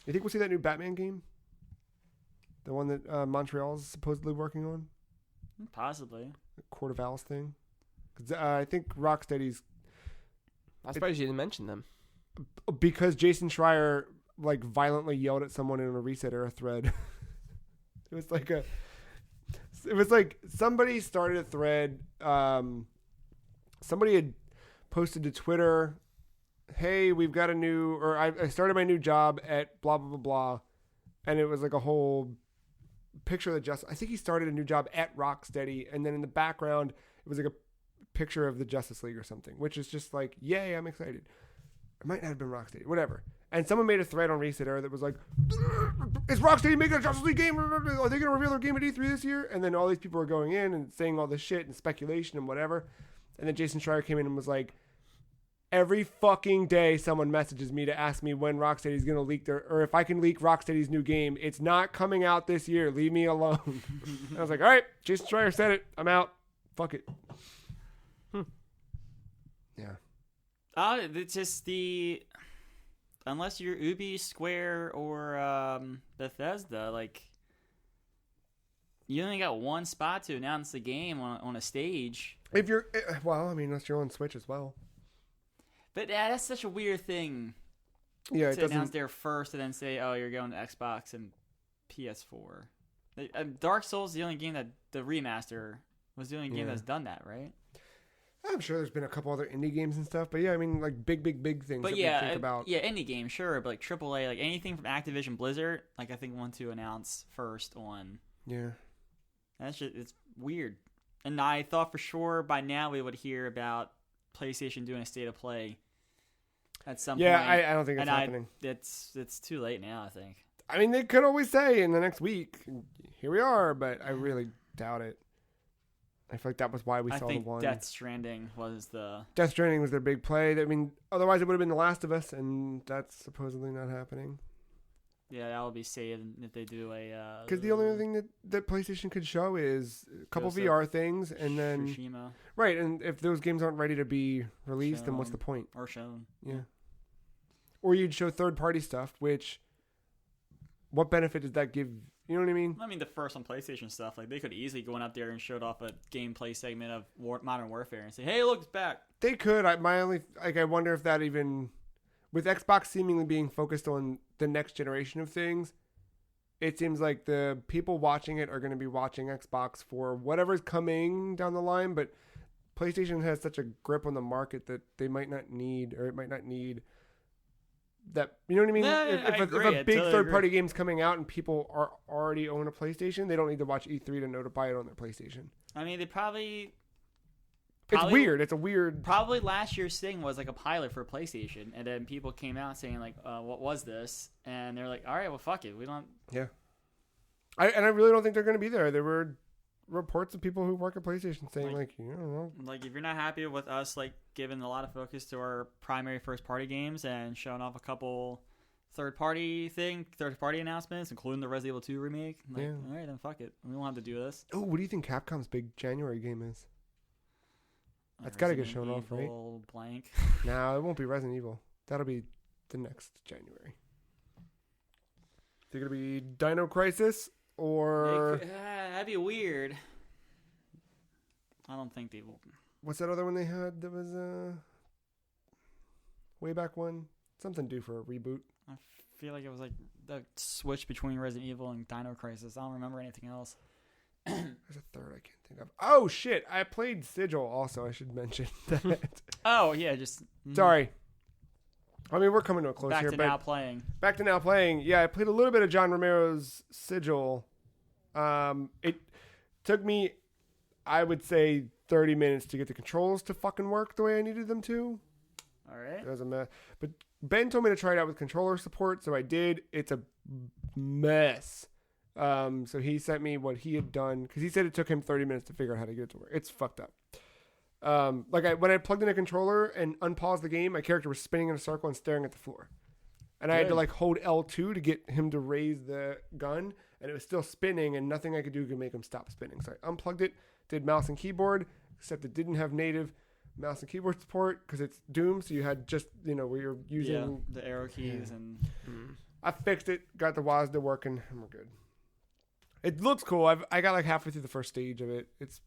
You think we'll see that new Batman game? The one that Montreal's supposedly working on? Possibly. The Court of Owls thing? 'Cause, I think Rocksteady's... I'm surprised you didn't mention them. Because Jason Schreier like violently yelled at someone in a Reset Era thread. It was like somebody started a thread. Somebody had posted to Twitter, "Hey, we've got I started my new job at blah blah blah blah," and it was like a whole picture of the Justice. I think he started a new job at Rocksteady, and then in the background it was like a picture of the Justice League or something, which is just like, yay, I'm excited. It might not have been Rocksteady, whatever. And someone made a thread on Reset Era that was like, is Rocksteady making a Justice League game? Are they going to reveal their game at E3 this year? And then all these people were going in and saying all this shit and speculation and whatever. And then Jason Schreier came in and was like, every fucking day someone messages me to ask me when Rocksteady's going to leak or if I can leak Rocksteady's new game. It's not coming out this year. Leave me alone. And I was like, all right, Jason Schreier said it. I'm out. Fuck it. Yeah. It's just unless you're Ubi, Square, or Bethesda, like you only got one spot to announce the game on a stage. If you're, well, I mean, unless you're on Switch as well. But that's such a weird thing. Yeah, it to doesn't. announce there first and then say, "Oh, you're going to Xbox and PS4." Dark Souls is the only game that the remaster was the only game that's done that, right? I'm sure there's been a couple other indie games and stuff, but yeah, I mean, like big things But that yeah, we think about. yeah, indie game, sure, but like AAA, like anything from Activision Blizzard, like I think want to announce first on. Yeah. That's just, it's weird. And I thought for sure by now we would hear about PlayStation doing a state of play at some point. Yeah, I don't think it's and happening. It's too late now, I think. I mean, they could always say in the next week, here we are, but I really doubt it. I feel like that was why we saw the one. Death Stranding was the... Death Stranding was their big play. I mean, otherwise it would have been The Last of Us, and that's supposedly not happening. Yeah, that would be saved if they do a... Because the only other thing that PlayStation could show is a couple VR things, and then... Tsushima. Right, and if those games aren't ready to be released, then what's the point? Or shown. Yeah. Or you'd show third-party stuff, which... What benefit does that give? You know what I mean? I mean, the first on PlayStation stuff, like they could easily go up there and showed off a gameplay segment of Modern Warfare and say, "Hey, look, it's back." They could. I wonder if that even, with Xbox seemingly being focused on the next generation of things, it seems like the people watching it are going to be watching Xbox for whatever's coming down the line. But PlayStation has such a grip on the market that they might not need, or it might not need. That, you know what I mean? No, if a big third-party game's coming out and people are already own a PlayStation, they don't need to watch E3 to know to buy it on their PlayStation. I mean, they probably it's weird. It's a weird... Probably last year's thing was like a pilot for PlayStation, and then people came out saying like, what was this? And they're like, all right, well, fuck it. We don't... Yeah. I really don't think they're going to be there. There were reports of people who work at PlayStation saying like you know, like if you're not happy with us like giving a lot of focus to our primary first party games and showing off a couple third party announcements, including the Resident Evil 2 remake, like, all right, then fuck it, we won't have to do this. Oh, what do you think Capcom's big January game is? That's got to get shown off, right? Blank. No, it won't be Resident Evil. That'll be the next January. Is it gonna be Dino Crisis? Or that'd be weird. I don't think they will. What's that other one they had that was way back one? Something due for a reboot. I feel like it was like the switch between Resident Evil and Dino Crisis. I don't remember anything else. There's a third I can't think of. Oh shit! I played Sigil also. I should mention that. Oh yeah, just sorry. I mean, we're coming to a close here. Back to now playing. Yeah, I played a little bit of John Romero's Sigil. It took me, I would say, 30 minutes to get the controls to fucking work the way I needed them to. All right. It was a mess. But Ben told me to try it out with controller support, so I did. It's a mess. So he sent me what he had done, because he said it took him 30 minutes to figure out how to get it to work. It's fucked up. When I plugged in a controller and unpaused the game, my character was spinning in a circle and staring at the floor. And I had to hold L2 to get him to raise the gun, and it was still spinning, and nothing I could do could make him stop spinning. So I unplugged it, did mouse and keyboard, except it didn't have native mouse and keyboard support because it's Doom, so you had just, where you're using... the arrow keys and... I fixed it, got the WASD working, and we're good. It looks cool. I got halfway through the first stage of it. It's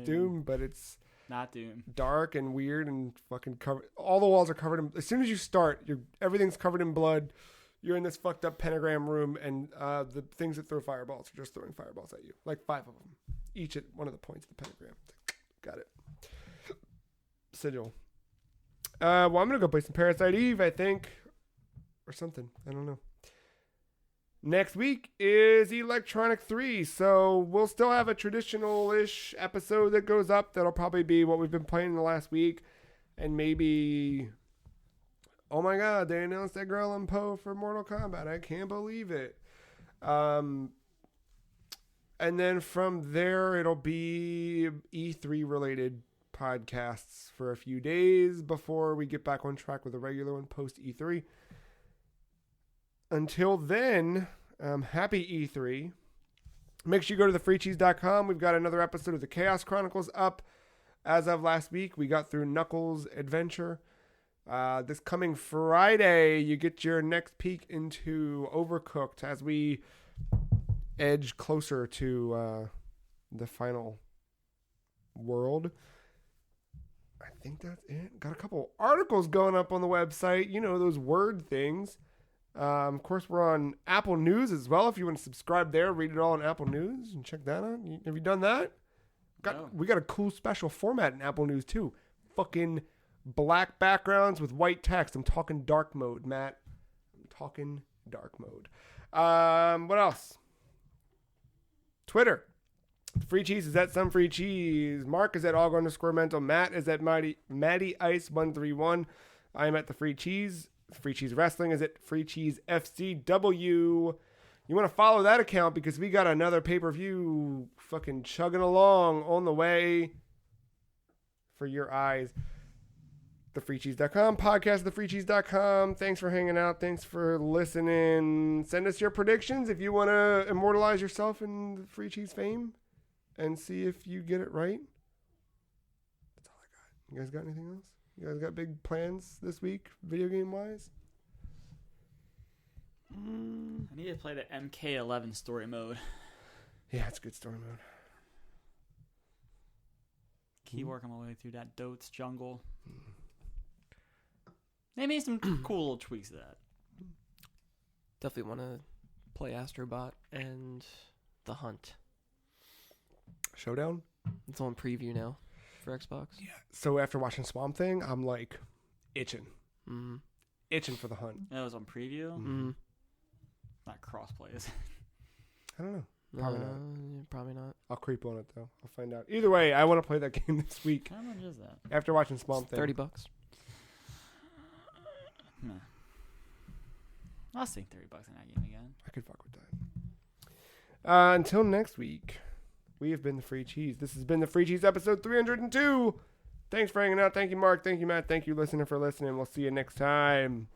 Doom, but it's... Not Doom. Dark and weird and fucking covered. All the walls are covered in... As soon as you start, everything's covered in blood. You're in this fucked up pentagram room, and the things that throw fireballs are just throwing fireballs at you. 5 of them. Each at one of the points of the pentagram. Got it. Sigil. I'm going to go play some Parasite Eve, I think. Or something. I don't know. Next week is Electronic 3, so we'll still have a traditional-ish episode that goes up. That'll probably be what we've been playing in the last week. And maybe... Oh my god, they announced that girl and Poe for Mortal Kombat. I can't believe it. And then from there, it'll be E3-related podcasts for a few days before we get back on track with a regular one post-E3. Until then, happy E3. Make sure you go to thefreecheese.com. We've got another episode of the Chaos Chronicles up. As of last week, we got through Knuckles' adventure. This coming Friday, you get your next peek into Overcooked as we edge closer to the final world. I think that's it. Got a couple articles going up on the website. You know, those word things. Of course, we're on Apple News as well. If you want to subscribe there, read it all on Apple News and check that out. Have you done that? We got a cool special format in Apple News too. Fucking black backgrounds with white text. I'm talking dark mode, Matt. I'm talking dark mode. What else? Twitter. Free Cheese is at Some Free Cheese. Marc is at Og_Mental. Matt is at Matty Ice 131. I am at the Free Cheese. Free Cheese Wrestling is at Free Cheese FCW. You want to follow that account because we got another pay-per-view fucking chugging along on the way for your eyes. TheFreeCheese.com, podcast TheFreeCheese.com. Thanks for hanging out. Thanks for listening. Send us your predictions if you want to immortalize yourself in the Free Cheese fame and see if you get it right. That's all I got. You guys got anything else? You guys got big plans this week, video game wise? I need to play the MK11 story mode. Yeah, it's a good story mode. Keep working my way through that Dotes jungle. They made some cool little tweaks to that. Definitely want to play Astrobot and The Hunt. Showdown? It's on preview now for Xbox. Yeah. So after watching Swamp Thing, I'm like itching. Mm-hmm. Itching for The Hunt. That was on preview? Mm-hmm. Not crossplay, is it? I don't know. Probably not. Probably not. I'll creep on it, though. I'll find out. Either way, I want to play that game this week. How much is that? After watching Swamp Thing. $30. Nah. I'll sink $30 in that game again. I could fuck with that. Until next week, we have been The Free Cheese. This has been The Free Cheese episode 302. Thanks for hanging out. Thank you, Marc. Thank you, Matt. Thank you, listener, for listening. We'll see you next time.